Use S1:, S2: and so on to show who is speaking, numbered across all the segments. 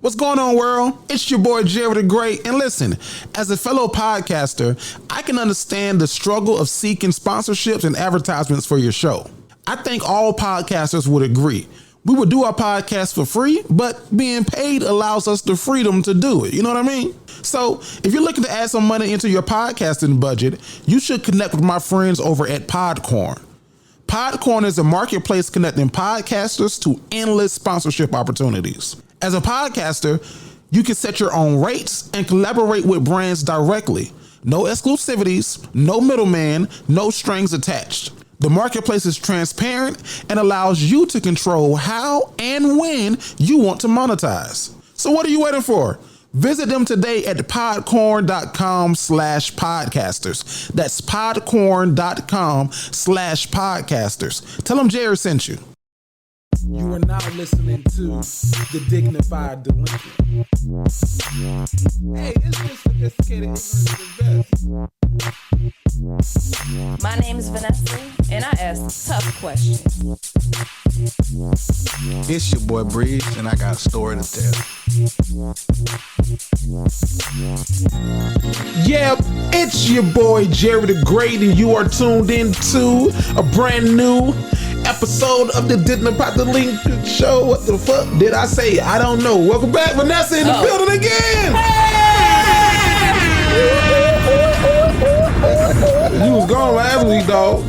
S1: What's going on, world? It's your boy, Jared the Great. And listen, as a fellow podcaster, I can understand the struggle of seeking sponsorships and advertisements for your show. I think all podcasters would agree. We would do our podcast for free, but being paid allows us the freedom to do it. You know what I mean? So if you're looking to add some money into your podcasting budget, you should connect with my friends over at Podcorn. Podcorn is a marketplace connecting podcasters to endless sponsorship opportunities. As a podcaster, you can set your own rates and collaborate with brands directly. No exclusivities, no middleman, no strings attached. The marketplace is transparent and allows you to control how and when you want to monetize. So what are you waiting for? Visit them today at podcorn.com/podcasters. That's podcorn.com/podcasters. Tell them Jared sent you. You are now listening to the Dignified Delinquent. Hey, it's just sophisticated ignorance is best.
S2: My name is Vanessa, and I ask tough questions.
S3: It's your boy Breeze, and I got a story to tell.
S1: Yep, it's your boy Jared the Great, and you are tuned into a brand new episode of the Dignified Delinquent show. What the fuck did I say? I don't know. Welcome back, Vanessa, in the building again. You was gone last week, dog.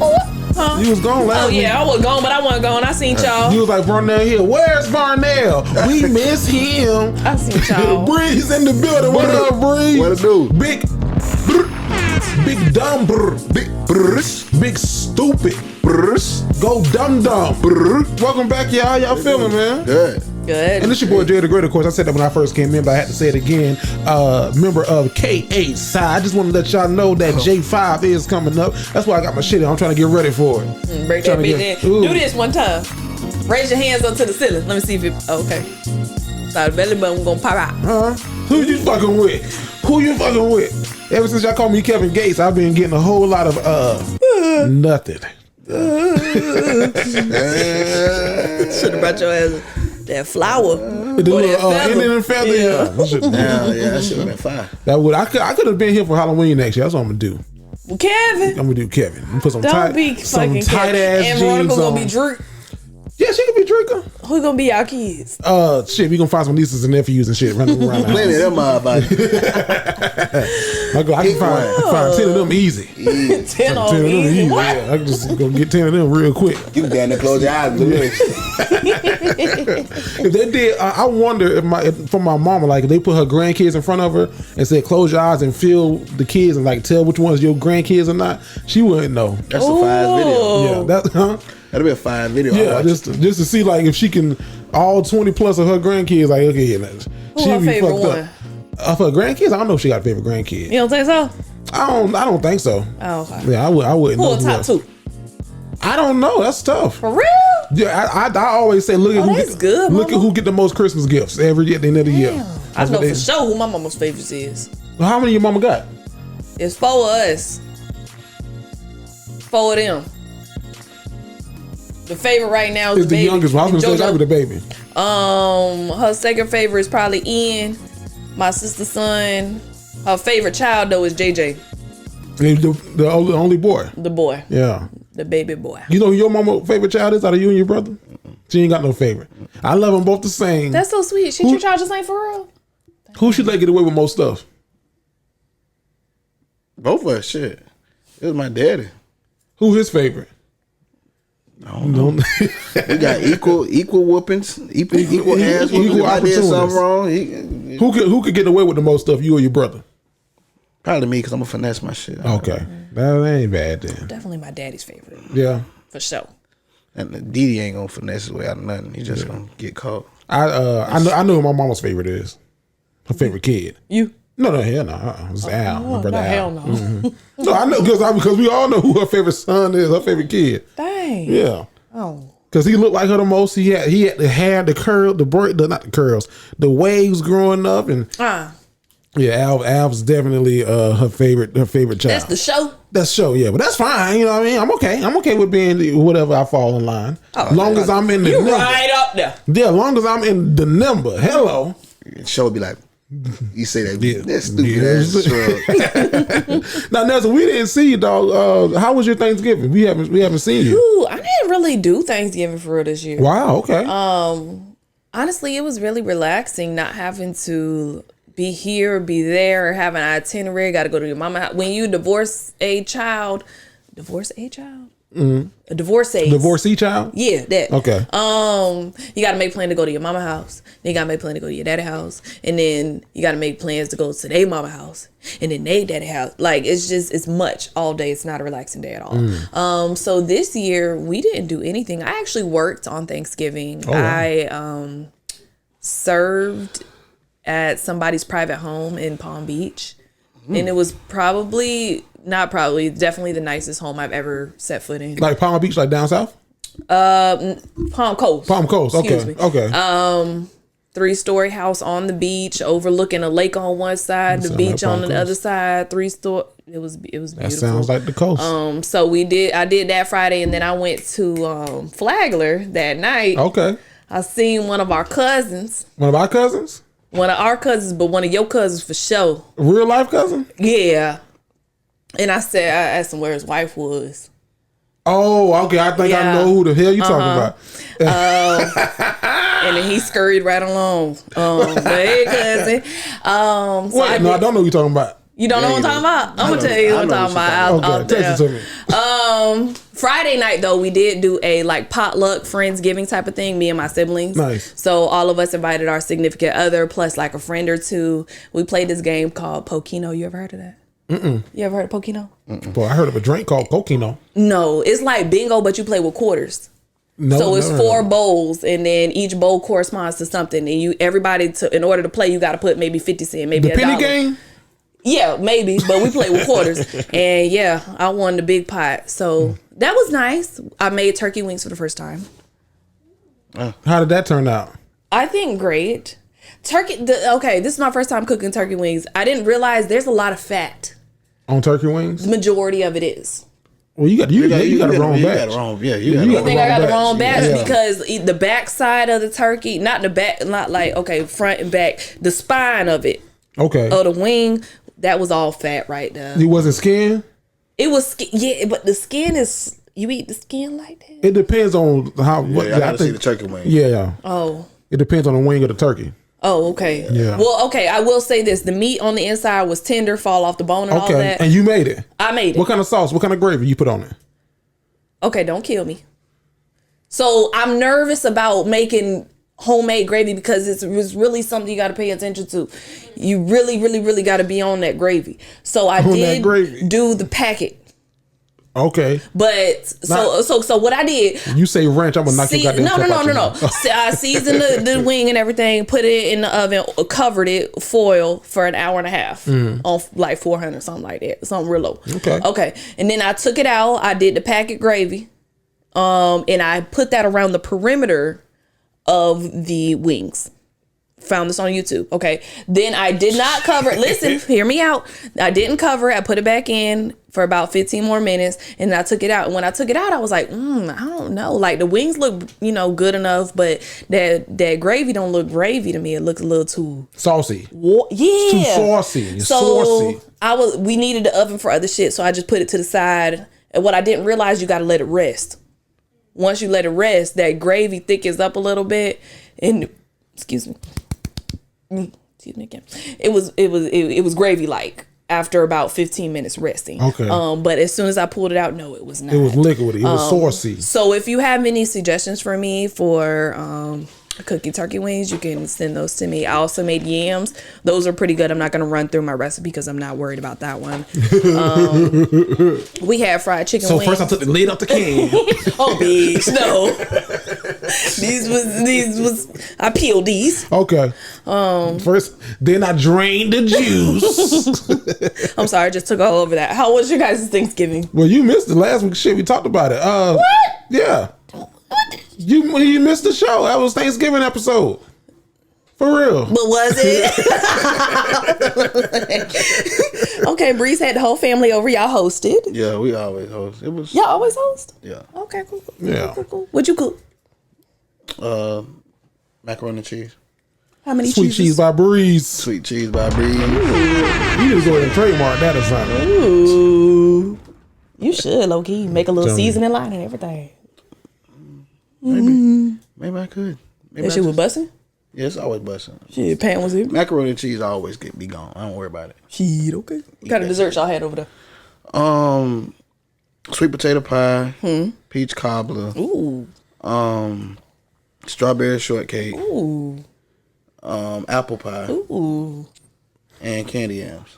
S1: Huh? You was gone last week.
S2: Oh, yeah, I was gone, but I wasn't gone. I seen y'all.
S1: You was like, Varnell here. Where's Varnell? We miss him.
S2: I seen y'all.
S1: Breeze in the building. What up, Breeze?
S3: What it do?
S1: Big dumb, big stupid. Go dumb. Welcome back, y'all. How y'all feeling, man?
S3: Good.
S1: And this your boy Jay the Great. Of course, I said that when I first came in, but I had to say it again. Member of K8 side. I just want to let y'all know that J5 is coming up. That's why I got my shit in. I'm trying to get ready for it.
S2: Break that bitch in. Do this one time. Raise your hands up to the ceiling. Let me see if it. Okay. So the belly button gonna pop out.
S1: Who you fucking with? Ever since y'all called me Kevin Gates, I've been getting a whole lot of nothing.
S2: Should have brought your ass that flower.
S1: The little Indian feather.
S3: Yeah, that shit would have been fire.
S1: That would I could have been here for Halloween next year. That's what I'm gonna do.
S2: Well, Kevin.
S1: I'm gonna do Kevin. I'm gonna put some
S2: Don't
S1: tight,
S2: be fucking
S1: tight
S2: Kevin.
S1: ass
S2: And
S1: jeans
S2: Veronica
S1: on.
S2: gonna be Drew.
S1: Yeah, she could be Draco.
S2: Who gonna be our kids?
S1: Shit, we gonna find some nieces and nephews and shit running around.
S3: Plenty of them motherfuckers.
S1: I can find 10 of them easy.
S2: 10 of them easy. What?
S1: Yeah, I can just go get 10 of them real quick.
S3: You can damn near close your eyes and do this.
S1: If they did, I wonder if for my mama, like if they put her grandkids in front of her and said close your eyes and feel the kids and like tell which one's your grandkids or not, she wouldn't know.
S3: That's a fire video.
S1: Yeah,
S3: that'll be a fire video.
S1: Yeah, just to see like if she can all 20 plus of her grandkids, like okay,
S2: Who her favorite one?
S1: Of her grandkids, I don't know if she got a favorite grandkid.
S2: You don't think so?
S1: I don't think so.
S2: Oh, okay.
S1: Yeah, I wouldn't.
S2: Who a top two?
S1: I don't know. That's tough.
S2: For real?
S1: Yeah, I always say look at who get the most Christmas gifts every year at the end of the year.
S2: I know for sure who my mama's favorites is.
S1: Well, how many your mama got?
S2: It's 4 of us. 4 of them. The favorite right now is
S1: the
S2: baby.
S1: Youngest one. I was gonna say that with the baby.
S2: Her second favorite is probably Ian. My sister's son. Her favorite child though is JJ.
S1: The only boy.
S2: The boy.
S1: Yeah.
S2: The baby boy.
S1: You know who your mama's favorite child is out of you and your brother? She ain't got no favorite. I love them both the same.
S2: That's so sweet. Should your child just ain't for real?
S1: Who should they get away with most stuff?
S3: Both of us, shit. It was my daddy.
S1: Who his favorite?
S3: I don't know. We got equal whoopings, equal ass whoopings.
S1: Equal
S3: if I did something
S1: opportunities.
S3: wrong,
S1: Who could get away with the most stuff? You or your brother?
S3: probably me because I'm gonna finesse my shit.
S1: Okay, that ain't bad then.
S2: Definitely my daddy's favorite.
S1: Yeah,
S2: for sure.
S3: And Didi ain't gonna finesse his way out of nothing. He just gonna get caught.
S1: I know who my mama's favorite is. Her favorite kid.
S2: You?
S1: No, hell no. It's Al. My brother Al.
S2: Hell no.
S1: Mm-hmm. No, I know because we all know who her favorite son is. Her favorite kid.
S2: Dang.
S1: Yeah.
S2: Oh.
S1: Because he looked like her the most. He had the hair, the curl, not the curls, the waves growing up, and yeah, Al's definitely her favorite child.
S2: That's the show.
S1: That's show, yeah, but that's fine. You know what I mean? I'm okay. I'm okay with being whatever I fall in line. Long as I'm in the number.
S2: Right up there.
S1: Yeah, long as I'm in the number. Hello.
S3: show would be like, you say that,
S1: Yeah.
S3: that's stupid ass shrug.
S1: Now, Nessa, we didn't see you, dog. How was your Thanksgiving? We haven't seen you.
S2: Ooh, I didn't really do Thanksgiving for real this year.
S1: Wow. Okay.
S2: Honestly, it was really relaxing not having to be here, be there, have an itinerary, got to go to your mama house. When you divorce a child? Mm-hmm. A
S1: Divorcee child?
S2: Yeah, that.
S1: Okay.
S2: You got to make plans to go to your mama house. Then you got to make plans to go to your daddy house. And then you got to make plans to go to their mama house. And then they daddy house. Like, it's much all day. It's not a relaxing day at all. So this year, we didn't do anything. I actually worked on Thanksgiving.
S1: Oh, wow.
S2: I served at somebody's private home in Palm Beach. And it was definitely the nicest home I've ever set foot in.
S1: Like Palm Beach, like down south?
S2: Palm Coast.
S1: Palm Coast, okay.
S2: Excuse me.
S1: Okay.
S2: 3-story house on the beach, overlooking a lake on one side, the beach on the other side. 3-story. It was beautiful.
S1: That sounds like the coast.
S2: So I did that Friday, and then I went to Flagler that night.
S1: Okay.
S2: I seen one of our cousins.
S1: One of our cousins?
S2: One of our cousins, but one of your cousins for sure.
S1: A real life cousin?
S2: Yeah. And I asked him where his wife was.
S1: Oh, okay. I think I know who the hell you talking about.
S2: And then he scurried right along. But hey, cousin.
S1: Wait, no, I don't know who you're talking about.
S2: You don't know what I'm talking about? I'm going to tell you what I'm talking about.
S1: Okay, text it to me.
S2: Friday night, though, we did do a potluck Friendsgiving type of thing, me and my siblings.
S1: Nice.
S2: So all of us invited our significant other, plus like a friend or two. We played this game called Pokino. You ever heard of that? Mm-mm. You ever heard of Pokino?
S1: Boy, I heard of a drink called Pokino.
S2: No, it's like bingo, but you play with quarters.
S1: No,
S2: so it's 4 bowls, and then each bowl corresponds to something. And in order to play, you got to put maybe 50 cents, maybe
S1: the
S2: $1.
S1: penny game?
S2: Yeah, maybe, but we play with quarters. And yeah, I won the big pot. So that was nice. I made turkey wings for the first time.
S1: How did that turn out?
S2: I think great. Okay, this is my first time cooking turkey wings. I didn't realize there's a lot of fat.
S1: On turkey wings?
S2: The majority of it is.
S1: Well, you got the wrong batch.
S2: You think I got the wrong batch because the back side of the turkey, not the back, not like, okay, front and back, the spine of it.
S1: Okay.
S2: Of the wing, that was all fat right there.
S1: It wasn't skin?
S2: It was skin, yeah, but the skin is, you eat the skin like that?
S1: It depends on how.
S3: I gotta see the turkey wing.
S1: Yeah.
S2: Oh.
S1: It depends on the wing of the turkey.
S2: Oh, okay.
S1: Yeah.
S2: Well, okay, I will say this. The meat on the inside was tender, fall off the bone and all that.
S1: And you made it?
S2: I made it.
S1: What kind of sauce? What kind of gravy you put on it?
S2: Okay, don't kill me. So I'm nervous about making homemade gravy because it's really something you got to pay attention to. You really, really, really got to be on that gravy. So I did do the packet.
S1: Okay.
S2: But so what I did.
S1: You say ranch, I'm gonna knock your goddamn
S2: No. I seasoned the wing and everything, put it in the oven, covered it, foil for an hour and a half on like 400, something like that, something real low. Okay. And then I took it out. I did the packet gravy, and I put that around the perimeter of the wings. Found this on YouTube. Okay. Then I did not cover it. Listen, hear me out. I didn't cover it. I put it back in for about 15 more minutes, and I took it out. And when I took it out, I was like, I don't know. Like, the wings look, good enough, but that gravy don't look gravy to me. It looks a little too
S1: saucy.
S2: Yeah.
S1: It's too saucy. It's saucy.
S2: We needed the oven for other shit, so I just put it to the side. And what I didn't realize, you got to let it rest. Once you let it rest, that gravy thickens up a little bit, and excuse me again. It was gravy like after about 15 minutes resting.
S1: Okay.
S2: But as soon as I pulled it out, no, it was not.
S1: It was liquid. It was saucy.
S2: So if you have any suggestions for me for cooking turkey wings, you can send those to me. I also made yams. Those are pretty good. I'm not going to run through my recipe because I'm not worried about that one. We had fried chicken wings.
S1: So first I took the lid off the can.
S2: Oh, bitch, no. These was I peeled these.
S1: Okay. First, then I drained the juice.
S2: I'm sorry, I just took all over that. How was your guys' Thanksgiving?
S1: Well, you missed the last week shit. We talked about it.
S2: What?
S1: Yeah. What? You missed the show. That was Thanksgiving episode. For real.
S2: But was it? Okay, Breeze had the whole family over. Y'all hosted.
S3: Yeah, we always host.
S2: Y'all always host?
S3: Yeah.
S2: Okay, cool.
S1: Yeah.
S2: Cool. What'd you cook?
S3: Macaroni and cheese.
S2: How many
S1: Sweet
S2: cheeses?
S1: cheese by Breeze.
S3: Sweet cheese by Breeze.
S1: You need to go ahead and trademark that or something.
S2: Ooh. You should, low key. Make a little seasoning line and everything.
S3: Maybe I could.
S2: That shit was busting?
S3: Yeah, it's always busting.
S2: Shit, Pam was here.
S3: Macaroni and cheese always be gone. I don't worry about it.
S2: Shit, okay. What kind of dessert y'all had over there?
S3: Sweet potato pie, peach cobbler, strawberry shortcake, apple pie, and candy yams.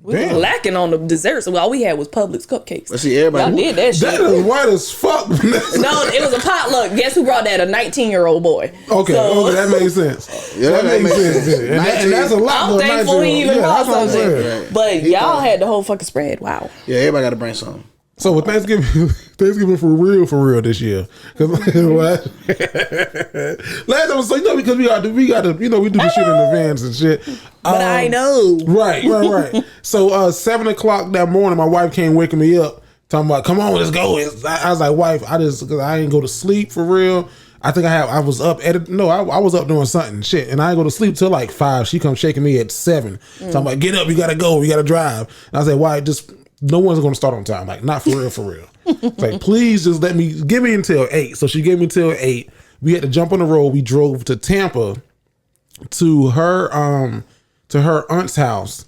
S2: We was lacking on the desserts. So all we had was Publix cupcakes.
S3: Let's see, everybody.
S2: Y'all did that shit.
S1: That is white as fuck.
S2: No, it was a potluck. Guess who brought that? A 19-year-old boy.
S1: Okay, that makes sense.
S3: Yeah,
S1: that makes sense. And that's a lot.
S2: I'm thankful he even brought something.
S3: Right.
S2: But y'all had the whole fucking spread. Wow.
S3: Yeah, everybody got to bring something.
S1: So with Thanksgiving for real this year. Because last time was so because we got to we do the shit in advance and shit.
S2: But I know.
S1: Right. So 7:00 that morning, my wife came waking me up, talking about, come on, let's go. I was like, wife, because I didn't go to sleep for real. I think I was up I was up doing something shit, and I didn't go to sleep till like 5. She come shaking me at 7, talking about, get up, you gotta go, we gotta drive. And I said, why? Just no one's gonna start on time, like not for real. Like, please just give me until 8. So she gave me until 8. We had to jump on the road. We drove to Tampa to her aunt's house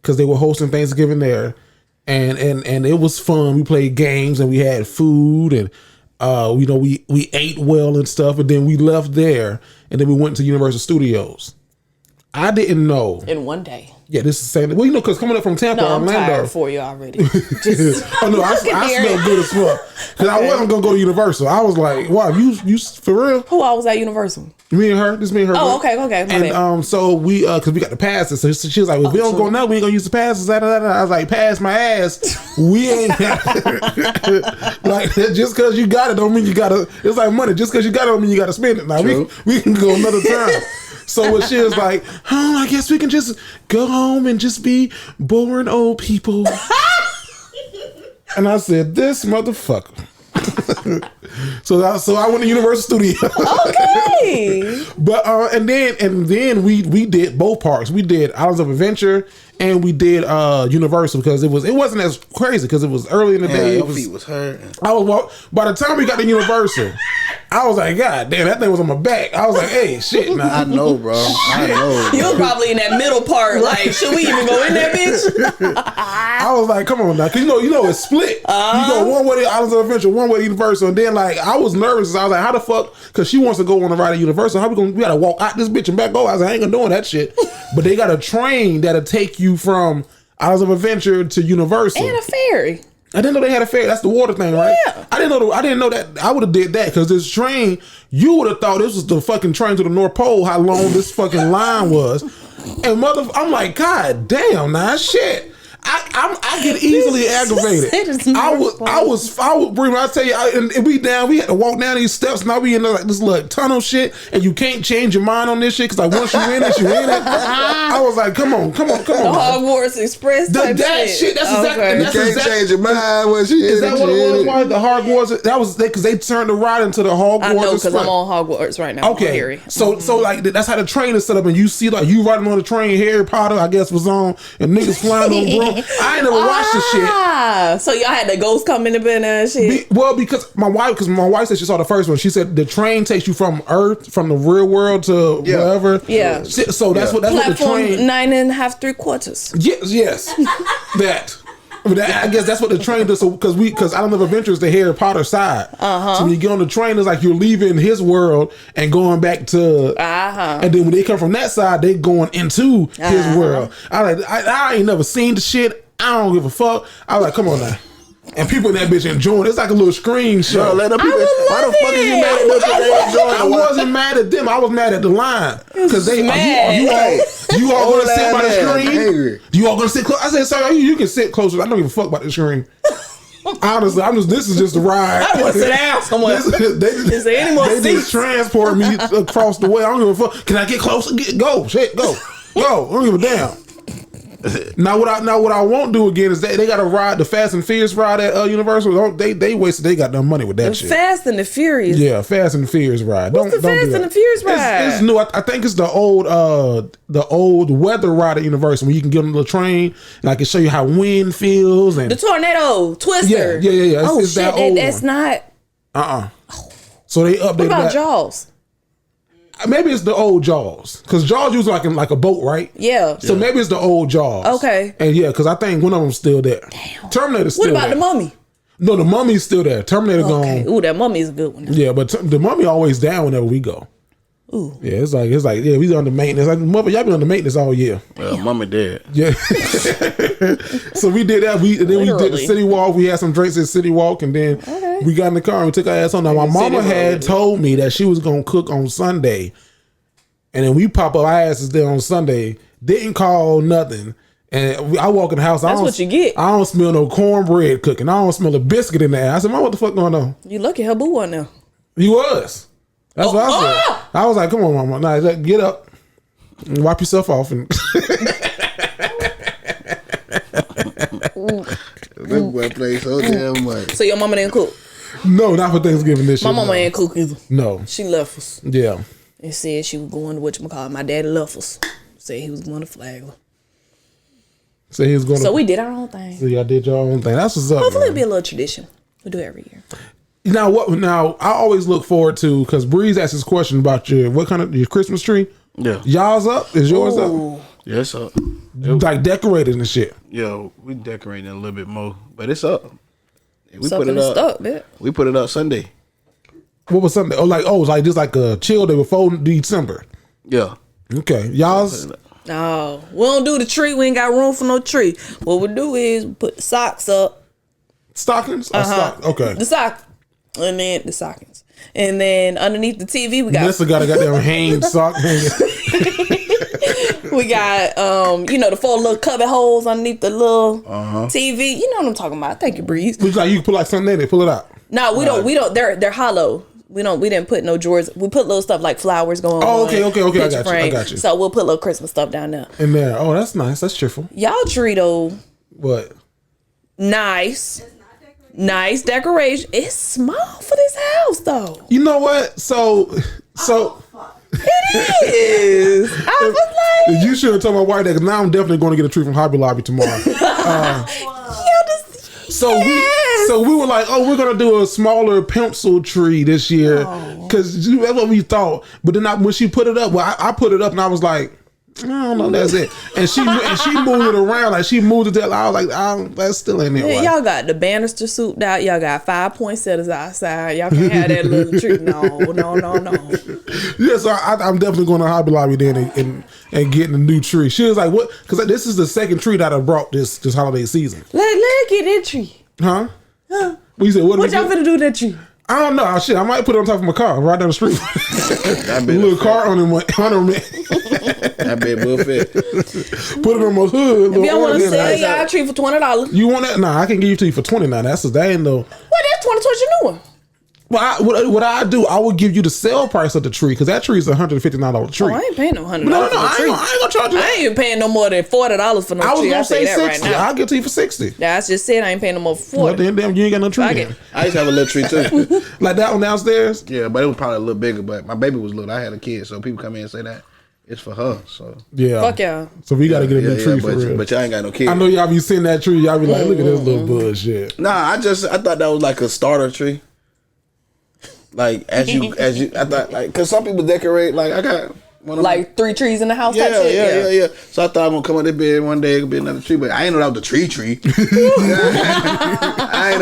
S1: because they were hosting Thanksgiving there, and it was fun. We played games and we had food, and we ate well and stuff, and then we left there, and then we went to Universal Studios. I didn't know.
S2: In one day.
S1: Yeah, this is the same. Well, because coming up from Tampa,
S2: I'm
S1: Orlando.
S2: tired for you already. Just
S1: oh no, I smell good as fuck. Because I wasn't gonna go to Universal. I was like, wow, you for real?
S2: Who all was at Universal?
S1: Me and her. Just me and her.
S2: Oh, okay. My
S1: and so we because we got the passes. So she was like, well, if we don't go now, we ain't gonna use the passes. I was like, pass my ass. We ain't like, just because you got it don't mean you gotta. It's like money. Just because you got it don't mean you gotta spend it. Now we can go another time. So when she was like, oh, I guess we can just go home and just be boring old people. And I said, this motherfucker. So I went to Universal Studios.
S2: Okay.
S1: But and then we did both parks. We did Islands of Adventure and we did Universal because it wasn't as crazy because it was early in the day.
S3: Your feet was hurting.
S1: By the time we got to Universal, I was like, God damn, that thing was on my back. I was like, hey, shit. Nah.
S3: I know, bro. I know.
S2: You were probably in that middle part. Like, should we even go in that bitch?
S1: I was like, come on now, because you know it's split. You go one way to Islands of Adventure, one way to Universal, and then like I was nervous. I was like, how the fuck? Because she wants to go on a ride at Universal. How we gotta walk out this bitch and back go? I was like, I ain't gonna doing that shit. But they got a train that'll take you from Islands of Adventure to Universal
S2: and a ferry.
S1: I didn't know they had a ferry. That's the water thing, right?
S2: Yeah.
S1: I didn't know that. I would have did that because this train, you would have thought this was the fucking train to the North Pole. How long this fucking line was, and I'm like, God damn, nah, shit. I get easily aggravated. I would bring. I tell you, and we had to walk down these steps. Now we in like this little tunnel shit, and you can't change your mind on this shit because like once you in it, you in it. I was like, come on.
S2: The Hogwarts Express type
S1: shit. That's exactly.
S3: You can't change your mind once you in it.
S1: Is that what it was? The Hogwarts. That was because they turned the ride into the Hogwarts.
S2: I know because I'm on Hogwarts right now.
S1: Okay, so like that's how the train is set up, and you see like you riding on the train. Harry Potter, I guess, was on, and niggas flying on broom. I ain't never watched the shit.
S2: So y'all had the ghosts come in the bin and shit.
S1: Because my wife said she saw the first one. She said the train takes you from Earth, from the real world to wherever.
S2: Yeah.
S1: So that's what the train.
S2: 9 1/2 3/4.
S1: Yes. that. I guess that's what the train does. So because Island of Adventure is the Harry Potter side. So when you get on the train, it's like you're leaving his world and going back to. And then when they come from that side, they going into his world. I ain't never seen the shit. I don't give a fuck. I was like, come on now. And people in that bitch enjoying it. It's like a little screen show.
S3: Let them people, why the fuck are you mad at them? They enjoying
S1: I wasn't mad at them. I was mad at the line. Because you all going to sit by the screen? You all going to sit close? I said, sorry, you can sit closer. I don't give a fuck about the screen. Honestly, this is just a ride.
S2: I want to sit down somewhere. Is there any more seats?
S1: They just transport me across the way. I don't give a fuck. Can I get closer? Go. Shit, go. I don't give a damn. Now what I won't do again is they got to ride the Fast and Furious ride at Universal. They wasted they got no money with that shit.
S2: Fast and the Furious.
S1: Yeah, Fast and the Furious ride.
S2: What's the Fast and the Furious ride?
S1: It's new. I think it's the old weather ride at Universal where you can get on the train and I can show you how wind feels and
S2: the tornado twister.
S1: Yeah.
S2: It's
S1: shit,
S2: that old that's one. Not.
S1: So they updated.
S2: What about
S1: that.
S2: Jaws?
S1: Maybe it's the old Jaws because Jaws used like a boat, right?
S2: Yeah.
S1: So maybe it's the old Jaws.
S2: Okay.
S1: And yeah, because I think one of them's still there.
S2: Damn.
S1: Terminator's still there.
S2: What about the Mummy?
S1: No, the Mummy's still there. Terminator gone.
S2: Ooh, that Mummy's a good one.
S1: Yeah, but the Mummy always down whenever we go.
S2: Ooh.
S1: Yeah, it's like yeah, we under maintenance. Like mother, y'all been under maintenance all year.
S3: Well, Mama dead.
S1: Yeah. So we did that. We did the City Walk. We had some drinks at City Walk, and then we got in the car and we took our ass on. Now my mama had told me that she was gonna cook on Sunday, and then we pop up our asses there on Sunday. Didn't call nothing. And I walk in the house.
S2: That's what you get.
S1: I don't smell no cornbread cooking. I don't smell a biscuit in there. I said, "Mom, what the fuck going on?"
S2: You lucky her boo wasn't there.
S1: He was. That's what I said. I was like, "Come on, mama, nah, get up, and wipe yourself off." And
S3: This boy plays so damn much.
S2: So your mama didn't cook?
S1: No, not for Thanksgiving this year.
S2: My mama ain't cook either.
S1: No,
S2: she left us.
S1: Yeah,
S2: and said she was going to whatchamacallit. My daddy left us. Said he was going to Flagler.
S1: So he was going.
S2: So we did our own thing.
S1: So y'all did your own thing. That's what's up.
S2: Hopefully it'll be a little tradition. We do it every year.
S1: Now what? Now I always look forward to because Breeze asked this question about your Christmas tree.
S3: Yeah,
S1: y'all's up. Is yours up?
S3: Yeah, it's up.
S1: Like decorated and shit.
S3: Yo, we decorating a little bit more, but it's up. We
S2: put it up.
S3: We put it up Sunday.
S1: What was Sunday? It's like just like a chill day before December.
S3: Yeah.
S1: Okay, y'all's.
S2: No, we don't do the tree. We ain't got room for no tree. What we do is put the socks up.
S1: Stockings? Okay.
S2: The sock. And then the stockings. And then underneath the TV, we got...
S1: Vanessa got a goddamn Hanes sock hanging.
S2: We got, the 4 little cubby holes underneath the little TV. You know what I'm talking about. Thank you, Breeze.
S1: Which like you can put like something in it, pull it out.
S2: No, we don't. They're hollow. We didn't put no drawers. We put little stuff like flowers going on.
S1: Oh, okay. I got you.
S2: So we'll put little Christmas stuff down there.
S1: In there. Oh, that's nice. That's cheerful.
S2: Y'all tree though.
S1: What?
S2: Nice decoration. It's small for this house though.
S1: You know what? So
S2: it is. I was like,
S1: you should have told my wife that because now I'm definitely going to get a tree from Hobby Lobby tomorrow. So we were like, we're gonna do a smaller pencil tree this year because that's what we thought. But then when she put it up, I put it up and I was like, I don't know, that's it. And she moved it around like she moved it there. I was like, that still ain't it.
S2: Y'all got the banister souped out. Y'all got 5-point setters outside. Y'all can't have that little tree. No.
S1: Yeah, so I'm definitely going to Hobby Lobby then and getting a new tree. She was like, what? Because this is the second tree that I brought this holiday season.
S2: Let get that tree.
S1: Huh? What you said? What
S2: y'all finna do with that tree?
S1: I don't know. Shit, I might put it on top of my car right down the street. A little car ornament.
S3: That bit will fit.
S1: Put it on my hood.
S2: If y'all want to sell y'all tree for $20.
S1: You want that? Nah, I can give you to you for $29. That ain't no.
S2: Well, that's $20 towards your new one.
S1: Well, what I do, I would give you the sale price of the tree because that tree is $159 tree.
S2: I ain't paying no $100.
S1: No, I ain't gonna charge you.
S2: I ain't paying no more than $40 for no tree.
S1: I was gonna say
S2: that
S1: 60.
S2: Right now.
S1: I'll give it to you for 60.
S2: That's just said I ain't paying no more for 40.
S1: Well, damn, you ain't got no tree.
S3: I used to have a little tree too.
S1: Like that one downstairs.
S3: Yeah, but it was probably a little bigger. But my baby was little. I had a kid, so people come in and say that it's for her. So
S1: yeah,
S2: fuck y'all.
S1: So we gotta get a new tree for real.
S3: But y'all ain't got no kids.
S1: I know y'all be seeing that tree. Y'all be like, look at this little bullshit.
S3: Nah, I thought that was like a starter tree. Like as you, I thought like because some people decorate like I got one of
S2: like 3 trees in the house.
S3: Yeah. So I thought I'm gonna come on this bed one day. It could be another tree, but I ain't know that was the tree. I ain't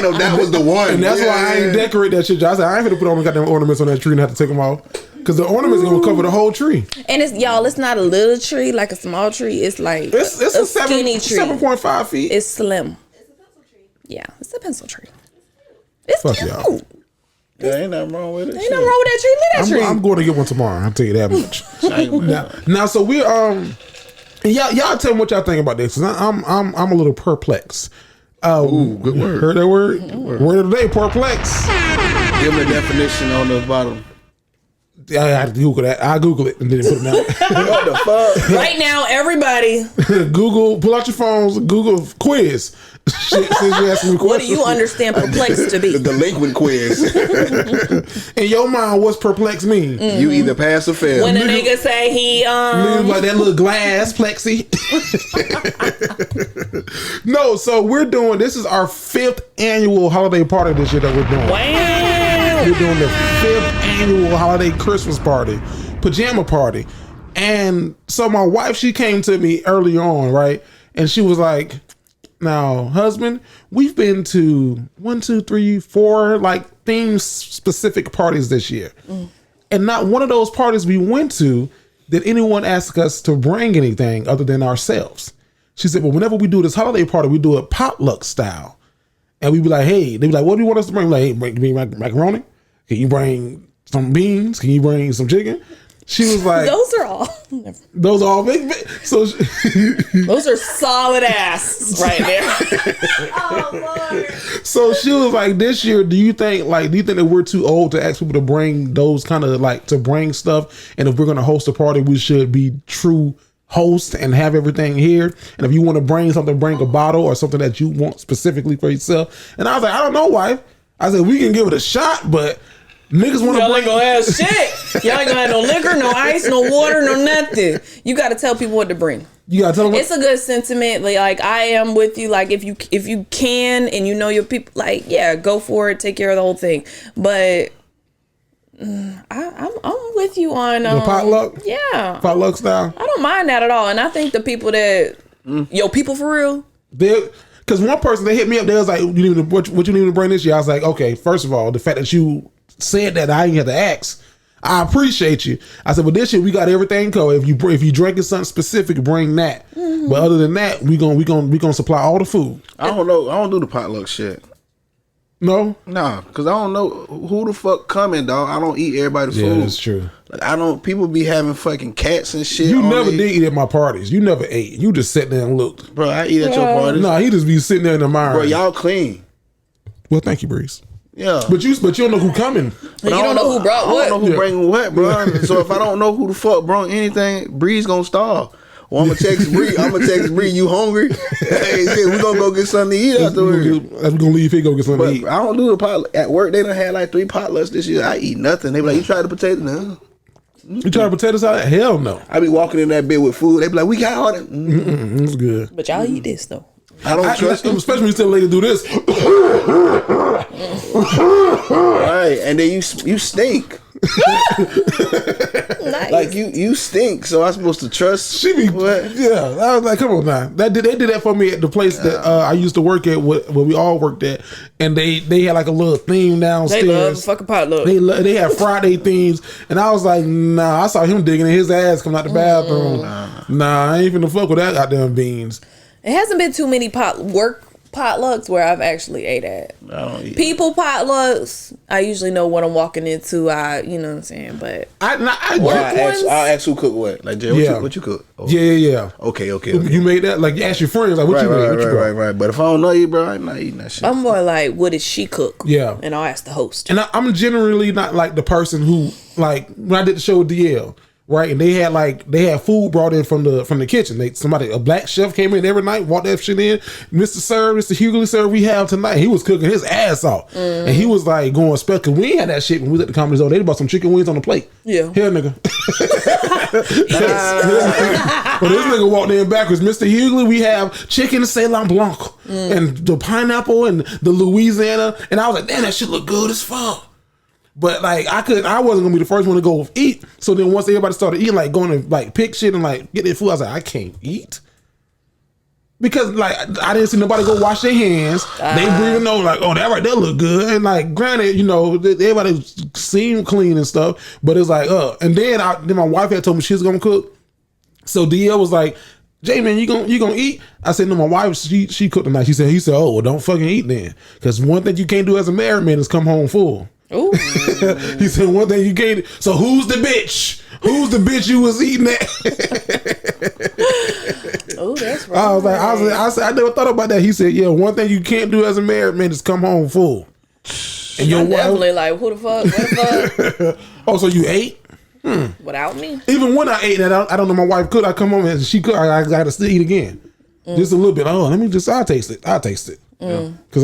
S3: know that was the one.
S1: And that's why I ain't decorate that shit. I said I ain't gonna put all the goddamn ornaments on that tree and have to take them off because the ornaments gonna cover the whole tree.
S2: And it's not a little tree like a small tree. It's like
S1: it's a
S2: skinny tree,
S1: 7.5 feet.
S2: It's slim. It's a pencil tree. Yeah, it's a pencil tree. It's
S1: fuck
S2: cute.
S1: Y'all.
S3: Yeah, ain't nothing wrong with it.
S2: Ain't nothing wrong with that tree. Look at that tree.
S1: I'm going to get one tomorrow. I'll tell you that much. now, so we're y'all tell me what y'all think about this. I'm a little perplexed.
S3: Ooh, good word.
S1: Heard that word? Word of the day, perplexed.
S3: Give them a definition on the bottom.
S1: I had to Google that. I Google it and then put it out.
S3: What the fuck?
S2: Right now, everybody.
S1: Google, pull out your phones, Google quiz. Shit, since you asking me
S2: What do
S1: questions.
S2: you understand perplexed to be?
S3: The delinquent quiz.
S1: In your mind, what's perplex mean?
S3: You either pass or fail.
S2: When a nigga say he
S1: Niggas like that little glass plexi. No, so we're doing, this is our 5th annual holiday party this year that we're doing.
S2: wow.
S1: We're doing the 5th annual holiday Christmas party, pajama party. And so my wife, she came to me early on, right? And she was like, now, husband, we've been to 1, 2, 3, 4 like theme specific parties this year. And not one of those parties we went to did anyone ask us to bring anything other than ourselves. She said, well, whenever we do this holiday party, we do it potluck style. And we'd be like, hey, they'd be like, what do you want us to bring? Like, hey, bring macaroni? Can you bring some beans? Can you bring some chicken? She was like, those are all big. So
S2: those are solid ass right there.
S4: Oh Lord.
S1: So she was like, this year, do you think that we're too old to ask people to bring those kind of like to bring stuff? And if we're going to host a party, we should be true hosts and have everything here. And if you want to bring something, bring a bottle or something that you want specifically for yourself. And I was like, I don't know, wife. I said, we can give it a shot, but niggas want to
S2: Y'all
S1: bring.
S2: ain't gonna have shit. Y'all ain't gonna have no liquor, no ice, no water, no nothing. You gotta tell people what to bring.
S1: You gotta tell them.
S2: It's a good sentiment. Like I am with you. Like if you can and you know your people, like yeah, go for it. Take care of the whole thing. But I'm with you on
S1: the potluck.
S2: Yeah,
S1: potluck style.
S2: I don't mind that at all. And I think the people that people for real.
S1: Because one person, they hit me up, they was like, what you need to bring this year? I was like, okay, first of all, the fact that you said that I didn't have to ask, I appreciate you. I said, but this year we got everything covered. If you drinking something specific, bring that. Mm-hmm. But other than that, we gonna supply all the food.
S3: I don't know. I don't do the potluck shit.
S1: No,
S3: nah, because I don't know who the fuck coming, dog. I don't eat everybody's food.
S1: Yeah, that's true.
S3: Like I don't. People be having fucking cats and shit.
S1: You never did eat at my parties. You never ate. You just sat there and looked.
S3: Bro, I eat at your parties.
S1: Nah, he just be sitting there in the mind.
S3: Bro, y'all clean.
S1: Well, thank you, Breeze.
S3: Yeah,
S1: but you don't know who coming.
S2: You don't know who brought what.
S3: I don't know who bringing what, bro. So if I don't know who the fuck brought anything, Breeze gonna starve. Well, I'm gonna text Bree. You hungry? Hey, shit, we gonna go get something to eat afterwards.
S1: I'm gonna leave here, go get something to eat.
S3: I don't do the potluck. At work, they done had like 3 potlucks this year. I eat nothing. They be like, you tried the potato? No.
S1: You try the potato salad? Hell no.
S3: I be walking in that bit with food. They be like, we got all that.
S1: It's good.
S2: But y'all eat this though.
S3: I don't trust them.
S1: Especially when you tell a lady to do this.
S3: Right, and then you stink.
S2: Nice.
S3: Like you stink, so I'm supposed to trust.
S1: She be
S3: what?
S1: Yeah. I was like, come on now. They did that for me at the place that I used to work at, where we all worked at, and they had like a little theme downstairs.
S2: They love fucking potluck.
S1: They had Friday themes, and I was like, nah. I saw him digging in his ass coming out the bathroom. Nah, I ain't finna fuck with that goddamn beans.
S2: It hasn't been too many potlucks where I've actually ate at.
S3: I don't eat.
S2: People potlucks, I usually know what I'm walking into. You know what I'm saying? But
S3: I'll ask who cook what. Like, Jay, what you cook? Oh.
S1: Yeah.
S3: Okay.
S1: You made that? Like, you ask your friends, like, what you made?
S3: Right. But if I don't know you, bro, I'm not eating that shit.
S2: I'm more like, what did she cook?
S1: Yeah.
S2: And I'll ask the host.
S1: And I'm generally not like the person who, like, when I did the show with DL, right, and they had food brought in from the kitchen. A black chef came in every night, walked that shit in. Mr. Hughley, sir, we have tonight. He was cooking his ass off, and he was like going special. Cause we ain't had that shit when we was at the Comedy Zone. They bought some chicken wings on the plate.
S2: Yeah,
S1: here, nigga. But this nigga walked in backwards. Mr. Hughley, we have chicken Ceylon Blanc and the pineapple and the Louisiana, and I was like, damn, that shit look good as fuck. But like I wasn't gonna be the first one to go eat. So then once everybody started eating, like going to like pick shit and like get their food, I was like, I can't eat. Because like I didn't see nobody go wash their hands. They breathing over like, oh, that right there look good. And like granted, you know, everybody seemed clean and stuff, but it's like, and then my wife had told me she was gonna cook. So DL was like, Jay, man, you gonna eat? I said, no, my wife, she cooked tonight. He said, oh, well, don't fucking eat then. Because one thing you can't do as a married man is come home full. Ooh. He said one thing you can't. So who's the bitch? Who's the bitch you was eating at?
S2: Oh, that's right.
S1: I said I never thought about that. He said, yeah, one thing you can't do as a married man is come home full. And
S2: your wife definitely like, who the fuck? What the fuck?
S1: Oh, so you ate?
S2: without me.
S1: Even when I ate that, I don't know my wife could. I come home and she could. I got to still eat again. Just a little bit. Oh, I'll taste it. Because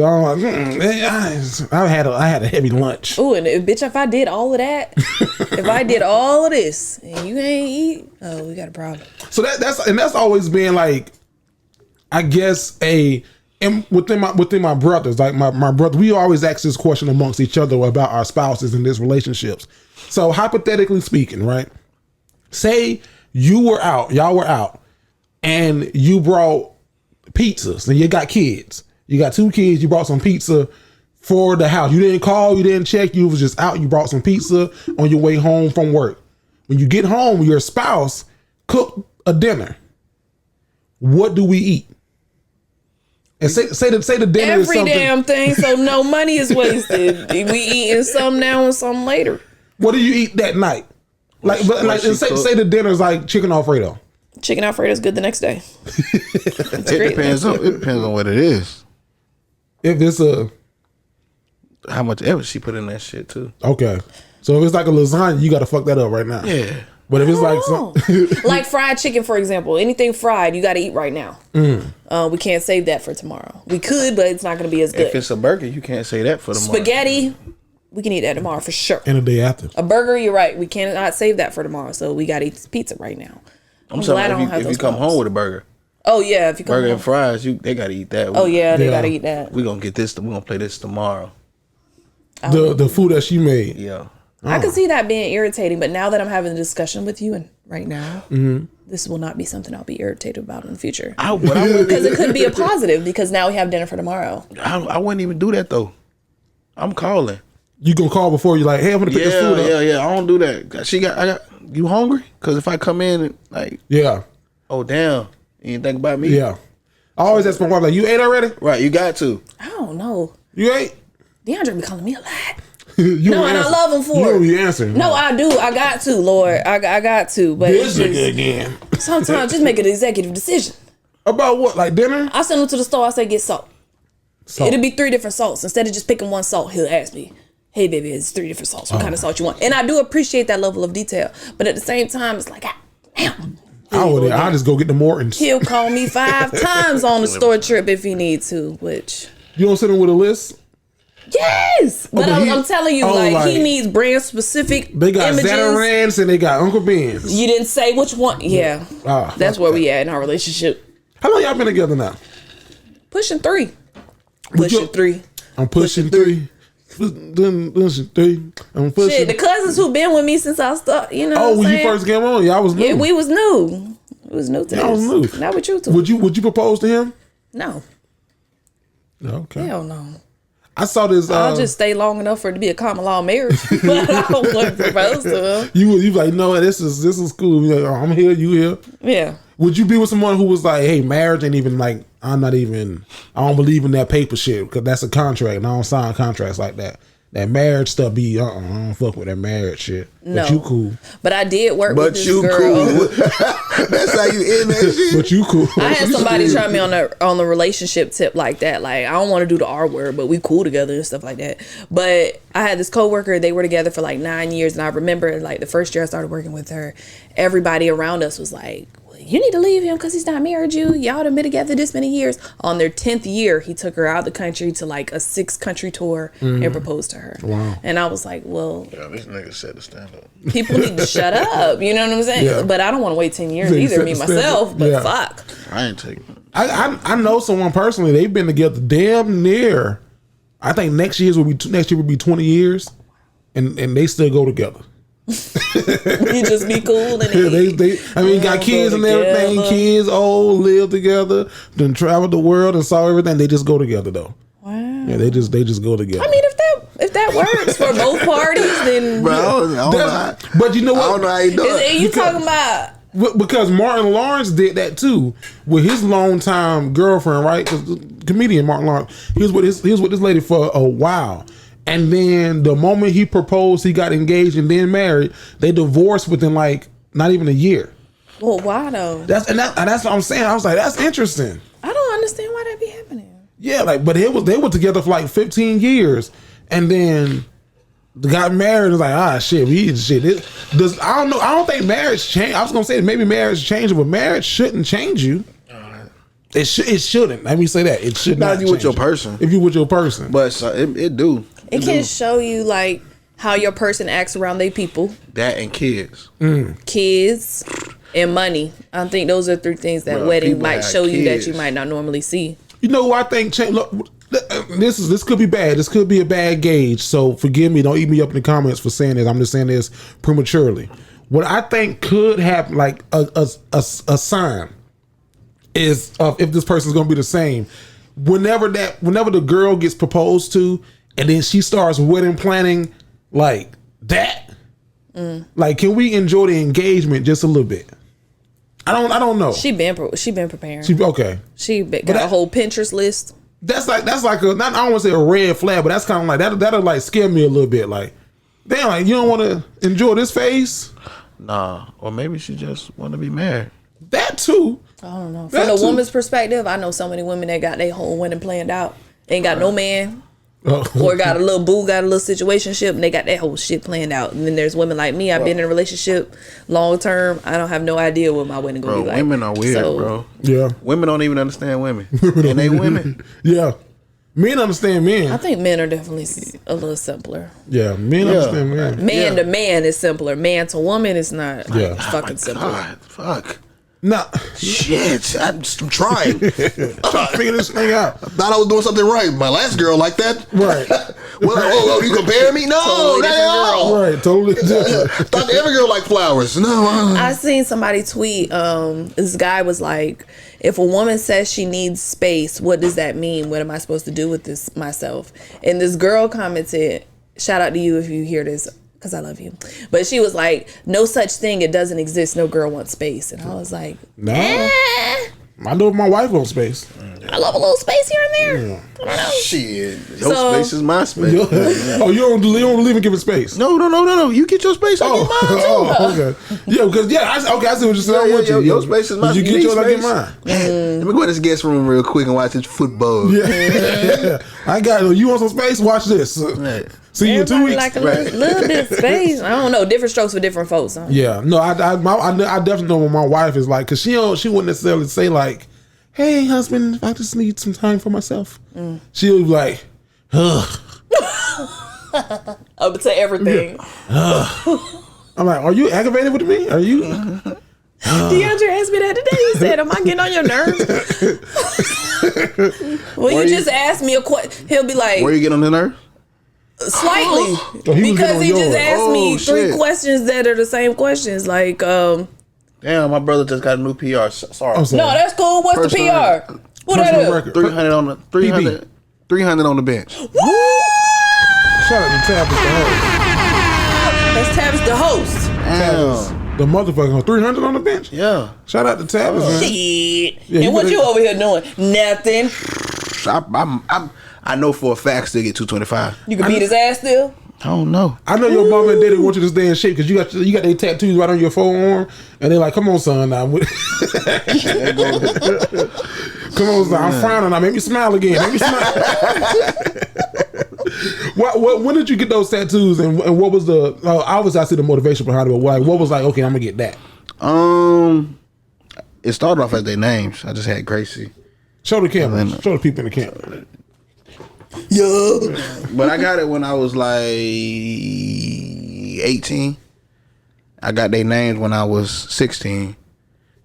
S1: I had a heavy lunch.
S2: Oh, and bitch, if I did all of that, if I did all of this and you ain't eat, oh, we got a problem.
S1: So that's always been like, I guess within my brothers, like my brother, we always ask this question amongst each other about our spouses in these relationships. So hypothetically speaking, right? Say y'all were out, and you brought pizzas, and you got kids. You got 2 kids. You brought some pizza for the house. You didn't call. You didn't check. You was just out. You brought some pizza on your way home from work. When you get home, your spouse cooked a dinner. What do we eat? And say the dinner
S2: every
S1: is something.
S2: Damn thing. So no money is wasted. We eating some now and some later.
S1: What do you eat that night? Say the dinner is like chicken Alfredo.
S2: Chicken Alfredo is good the next day.
S3: It depends on what it is.
S1: If it's
S3: how much effort she put in that shit too.
S1: Okay, so if it's like a lasagna, you got to fuck that up right now.
S3: Yeah.
S1: But if it's like
S2: like fried chicken, for example, anything fried, you got to eat right now. We can't save that for tomorrow. We could, but it's not going to be as good.
S3: If it's a burger, you can't say that for tomorrow.
S2: Spaghetti, we can eat that tomorrow for sure.
S1: And the day after.
S2: A burger, you're right. We cannot save that for tomorrow, so we got to eat pizza right now. I'm glad I don't have those.
S3: If you come home with a burger.
S2: Oh yeah, if you come
S3: burger
S2: home.
S3: And fries, they got to eat that.
S2: Oh yeah, they got to eat that.
S3: We gonna get this. We gonna play this tomorrow.
S1: The food that she made.
S3: Yeah.
S2: I could see that being irritating, but now that I'm having a discussion with you and right now, this will not be something I'll be irritated about in the future. Because it could be a positive because now we have dinner for tomorrow.
S3: I wouldn't even do that though. I'm calling.
S1: You gonna call before you like, hey, I'm gonna pick this food up.
S3: Yeah. I don't do that. You hungry? Because if I come in and like, oh damn, you didn't think about me.
S1: Yeah. I always ask my wife like, you ate already?
S3: Right, you got to.
S2: I don't know.
S1: You ate?
S2: DeAndre be calling me a lot.
S1: No,
S2: and I love him for it.
S1: You answer.
S2: No, I do. I got to, Lord. I got to. But
S1: this nigga again.
S2: Sometimes just make an executive decision.
S1: About what? Like dinner?
S2: I send him to the store. I say, get salt. It'll be 3 different salts. Instead of just picking one salt, he'll ask me, hey, baby, it's 3 different salts. What kind of salt you want? And I do appreciate that level of detail. But at the same time, it's like, damn.
S1: I'll just go get the Mortons.
S2: He'll call me 5 times on the store trip if he needs to, which...
S1: You don't send him with a list?
S2: Yes! But I'm telling you, he needs brand specific
S1: They got
S2: images.
S1: Zatarain's and they got Uncle Ben's.
S2: You didn't say which one. Yeah. That's where we at in our relationship.
S1: How long y'all been together now?
S2: Pushing 3. Pushing 3.
S1: I'm pushing 3. Pushing 3. I'm pushing.
S2: Shit, the cousins who been with me since I started, you know.
S1: Oh, when you first came on, y'all was new.
S2: Yeah, we was new. It was new to us.
S1: Was new.
S2: Not with you two.
S1: Would you propose to him?
S2: No.
S1: Okay.
S2: Hell no.
S1: I saw this.
S2: I'll just stay long enough for it to be a common law marriage, but I don't want to propose to him.
S1: You like, no, this is cool. Like, oh, I'm here, you here.
S2: Yeah.
S1: Would you be with someone who was like, hey, marriage ain't even like, I don't believe in that paper shit because that's a contract and I don't sign contracts like that. That marriage stuff be, I don't fuck with that marriage shit.
S2: No.
S1: But you cool.
S2: But I did work with this girl.
S3: But you cool. That's how you end that shit.
S1: But you cool.
S2: I had somebody try me on the relationship tip like that. Like, I don't want to do the R word, but we cool together and stuff like that. But I had this coworker, they were together for like 9 years. And I remember like the first year I started working with her, everybody around us was like, you need to leave him because he's not married you. Y'all done been together this many years. On their 10th year, he took her out of the country to like a 6-country tour and proposed to her. Wow. And I was like, well...
S3: Yeah, this nigga set the standard.
S2: People need to shut up. You know what I'm saying? Yeah. But I don't want to wait 10 years either, me myself. But fuck.
S3: I ain't taking...
S1: I know someone personally, they've been together damn near... I think next year will be 20 years. And they still go together.
S2: You just be cool and
S1: got kids and everything. Kids old, live together, then travel the world and saw everything. They just go together though.
S2: Wow.
S1: Yeah, they just go together.
S2: I mean, if that works for both parties, then
S1: but you know what?
S3: I don't know how you do it.
S2: You talking about?
S1: Because Martin Lawrence did that too with his longtime girlfriend, right? Comedian Martin Lawrence. He was with this lady for a while. And then the moment he proposed, he got engaged and then married. They divorced within like not even a year.
S2: Well, why though?
S1: That's what I'm saying. I was like, that's interesting.
S2: I don't understand why that be happening.
S1: Yeah, like, but they were together for like 15 years, and then
S4: got married. It's like, shit, we eat shit. I don't know. I don't think marriage change. I was gonna say maybe marriage changes, but marriage shouldn't change you. It shouldn't. Let me say that it should not.
S3: If you with your person.
S4: If you with your person,
S3: but it do.
S2: It can show you like how your person acts around their people.
S3: That and kids,
S2: kids, and money. I think those are 3 things that wedding might show you that you might not normally see.
S4: You know what I think? Look, this could be bad. This could be a bad gauge. So forgive me. Don't eat me up in the comments for saying this. I'm just saying this prematurely. What I think could happen, like a sign, is if this person's gonna be the same. Whenever the girl gets proposed to, and then she starts wedding planning like that. Like, can we enjoy the engagement just a little bit? I don't know.
S2: She been preparing.
S4: Okay.
S2: She got a whole Pinterest list.
S4: That's like I don't want to say a red flag, but that's kind of like that'll like scare me a little bit. Like, damn, like you don't want to enjoy this phase?
S3: Nah, or maybe she just want to be married.
S4: That too.
S2: I don't know. From the woman's perspective, I know so many women that got their whole wedding planned out. Ain't got no man. Or got a little boo, got a little situationship, and they got that whole shit planned out. And then there's women like me. I've been in a relationship long term. I don't have no idea what my wedding gonna be like.
S3: Women are weird, bro.
S4: Yeah,
S3: women don't even understand women, and they women.
S4: Yeah, men understand men.
S2: I think men are definitely a little simpler.
S4: Yeah, men understand men.
S2: Man to man is simpler. Man to woman is not.
S4: Yeah,
S2: fucking simple.
S3: God, fuck.
S4: No.
S3: Shit, I'm trying.
S4: Figure this thing out.
S3: I thought I was doing something right. My last girl like that.
S4: Right.
S3: Well, you compare me? No,
S2: totally
S3: not at all.
S4: Right, totally different.
S3: I thought every girl liked flowers. No.
S2: I seen somebody tweet, this guy was like, if a woman says she needs space, what does that mean? What am I supposed to do with this myself? And this girl commented, shout out to you if you hear this, because I love you. But she was like, no such thing. It doesn't exist. No girl wants space. And I was like,
S4: nah. I know my wife wants space.
S2: I love a little space here and there.
S4: Yeah.
S2: I don't know.
S3: Shit. Your space is my space.
S4: Oh, you don't believe in giving space?
S3: No. You get your space. I get mine too.
S4: Okay. Yeah, because I see what you're saying.
S3: Your space is mine.
S4: You get yours, I get mine.
S3: Let me go in this guest room real quick and watch this football.
S4: Yeah. I got it. You want some space? Watch this.
S3: Right.
S4: See you in 2 weeks.
S2: Like a little bit of space. I don't know. Different strokes for different folks. Huh?
S4: Yeah. No, I definitely know what my wife is like, because she wouldn't necessarily say like, hey, husband, I just need some time for myself. She'll be like, ugh.
S2: I would say everything.
S4: I'm like, are you aggravated with me? Are you?
S2: DeAndre asked me that today. He said, am I getting on your nerves? Well, you just asked me a question. He'll be like,
S3: where you get on the nerve?
S2: Slightly. Because he just asked me 3 questions that are the same questions. Like,
S3: damn, my brother just got a new PR. Sorry.
S2: No, that's cool. What's
S3: First
S2: the PR? What that is?
S3: 300 on the 300 on the bench.
S2: Woo!
S4: Shout out to Tabitha the host.
S2: That's Tabitha the host.
S3: Damn.
S4: The motherfucker 300 on the bench.
S3: Yeah.
S4: Shout out to Tabitha. Man.
S2: Shit.
S4: Yeah,
S2: and what you over here doing? Nothing.
S3: I know for a fact still get 225.
S2: You can beat his ass still?
S3: I don't know.
S4: I know your mom and daddy want you to stay in shape because you got their tattoos right on your forearm, and they're like, "Come on, son, now." Come on, son. I'm frowning now. Make me smile again. Make me smile. When did you get those tattoos, and what was the? Obviously, I see the motivation behind it, but what was like? Okay, I'm gonna get that.
S3: It started off as their names. I just had Gracie.
S4: Show the camera. Show the people in the camera.
S3: Yeah. But I got it when I was like 18. I got their names when I was 16.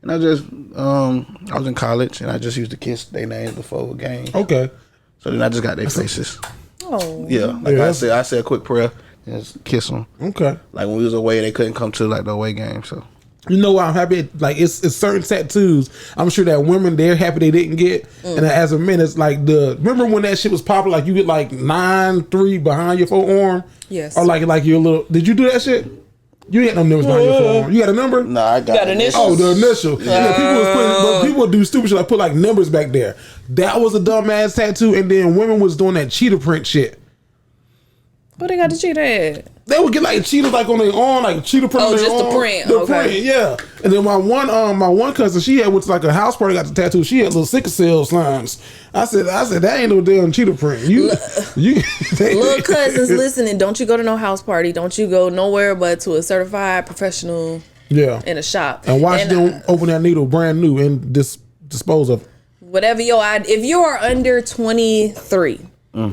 S3: And I just, I was in college and I just used to kiss their names before a game.
S4: Okay.
S3: So then I just got their faces.
S2: Oh.
S3: Yeah. I said a quick prayer and just kiss them.
S4: Okay.
S3: Like when we was away, they couldn't come to like the away game, so.
S4: You know what I'm happy? Like it's certain tattoos. I'm sure that women they're happy they didn't get, and as a man, it's like remember when that shit was popular? Like you get like 9-3 behind your forearm.
S2: Yes.
S4: Or like your little. Did you do that shit? You ain't no numbers behind your forearm. You got a number?
S3: No, I got
S2: an initial.
S4: Oh, the initial. Yeah, people would do stupid shit like put like numbers back there. That was a dumbass tattoo, and then women was doing that cheetah print shit.
S2: What they got the cheetah at?
S4: They would get like cheetahs like on their arm, like cheetah print on their
S2: just
S4: arm.
S2: the print.
S4: The
S2: Okay.
S4: print, yeah. And then my one cousin, she had went to like a house party, got the tattoo. She had little sickle cell slimes. I said that ain't no damn cheetah print. You
S2: Little cousins listening, don't you go to no house party. Don't you go nowhere but to a certified professional in a shop.
S4: And watch them open that needle brand new and dispose of it.
S2: Whatever if you are under 23,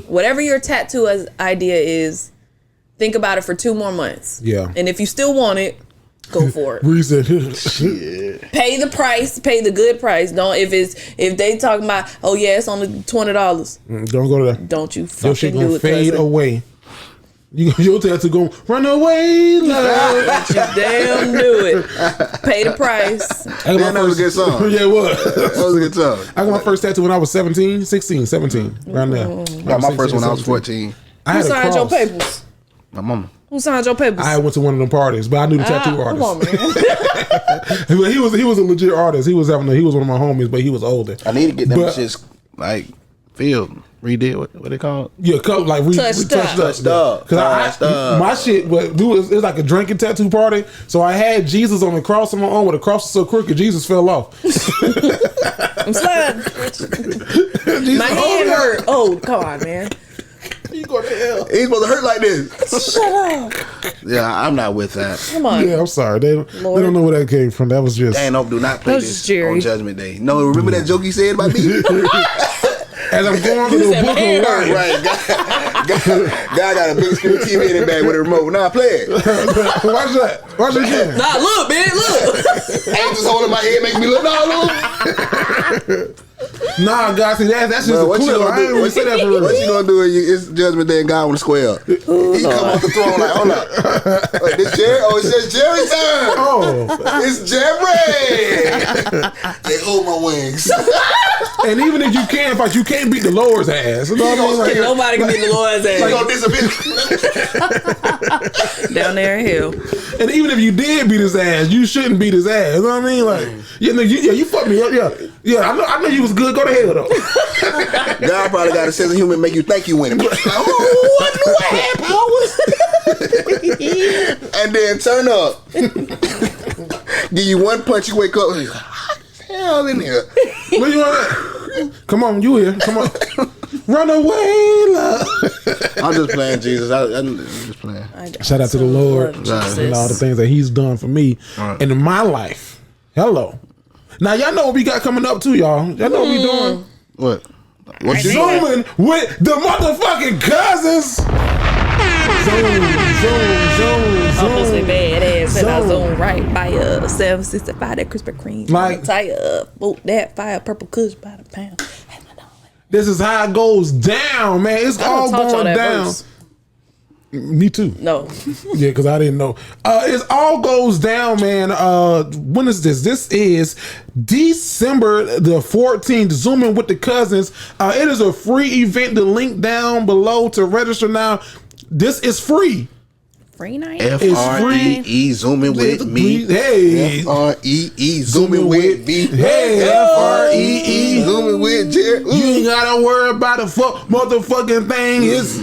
S2: whatever your tattoo idea is, think about it for 2 more months.
S4: Yeah.
S2: And if you still want it, go for it.
S4: Reason.
S2: Pay the price, pay the good price. Don't if they talking about, oh yeah, it's only $20.
S4: Don't go to that.
S2: Don't you
S4: Your
S2: fucking
S4: shit
S2: do
S4: gonna
S2: it.
S4: fade
S2: cousin.
S4: away. Your tattoo gonna run away, love.
S2: Don't you damn do it. Pay the price.
S3: That was a good song.
S4: Yeah, it was.
S3: That was a good song.
S4: I got my first tattoo when I was 17, around there.
S3: Got my first one when I was 14.
S4: I
S2: Who
S4: had a
S2: signed your
S4: cross.
S2: papers?
S3: My mama.
S2: Who signed your papers?
S4: I went to one of them parties, but I knew the tattoo artist.
S2: Come on, man.
S4: he was a legit artist. He was one of my homies, but he was older.
S3: I need to get them
S4: But-
S3: shits like filled, redid. What they call it?
S4: Yeah, like
S2: Touched
S3: Touched up. Touched up.
S4: My shit was it was like a drinking tattoo party. So I had Jesus on the cross on my arm, but the cross was so crooked, Jesus fell off.
S2: I'm sliding.
S4: Jesus,
S2: My hand hurt. Oh, come on, man.
S4: You go to hell.
S3: He's supposed to hurt like this.
S2: Shut up.
S3: Yeah, I'm not with that.
S2: Come on.
S4: Yeah, I'm sorry. They don't know where that came from. That was just
S3: Dang, do not play
S2: That was
S3: this
S2: Jerry.
S3: on Judgment Day. No, remember that joke he said about me?
S4: as I'm going through the
S2: said,
S4: book
S2: "Man,
S4: of life.
S3: Right, guy got a big screen TV in the bag with a remote. Nah, play it.
S4: Watch that. Watch it again.
S2: Nah, look, man, look.
S3: Angels holding my head, making me look. Nah, look.
S4: Nah, guys, see that's just
S3: Bro,
S4: a
S3: what you
S4: clip.
S3: gonna
S4: I ain't
S3: do?
S4: even say that for real.
S3: What you gonna do? It's Judgment Day and God on the square. He come off the throne like, hold up. Wait, this Jerry? Oh, it says Jerry's turn.
S4: Oh,
S3: It's Jerry. They hold my wings.
S4: and even if you can fight, you can't beat the Lord's ass. You know what I mean? Like,
S2: Nobody can beat the Lord's
S3: He
S2: ass
S3: gonna disappear.
S2: down there in hell.
S4: and even if you did beat his ass, you shouldn't beat his ass. You know what I mean? Like, you fucked me up. Yeah. I know you was good. Go to hell though.
S3: God probably got a sense of humor, make you think you winning. Like, oh, what happened? And then turn up. Give you one punch, you wake up. Like, hell in here.
S4: Where you at? Come on, you here? Come on. Run away, love.
S3: I'm just playing, Jesus. I'm just playing.
S4: Shout out to the Lord and all the things that He's done for me and in my life. Hello. Now y'all know what we got coming up too, y'all. Y'all know what we doing.
S3: What? What you
S4: Zooming with the motherfucking cousins. Zoom.
S2: Almost a badass, and I zone right by 765 that Krispy Kreme.
S4: Like-
S2: tire up, boot that fire, purple kush by the pound.
S4: This is how it goes down, man. It's all
S2: taught y'all
S4: going
S2: that
S4: down.
S2: verse.
S4: Me too.
S2: No,
S4: Yeah, because I didn't know. It all goes down, man. When is this? This is December the 14th. Zooming with the cousins. It is a free event. The link down below to register now. This is free.
S2: free night.
S3: F-R-E-E, zooming with me.
S4: Hey.
S3: F-R-E-E, zooming with me.
S4: Hey, F-R-E-E.
S3: Zooming with Jerry.
S4: You ain't gotta worry about the motherfucking thing. It's.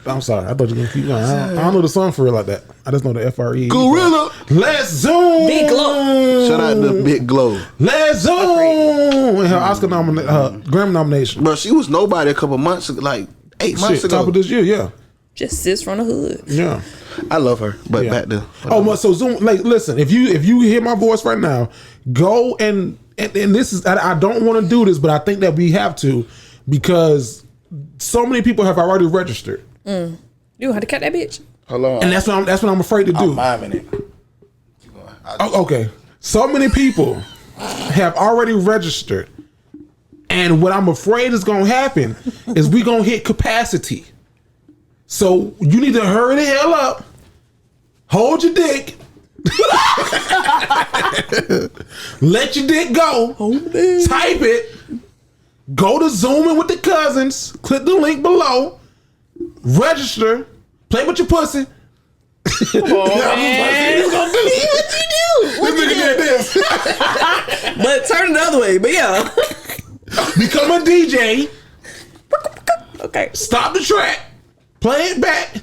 S4: I'm sorry. I thought you were gonna keep going. I don't know the song for real like that. I just know the F-R-E.
S3: Gorilla.
S4: Let's zoom.
S2: Big Glow.
S3: Shout out to Big Glow.
S4: Let's zoom. And her Grammy nomination.
S3: Bro, she was nobody a couple months ago, like 8 months
S4: Shit,
S3: ago.
S4: top of this year, yeah.
S2: Just sis from the hood.
S4: Yeah.
S3: I love her, but
S4: Yeah.
S3: back to
S4: So Zoom, like, listen, if you hear my voice right now, go and this is, I don't want to do this, but I think that we have to, because so many people have already registered,
S2: You had to cut that bitch.
S3: hold on.
S4: and that's what I'm afraid to do.
S3: I'm miming it.
S4: Oh, okay, so many people have already registered, and what I'm afraid is going to happen is we going to hit capacity. So you need to hurry the hell up, hold your dick, let your dick go, type it, go to Zooming with the cousins, click the link below, register, play with your pussy.
S2: Oh, man.
S4: This nigga did this.
S2: But turn it the other way. But yeah.
S4: Become a DJ,
S2: Okay.
S4: stop the track, play it back,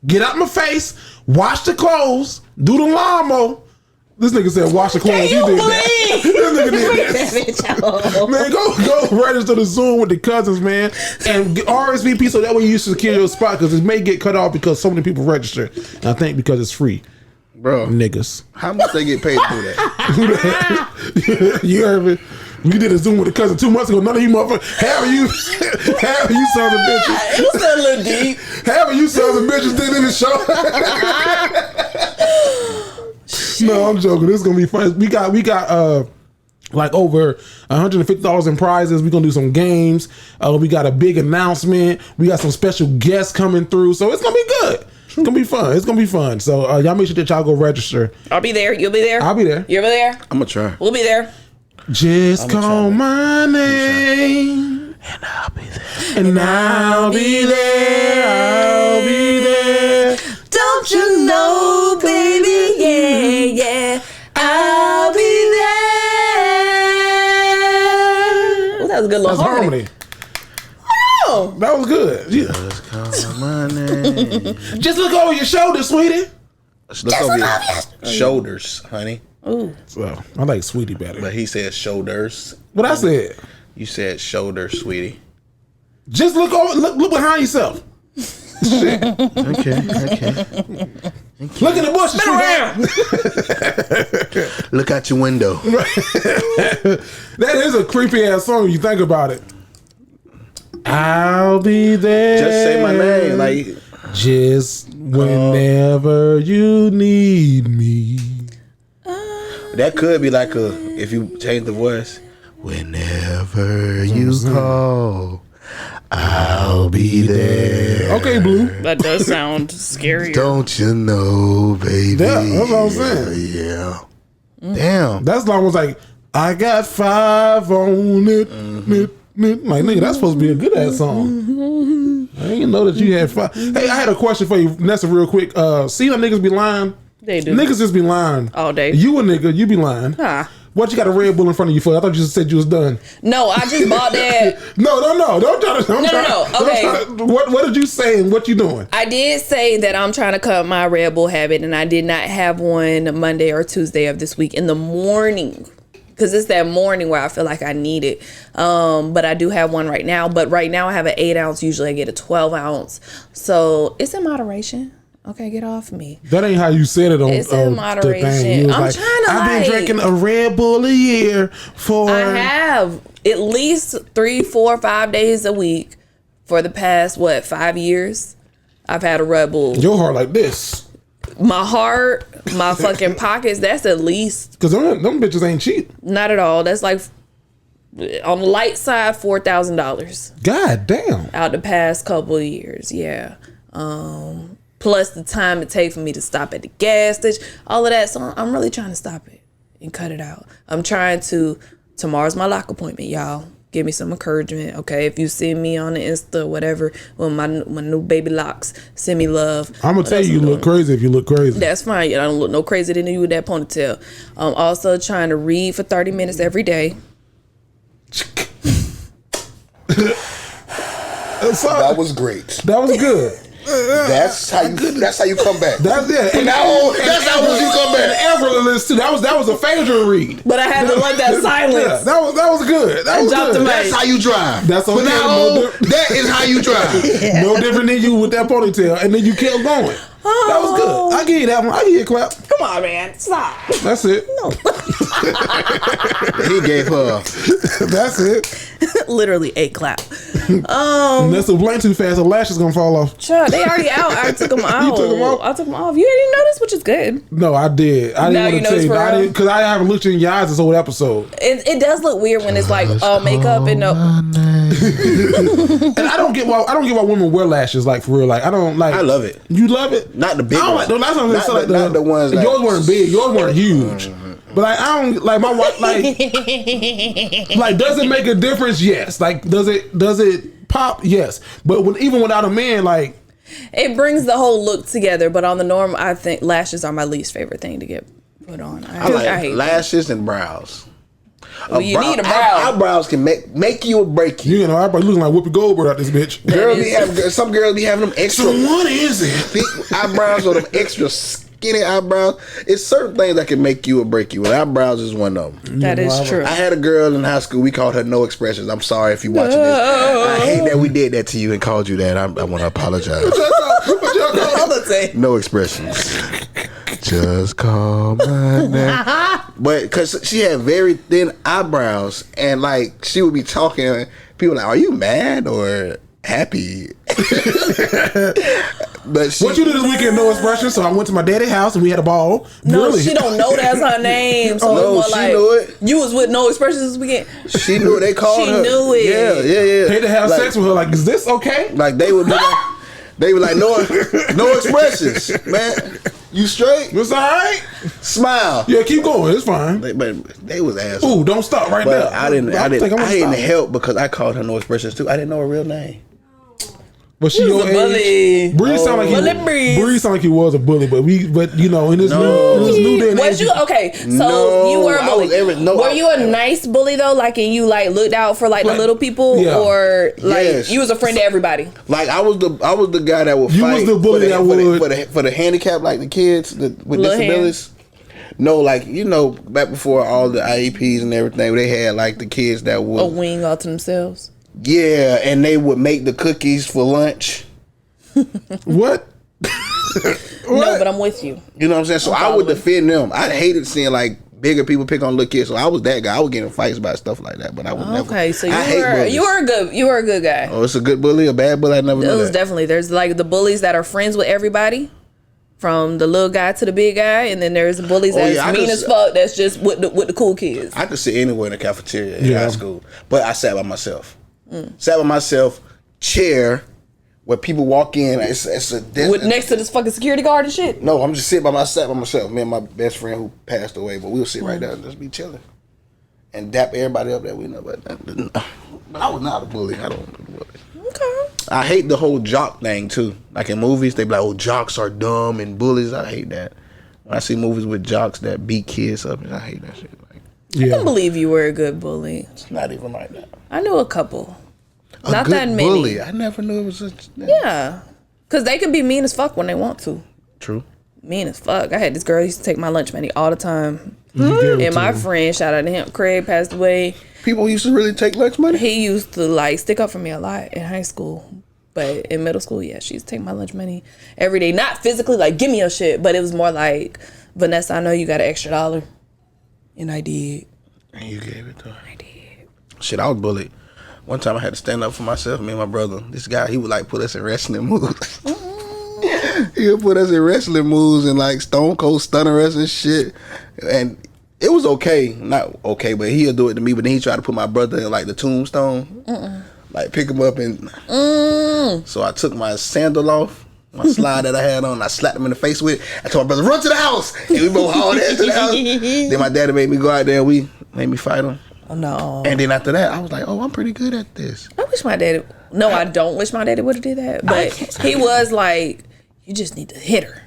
S4: get out my face, wash the clothes, do the lawnmower. This nigga said wash the clothes. You did that. This nigga did that. Man, go register the Zoom with the cousins, man, and RSVP so that way you secure your spot because it may get cut off because so many people register. And I think because it's free. Bro, niggas.
S3: How much they get paid to do that?
S4: You heard me. We did a Zoom with a cousin 2 months ago. None of you motherfuckers, half of you sons of bitches.
S2: It was a little deep.
S4: Half of you sons of bitches did in the show. No, I'm joking. This is gonna be fun. We got like over $150 in prizes. We're gonna do some games. We got a big announcement. We got some special guests coming through. So it's gonna be good. It's gonna be fun. It's gonna be fun. So y'all make sure that y'all go register.
S2: I'll be there. You'll be there.
S4: I'll be there.
S2: You'll be there.
S3: I'm gonna try.
S2: We'll be there.
S4: Just call my name and I'll be there. And I'll be there. I'll be there.
S2: Don't you know, baby? Yeah. I'll be there. Oh, that was a good little harmony. Oh,
S4: that was good. Yeah.
S3: Just call my name.
S4: Just look over your shoulder, sweetie.
S3: Just look over your shoulders, honey.
S2: Ooh.
S4: So I like sweetie better.
S3: But he said shoulders.
S4: What I said?
S3: You said shoulders, sweetie.
S4: Just look over. Look behind yourself. Shit.
S3: Okay.
S4: Look in the bushes.
S3: Look out your window.
S4: That is a creepy ass song when you think about it. I'll be there.
S3: Just say my name, like
S4: just whenever you need me.
S3: That could be like if you change the voice. Whenever you call, I'll be there.
S4: Okay, Blue.
S2: That does sound scary.
S3: Don't you know, baby?
S4: Yeah, that's what I'm saying.
S3: Yeah. Damn.
S4: That song was like, I got 5 on it. Like, nigga, that's supposed to be a good ass song. I didn't know that you had 5. Hey, I had a question for you, Vanessa, real quick. See how niggas be lying?
S2: They do.
S4: Niggas just be lying.
S2: All day.
S4: You a nigga, you be lying.
S2: Huh.
S4: What you got a Red Bull in front of you for? I thought you just said you was done.
S2: No, I just bought that.
S4: No. Don't try to.
S2: No. Okay.
S4: What did you say and what you doing?
S2: I did say that I'm trying to cut my Red Bull habit, and I did not have one Monday or Tuesday of this week in the morning. Because it's that morning where I feel like I need it. But I do have one right now. But right now I have an 8 ounce. Usually I get a 12 ounce. So it's in moderation. Okay, get off me.
S4: That ain't how you said it on
S2: it's in moderation.
S4: The thing. You was
S2: I'm trying to
S4: I've been drinking a Red Bull a year for...
S2: I have at least 3, 4, 5 days a week for the past, 5 years? I've had a Red Bull.
S4: Your heart like this.
S2: My heart, my fucking pockets, that's at least...
S4: Because them bitches ain't cheap.
S2: Not at all. That's like, on the light side, $4,000.
S4: God damn.
S2: Out the past couple of years, yeah. Plus the time it takes for me to stop at the gas station, all of that. So I'm really trying to stop it and cut it out. I'm trying to. Tomorrow's my lock appointment, y'all. Give me some encouragement, okay? If you see me on the Insta, whatever, when my new baby locks, send me love.
S4: I'm gonna tell you look crazy if you look crazy.
S2: That's fine. I don't look no crazier than you with that ponytail. I'm also trying to read for 30 minutes every day.
S3: That was great.
S4: That was good.
S3: That's how you come back.
S4: That's it.
S3: And that's how you come back.
S4: Effortless too. That was a favorite read.
S2: But I had to let that silence.
S4: Yeah, that was good. That was good.
S3: That's how you drive.
S4: That's okay.
S3: That is how you drive.
S2: Yeah.
S4: No different than you with that ponytail, and then you kept going. That was good. I give you that one. I give you a clap.
S2: Come on, man. Stop.
S4: That's it.
S2: No.
S3: He gave her.
S4: That's it.
S2: Literally a clap.
S4: That's a blank too fast. The lash is gonna fall off.
S2: Sure, they already out. I took them out.
S4: You took them off?
S2: I took them off. You didn't notice, which is good.
S4: No, I did. I didn't want to tell you. I didn't, because I haven't looked in your eyes this whole episode.
S2: It does look weird when it's like makeup and no.
S4: And I don't get why women wear lashes, like, for real. Like, I don't like.
S3: I love it.
S4: You love it?
S3: Not the big ones.
S4: Not
S3: the ones.
S4: Yours weren't big. Yours weren't huge. But like, I don't like my wife. Like, does it make a difference? Yes. Like, does it pop? Yes. But even without a man, like,
S2: it brings the whole look together. But on the norm, I think lashes are my least favorite thing to get put on. I hate
S3: lashes and brows.
S2: Well, you need a brow.
S3: Eyebrows can make you or break you.
S4: You know, eyebrows looking like Whoopi Goldberg out this bitch.
S3: Some girls be having them extra.
S4: So what is it?
S3: Thick eyebrows or them extra skinny eyebrows. It's certain things that can make you or break you, and eyebrows is one of them.
S2: That is true.
S3: I had a girl in high school. We called her No Expressions. I'm sorry if you're watching this. I hate that we did that to you and called you that. I want to apologize. No Expressions. Just call my name. But because she had very thin eyebrows, and like she would be talking, people like, "Are you mad or happy?" But
S4: what you did this weekend? No Expression. So I went to my daddy's house and we had a ball.
S2: No,
S4: really?
S2: She don't know that's her name. So
S3: no, she knew it.
S2: You was with No Expressions this weekend.
S3: She knew it. They called her.
S2: She knew it.
S3: Yeah.
S4: They to have sex with her. Like, is this okay?
S3: Like they would be like. They were like, no Expressions, man. You straight?
S4: It's all right.
S3: Smile.
S4: Yeah, keep going. It's fine.
S3: But they was assholes.
S4: Ooh, don't stop right
S3: but
S4: now.
S3: I didn't help because I called her No Expressions too. I didn't know her real name.
S4: But she your age. Bree sound like he was a bully, but you know in this new day and age.
S2: Okay? So you were a bully. Were you a nice bully though? Like, and you like looked out for like the little people, or like you was a friend to everybody?
S3: Like I was the guy that would fight.
S4: You was the bully that would
S3: for the handicapped, like the kids with disabilities. No, like, you know, back before all the IEPs and everything, they had like the kids that would
S2: a wing all to themselves.
S3: Yeah, and they would make the cookies for lunch.
S4: What?
S2: No, but I'm with you.
S3: You know what I'm saying? So I would defend them. I hated seeing like bigger people pick on little kids. So I was that guy. I would get in fights about stuff like that. But I would never.
S2: Okay, so you were a good guy.
S3: Oh, it's a good bully, a bad bully? I never knew that.
S2: Definitely. There's like the bullies that are friends with everybody, from the little guy to the big guy, and then there's the bullies that's mean as fuck. That's just with the cool kids.
S3: I could sit anywhere in the cafeteria in high school, but I sat by myself. Sat by myself, chair where people walk in. It's a
S2: next to this fucking security guard and shit.
S3: No, I'm just sitting by myself. Me and my best friend who passed away, but we'll sit right there and just be chilling and dap everybody up that we know. But I was not a bully. I don't know.
S2: Okay.
S3: I hate the whole jock thing too. Like in movies, they be like, "Oh, jocks are dumb and bullies." I hate that. When I see movies with jocks that beat kids up, I hate that shit. Like,
S2: I can believe you were a good bully.
S3: It's not even like that.
S2: I knew a couple. Not
S3: good
S2: that many.
S3: Bully. I never knew it was such.
S2: Yeah, because they can be mean as fuck when they want to.
S3: True.
S2: Mean as fuck. I had this girl who used to take my lunch money all the time. And my friend, shout out to him, Craig, passed away.
S3: People used to really take lunch money?
S2: He used to like stick up for me a lot in high school. But in middle school, yeah, she used to take my lunch money every day. Not physically, like, give me your shit, but it was more like, Vanessa, I know you got an extra $1. And I did.
S3: And you gave it to her?
S2: I did.
S3: Shit, I was bullied. One time I had to stand up for myself, me and my brother. This guy, he would like put us in wrestling moves. He would put us in wrestling moves and like Stone Cold Stunner us and shit. And it was okay. Not okay, but he'll do it to me. But then he tried to put my brother in like the tombstone. Like pick him up and... So I took my sandal off, my slide that I had on, and I slapped him in the face with it. I told my brother, run to the house! And we both hauled ass to the house. Then my daddy made me go out there and made me fight him.
S2: Oh, no.
S3: And then after that, I was like, oh, I'm pretty good at this.
S2: I wish my daddy... No, I don't wish my daddy would have did that. But he was like, you just need to hit her.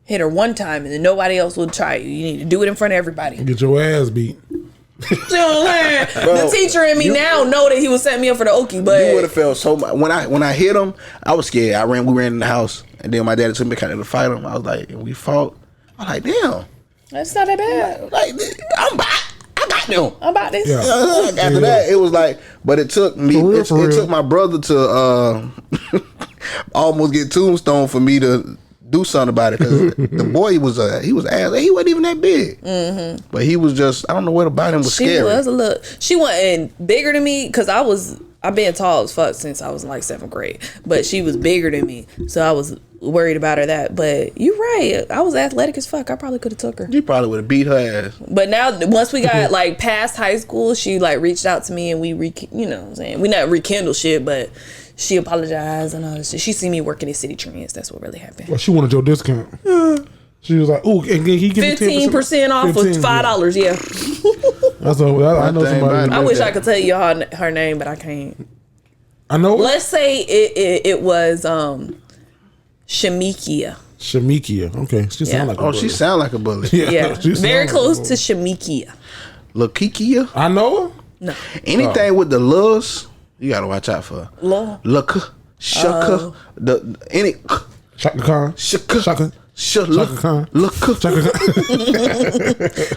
S2: Hit her one time and then nobody else will try you. You need to do it in front of everybody.
S4: Get your ass beat.
S2: You know what I'm saying? Bro, the teacher in me now know that he was setting me up for the Okie, but
S3: you would have felt so much. When I hit him, I was scared. We ran in the house, and then my daddy took me kind of to fight him. I was like, and we fought. I was like, damn,
S2: that's not that bad.
S3: Like, I got them.
S2: I'm about this.
S3: Yeah. After that, it was like, but it took me. It took my brother to almost get tombstone for me to do something about it, because the boy was ass. He wasn't even that big, but he was just, I don't know what about him was scary.
S2: She wasn't bigger than me, because I've been tall as fuck since I was in like 7th grade, but she was bigger than me, so I was worried about her that. But you're right, I was athletic as fuck. I probably could have took her.
S3: You probably would have beat her ass.
S2: But now once we got like past high school, she like reached out to me and we you know what I'm saying, we not rekindle shit, but she apologized and all this shit. She seen me working at City Trends. That's what really happened.
S4: Well, she wanted your discount. She was like, "Ooh, and he give
S2: 15% off for $5." Yeah.
S4: That's all. I know somebody.
S2: I wish I could tell you her name, but I can't.
S4: I know.
S2: Let's say it was Shamikia.
S4: Shamikia. Okay, she sound like a bully.
S3: She sound like a bully.
S2: Yeah. Very close to Shamikia.
S3: Lakikia.
S4: I know her.
S2: No.
S3: Anything with the lus, you gotta watch out for. Look, shaka, any
S4: Shaka Khan.
S3: shaka,
S4: Shaka.
S3: shaka
S4: Khan.
S3: look.
S4: Shaka Khan.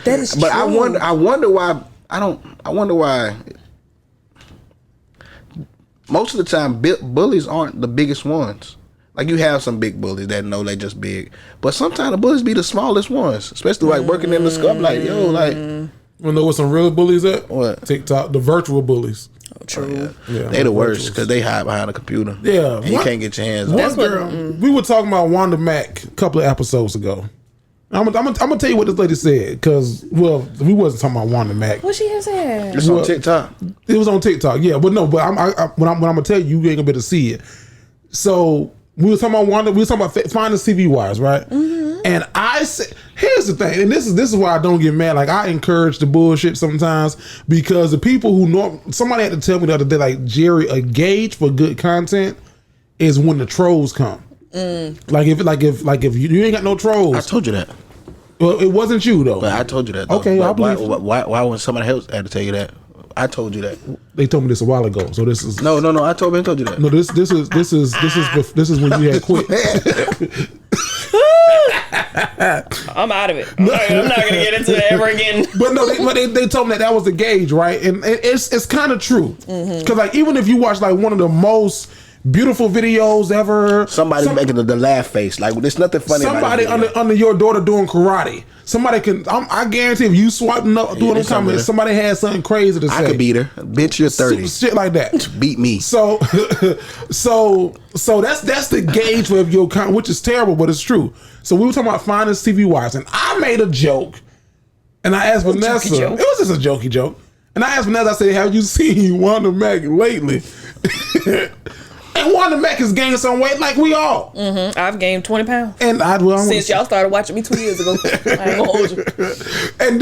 S2: That is
S3: But
S2: true.
S3: I wonder why. I wonder why. Most of the time, bullies aren't the biggest ones. Like, you have some big bullies that know they just big, but sometimes the bullies be the smallest ones, especially like working in the school. I'm like, yo, like,
S4: You know what some real bullies at?
S3: What?
S4: TikTok, the virtual bullies.
S2: True.
S4: Yeah,
S3: they the worst because they hide behind a computer.
S4: Yeah,
S3: and you can't get your hands on.
S4: One girl, we were talking about Wanda Mack a couple of episodes ago. I'm gonna tell you what this lady said because we wasn't talking about Wanda Mack.
S2: What she has said?
S3: It's on TikTok.
S4: It was on TikTok, yeah, but no, but what I'm gonna tell you, you ain't gonna be able to see it. So we were talking about Wanda. We were talking about finding CV wires, right? Mm-hmm. And I said, here's the thing, and this is why I don't get mad. Like, I encourage the bullshit sometimes because the people who somebody had to tell me the other day, like, Jerry, a gauge for good content is when the trolls come. Like if you ain't got no trolls.
S3: I told you that.
S4: Well, it wasn't you though.
S3: But I told you that. Though.
S4: Okay,
S3: but
S4: I believe.
S3: why when somebody else had to tell you that? I told you that.
S4: They told me this a while ago. So this is
S3: No. I told you that.
S4: no. This is when you had quit.
S2: I'm out of it. I'm not gonna get into that ever again.
S4: But no, they told me that was the gauge, right? And it's kind of true because like even if you watch like one of the most beautiful videos ever,
S3: Somebody making the laugh face. Like, there's nothing funny.
S4: Somebody
S3: about it.
S4: under your daughter doing karate. Somebody can. I guarantee if you swiping up through them comments, somebody has something crazy to say.
S3: I could beat her. Bitch, you're 30.
S4: Shit like that.
S3: Beat me.
S4: So that's the gauge for your account, which is terrible, but it's true. So we were talking about finding CV wires, and I made a joke, and I asked Vanessa. It was just a jokey joke, and I asked Vanessa. I said, "Have you seen Wanda Mack lately?" And Wanda Mack has gained some weight, like we all.
S2: Mm-hmm. I've gained 20 pounds.
S4: And
S2: since y'all started watching me 2 years ago. I ain't gonna hold you.
S4: And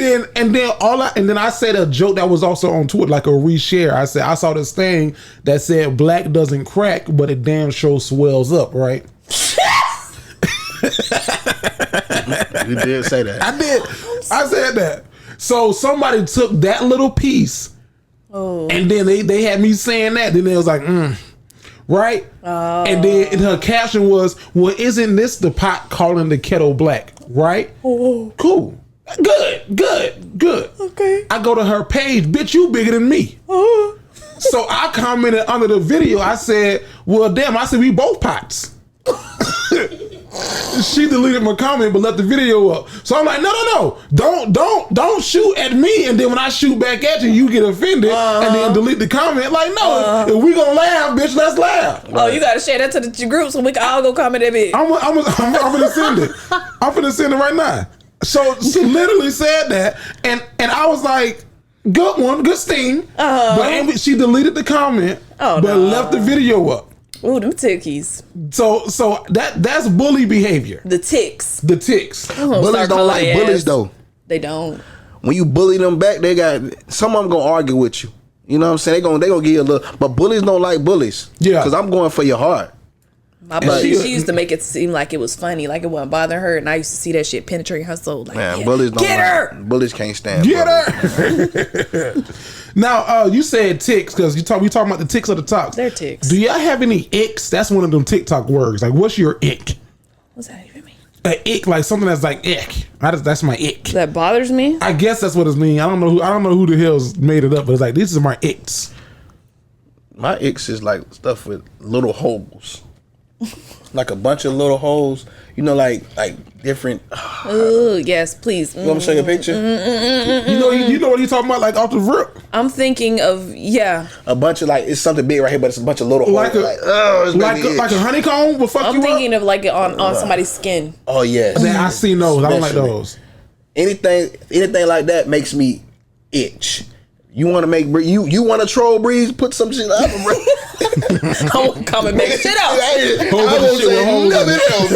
S4: then I said a joke that was also on Twitter, like a reshare. I said I saw this thing that said black doesn't crack, but it damn sure swells up, right?
S3: You did say that.
S4: I did. I said that. So somebody took that little piece, and then they had me saying that. Then they was like, right? And then her caption was, well, isn't this the pot calling the kettle black? Right? Cool. Good.
S2: Okay.
S4: I go to her page, bitch, you bigger than me. So I commented under the video, I said, well, damn, I said we both pots. She deleted my comment but left the video up. So I'm like, no. Don't shoot at me, and then when I shoot back at you, you get offended and then delete the comment. Like, no, if we gonna laugh, bitch, let's laugh.
S2: Oh, you gotta share that to the group so we can all go comment that bitch.
S4: I'm gonna send it. I'm gonna send it right now. So she literally said that, and I was like, good one, good sting. But she deleted the comment, but left the video up.
S2: Ooh, them tickies.
S4: So that's bully behavior.
S2: The ticks.
S3: Bullies don't like bullies though.
S2: They don't.
S3: When you bully them back, they got some of them gonna argue with you. You know what I'm saying? They gonna give you a little, but bullies don't like bullies. Yeah, because I'm going for your heart.
S2: My bully, she used to make it seem like it was funny, like it wasn't bothering her, and I used to see that shit penetrate her soul. Like,
S3: man, bullies don't
S2: get her.
S3: Bullies can't stand.
S4: Get her. Now, you said ticks because we talking about the ticks of the talks.
S2: They're ticks.
S4: Do y'all have any icks? That's one of them TikTok words. Like, what's your ick?
S2: What's that even mean?
S4: An ick, like something that's like ick. That's my ick.
S2: That bothers me.
S4: I guess that's what it means. I don't know who the hell's made it up, but it's like these are my icks.
S3: My icks is like stuff with little holes. Like a bunch of little holes, you know, like different.
S2: Oh yes, please.
S3: You want me to show you a picture?
S4: You know what he's talking about, like off the rip.
S2: I'm thinking of
S3: a bunch of like it's something big right here, but it's a bunch of little holes.
S4: Like a honeycomb will fuck you up.
S2: I'm thinking of like on somebody's skin.
S3: Oh yes,
S4: I seen those. I don't like those.
S3: Anything like that makes me itch. You want to make you want to troll Breeze? Put some shit up, bro.
S2: I won't come and make shit out.
S3: I won't say nothing else.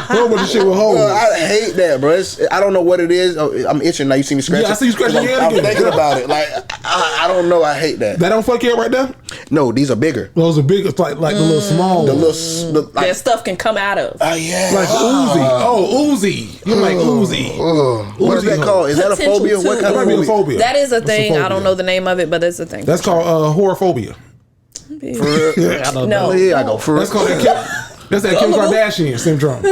S4: Whole bunch of shit with holes.
S3: I hate that, bro. I don't know what it is. I'm itching now. You see me scratching?
S4: Yeah, I see you scratching your head
S3: I'm
S4: again.
S3: thinking about it. Like I don't know. I hate that.
S4: That don't fuck you up right there?
S3: No, these are bigger.
S4: Those are big. It's like the little small.
S3: The little like,
S2: that stuff can come out of.
S3: Yeah.
S4: Like Uzi. Oh, Uzi. You're like Uzi.
S3: What is that called? Is that a phobia? What kind
S4: That
S3: of
S4: might be a phobia.
S2: That is a thing.
S4: phobia.
S2: I don't know the name of it, but it's a thing.
S4: That's called horophobia.
S2: No.
S3: Yeah, I go for
S4: That's called that's that Kim Kardashian syndrome.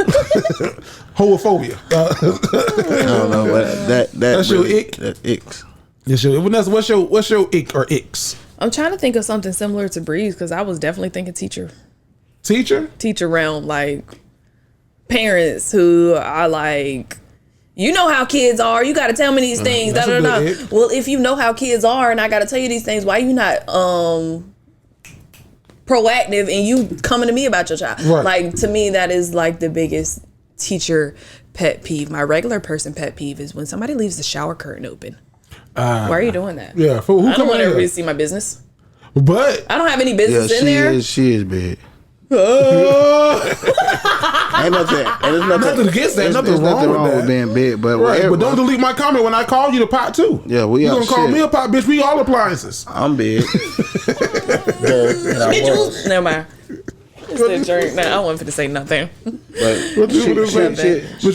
S4: Horophobia.
S3: I don't know, but
S4: That's
S3: really,
S4: your ick?
S3: That icks.
S4: Vanessa, what's your ick or icks?
S2: I'm trying to think of something similar to Breeze because I was definitely thinking teacher realm, like parents who are like, you know how kids are. You got to tell me these things.
S4: That's a good ick.
S2: Well, if you know how kids are, and I got to tell you these things, why you not proactive and you coming to me about your child?
S4: Right.
S2: Like, to me, that is like the biggest teacher pet peeve. My regular person pet peeve is when somebody leaves the shower curtain open. Why are you doing that?
S4: Yeah, who
S2: I don't
S4: come
S2: want
S4: in
S2: everybody
S4: there?
S2: to see my business.
S4: But
S2: I don't have any business in there.
S3: She is big. Ain't nothing. There's
S4: nothing against that. Nothing wrong with that.
S3: being big, but
S4: right,
S3: whatever.
S4: but don't delete my comment when I call you the pot too.
S3: Yeah, we
S4: you
S3: out
S4: gonna call
S3: shit.
S4: me a pot, bitch? We all appliances.
S3: I'm big.
S2: Never mind. It's the drink. Nah, I wasn't finna say nothing.
S3: But
S4: Which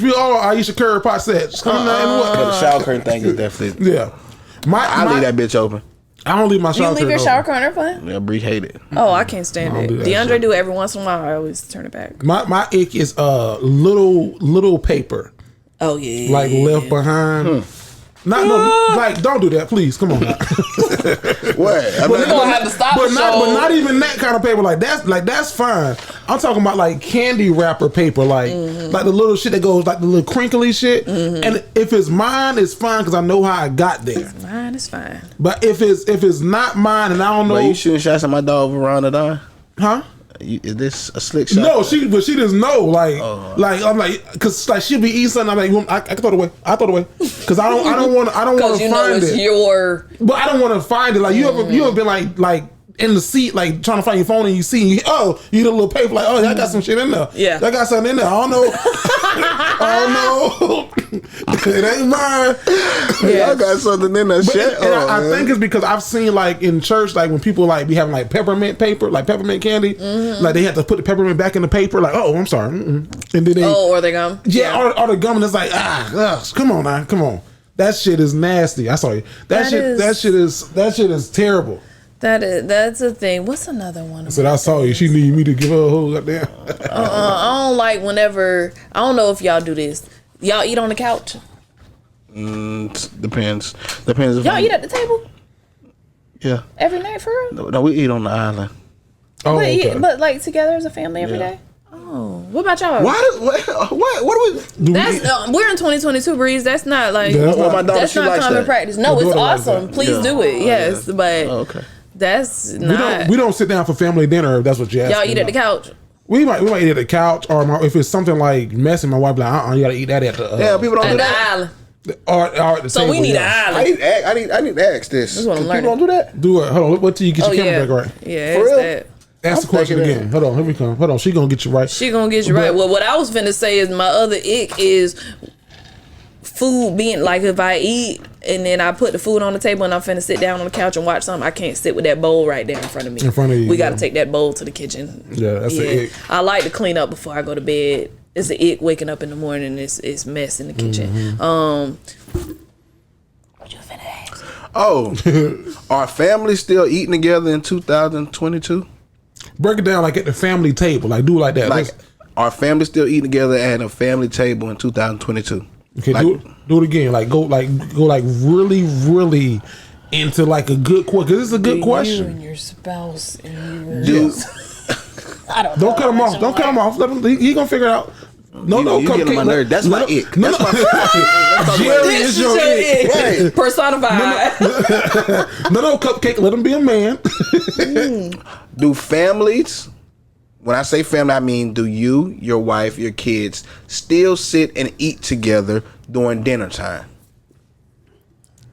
S4: we all Aisha Curry pot sets.
S3: But the shower curtain thing is definitely.
S4: Yeah,
S3: I leave that bitch open.
S4: I don't leave my shower
S2: You leave
S4: curtain
S2: your
S4: open.
S2: shower curtain open?
S3: Yeah, Bree hate it.
S2: Oh, I can't stand it.
S4: do that
S2: DeAndre
S4: shit.
S2: do it every once in a while. I always turn it back.
S4: My ick is little paper
S2: Oh yeah.
S4: like left behind. Not no, like don't do that, please. Come on now.
S3: What?
S2: We're gonna have to stop the show.
S4: But not even that kind of paper. Like that's fine. I'm talking about like candy wrapper paper, like the little shit that goes like the little crinkly shit. And if it's mine, it's fine because I know how I got there.
S2: Mine is fine.
S4: But if it's not mine and I don't know,
S3: But you shooting shots at my dog Veranda Don?
S4: huh?
S3: Is this a slick shot?
S4: No, she doesn't know. Like I'm like, cause like she'll be eating something. I'm like, I can throw it away. I throw it away because I don't want to
S2: Because you know
S4: find
S2: it's
S4: it.
S2: your.
S4: But I don't want to find it. Like you ever been like in the seat, like trying to find your phone, and you see, you get a little paper, like, I got some shit in there.
S2: Yeah.
S4: I got something in there. I don't know. I don't know. It ain't mine.
S3: Yeah, I got something in that shit.
S4: And I think it's because I've seen like in church, like when people like be having like peppermint paper, like peppermint candy, like they have to put the peppermint back in the paper. Like, I'm sorry, and then they
S2: or they gum.
S4: yeah, or the gum, and it's like come on now, come on. That shit is nasty. I saw you. That shit is terrible.
S2: That's a thing. What's another one?
S4: I said I saw you. She needed me to give her a whole goddamn.
S2: I don't like whenever. I don't know if y'all do this. Y'all eat on the couch.
S3: Depends. If
S2: Y'all eat at the table
S3: Yeah.
S2: every night for real.
S3: No, we eat on the island.
S4: Oh,
S2: But,
S4: okay.
S2: but like together as a family every day. Oh, what about y'all?
S3: What do we?
S2: That's we're in 2022, Breeze. That's not like
S4: Yeah,
S3: Well, my daughter,
S2: that's
S3: she
S2: not
S3: likes
S2: common
S3: that.
S2: practice. No,
S4: My
S2: it's
S4: daughter likes
S2: awesome.
S4: that.
S2: Please
S3: Yeah.
S2: do it. Yes, but
S3: Oh, okay.
S2: that's not.
S4: we don't sit down for family dinner if that's what you ask.
S2: Y'all eat at the couch.
S4: We might eat at the couch, or if it's something like messy, my wife be like, you gotta eat that at the
S3: Yeah, people don't
S2: At
S3: do
S2: the
S3: that.
S2: island.
S4: or at the
S2: So
S4: table,
S2: we need
S4: yeah.
S2: an island.
S3: I need to ask this.
S2: That's what I'm
S3: People
S2: learning.
S3: don't do that.
S4: Do it. Hold on. What till you get
S2: Oh
S4: your
S2: yeah,
S4: camera back right?
S2: yeah.
S3: For
S2: It's
S3: real?
S2: that.
S4: Ask the question
S3: thinking
S4: again. Hold on. Here we come. Hold on. She gonna get you right.
S2: She gonna get you right. Well, what I was finna say is my other ick is food being like if I eat and then I put the food on the table and I'm finna sit down on the couch and watch something, I can't sit with that bowl right there in front of me.
S4: In front of you,
S2: We gotta
S4: yeah.
S2: take that bowl to the kitchen.
S4: Yeah, that's an ick.
S2: I like to clean up before I go to bed. It's an ick waking up in the morning. It's mess in the kitchen. What you finna ask?
S3: Oh, are families still eating together in 2022?
S4: Break it down like at the family table. Like do it like that.
S3: Like,
S4: Let's-
S3: are families still eating together at a family table in 2022?
S4: okay,
S3: like,
S4: do it again. Like go really, really into like a good question. Cause it's a good
S2: You
S4: question.
S2: and your spouse and
S3: Do,
S2: I don't know.
S4: Don't cut him off. Don't cut him off. Let him. He gonna figure it out. No,
S3: you get on my nerve. That's my ick. That's my
S4: Jerry
S2: This
S4: is
S2: is
S4: your
S2: your
S4: ick.
S2: ick.
S3: Right.
S2: Personified.
S4: No, Cupcake. Let him be a man.
S3: Do families, when I say family, I mean do you, your wife, your kids still sit and eat together during dinner time?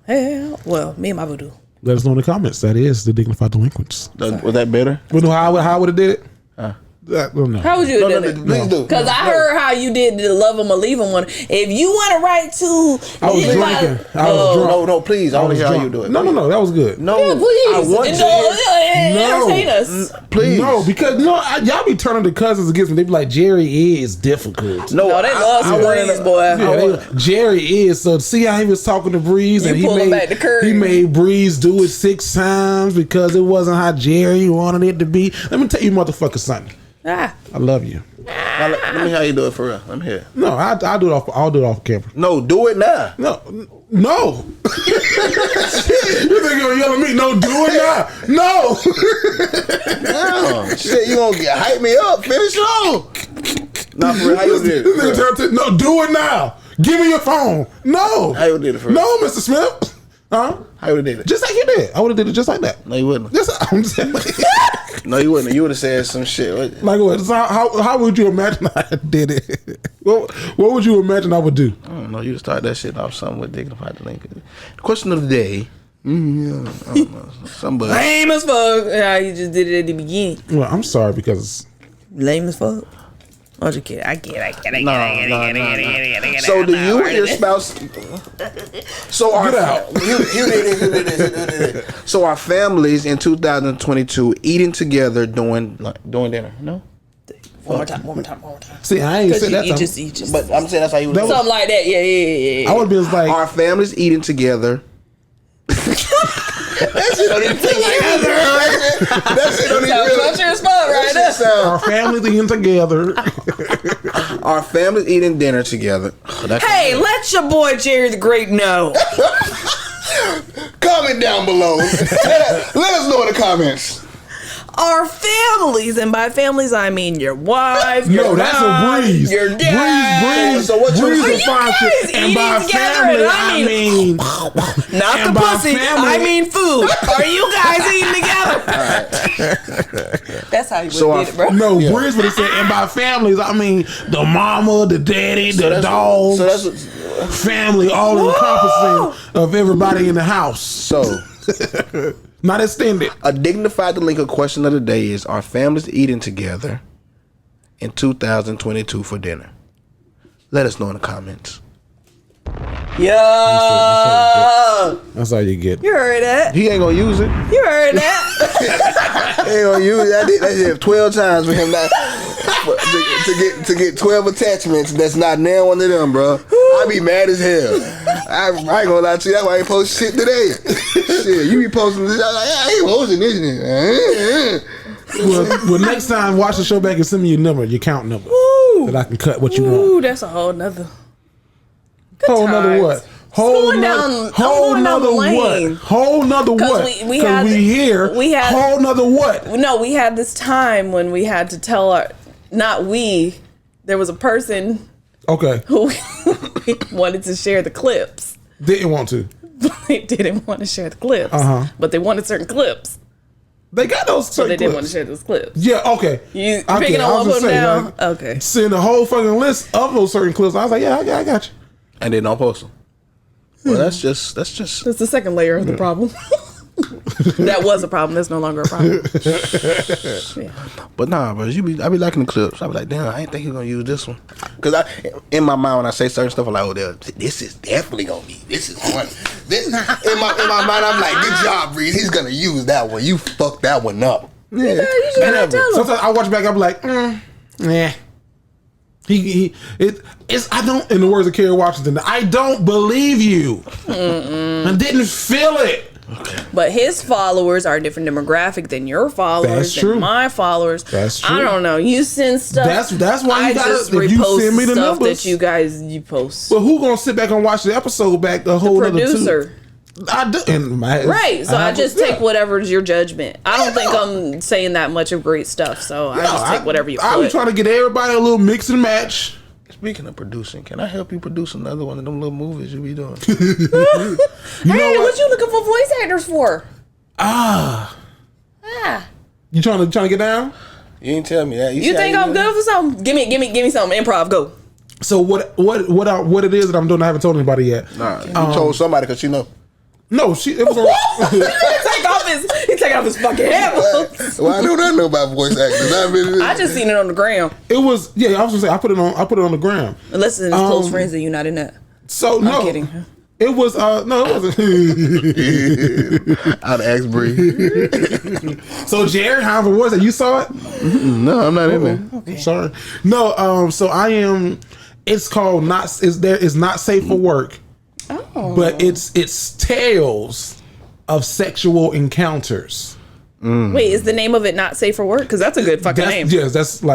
S2: Hell, well, me and my voodoo.
S4: Let us know in the comments. That is the Dignified Delinquents.
S3: Was that better?
S4: You know how I would have did it? No.
S2: How would you have done it?
S3: Please do.
S2: Because I heard how you did the love them or leave them one. If you want to write to,
S4: I was drinking. I was drunk.
S3: No, please. I want to hear how you do it.
S4: No, that was good.
S3: No,
S2: yeah, please.
S3: I want
S2: Entertain us.
S3: Please.
S4: No, because y'all be turning the cousins against me. They be like, Jerry is difficult.
S2: No, they love some Breeze, boy.
S4: Yeah, Jerry is. So see how he was talking to Breeze, and he made Breeze do it 6 times because it wasn't how Jerry wanted it to be. Let me tell you, motherfucker, something. I love you.
S3: Now, let me hear how you do it for real. Let me hear.
S4: No, I'll do it off. I'll do it off camera.
S3: No, do it now.
S4: No. You think you're gonna yell at me? No, do it now. No.
S3: No, shit, you gonna hype me up? Finish it on. Not for real. How you did it?
S4: No, do it now. Give me your phone. No.
S3: How you did it for real?
S4: No, Mr. Smith. Huh?
S3: How you would have did it?
S4: Just like you did. I would have did it just like that.
S3: No, you wouldn't.
S4: I'm saying.
S3: No, you wouldn't. You would have said some shit.
S4: Like what? So how would you imagine I did it? What would you imagine I would do?
S3: I don't know. You would start that shit off something with Dignified Delinquents. The question of the day. I don't know. Somebody.
S2: Lame as fuck. Yeah, you just did it at the beginning.
S4: Well, I'm sorry because
S2: lame as fuck. I'm just kidding. I get it.
S3: So do you and your spouse? So our So our families in 2022 eating together doing dinner? No.
S2: One more time.
S4: See, I ain't said that.
S2: You just.
S3: But I'm saying that's how you would.
S2: Something like that. Yeah.
S4: I would be like
S3: our families eating together. That shit don't even
S2: culture as fuck right now.
S4: Our families eating together.
S3: Our families eating dinner together.
S2: Hey, let your boy Jerry the Great know.
S3: Comment down below. Let us know in the comments.
S2: Our families, and by families I mean your wife, your
S4: that's
S2: mom,
S4: a Breeze.
S2: your dad.
S4: Breeze.
S3: So what
S4: Breeze
S3: you
S4: is fine shit. And by family, I mean
S2: not the pussy. I mean food. Are you guys eating together? That's how you would did it, bro.
S4: No, Breeze would have said, and by families, I mean the mama, the daddy, the dogs, family, all encompassing of everybody in the house.
S3: So.
S4: Not extended.
S3: A dignified delinquent question of the day is: are families eating together in 2022 for dinner? Let us know in the comments.
S2: Yeah.
S4: That's all you get.
S2: You heard that.
S3: He ain't gonna use it.
S2: You heard that.
S3: He ain't gonna use it. I did that shit 12 times for him not, to get 12 attachments. That's not now one of them, bro. I be mad as hell. I ain't gonna lie to you. That's why I ain't post shit today. Shit, you be posting this. I ain't posting this.
S4: Well, next time, watch the show back and send me your number, your count number, that I can cut what you want.
S2: Ooh, that's a whole nother.
S4: Whole nother what? Whole nother what? Whole nother what? Because we here. Whole nother what?
S2: No, we had this time when we had to tell our. Not we. There was a person.
S4: Okay.
S2: Who wanted to share the clips.
S4: Didn't want to.
S2: They didn't want to share the clips. But they wanted certain clips.
S4: They got those certain clips.
S2: So they didn't want to share those clips.
S4: Yeah, okay.
S2: You picking on one of them down? Like, okay.
S4: Seeing the whole fucking list of those certain clips, I was like, yeah, I got you.
S3: And they don't post them. Well, that's just.
S2: That's the second layer of the problem. That was a problem. That's no longer a problem. Yeah.
S3: But nah, bro, I be liking the clips. I be like, damn, I ain't think he's gonna use this one. Cause in my mind when I say certain stuff, I'm like, oh, this is definitely gonna be. This is one. In my mind, I'm like, good job, Breeze. He's gonna use that one. You fucked that one up.
S2: Yeah, you just gotta tell him.
S4: Sometimes I watch back, I'm like, yeah. I don't, in the words of Kerry Washington, I don't believe you. I didn't feel it.
S3: Okay.
S2: But his followers are a different demographic than your followers.
S4: That's true.
S2: Than my followers.
S4: That's true.
S2: I don't know. You send stuff.
S4: That's why you gotta
S2: just
S4: if you
S2: repost
S4: send me the
S2: stuff
S4: numbers
S2: that you post.
S4: But who gonna sit back and watch the episode back the whole
S2: producer?
S4: I do.
S2: Right. So I just take whatever's your judgment. I don't think I'm saying that much of great stuff. So I just take whatever you put.
S4: I be trying to get everybody a little mix and match.
S3: Speaking of producing, can I help you produce another one of them little movies you be doing?
S2: Hey, what you looking for voice actors for?
S4: You trying to get down?
S3: You ain't tell me that.
S2: You think I'm good for something? Give me something. Improv, go.
S4: So what it is that I'm doing? I haven't told anybody yet.
S3: Nah, you told somebody because you know.
S4: No, it was.
S2: Take off off his fucking headphones.
S3: Why don't I know about voice acting?
S2: I just seen it on the gram.
S4: It was I was gonna say I put it on the gram.
S2: Unless it's close friends and you're not in that.
S4: So
S2: I'm kidding.
S4: It was no, it wasn't.
S3: I'd ask Bree.
S4: So Jared, however was it? You saw it?
S3: No, I'm not in there.
S4: Okay. Sorry. No, so I am. It's called It's Not Safe for Work.
S2: Oh.
S4: But it's tales of sexual encounters.
S2: Wait, is the name of it Not Safe for Work? Because that's a good fucking name.
S4: Yes, that's the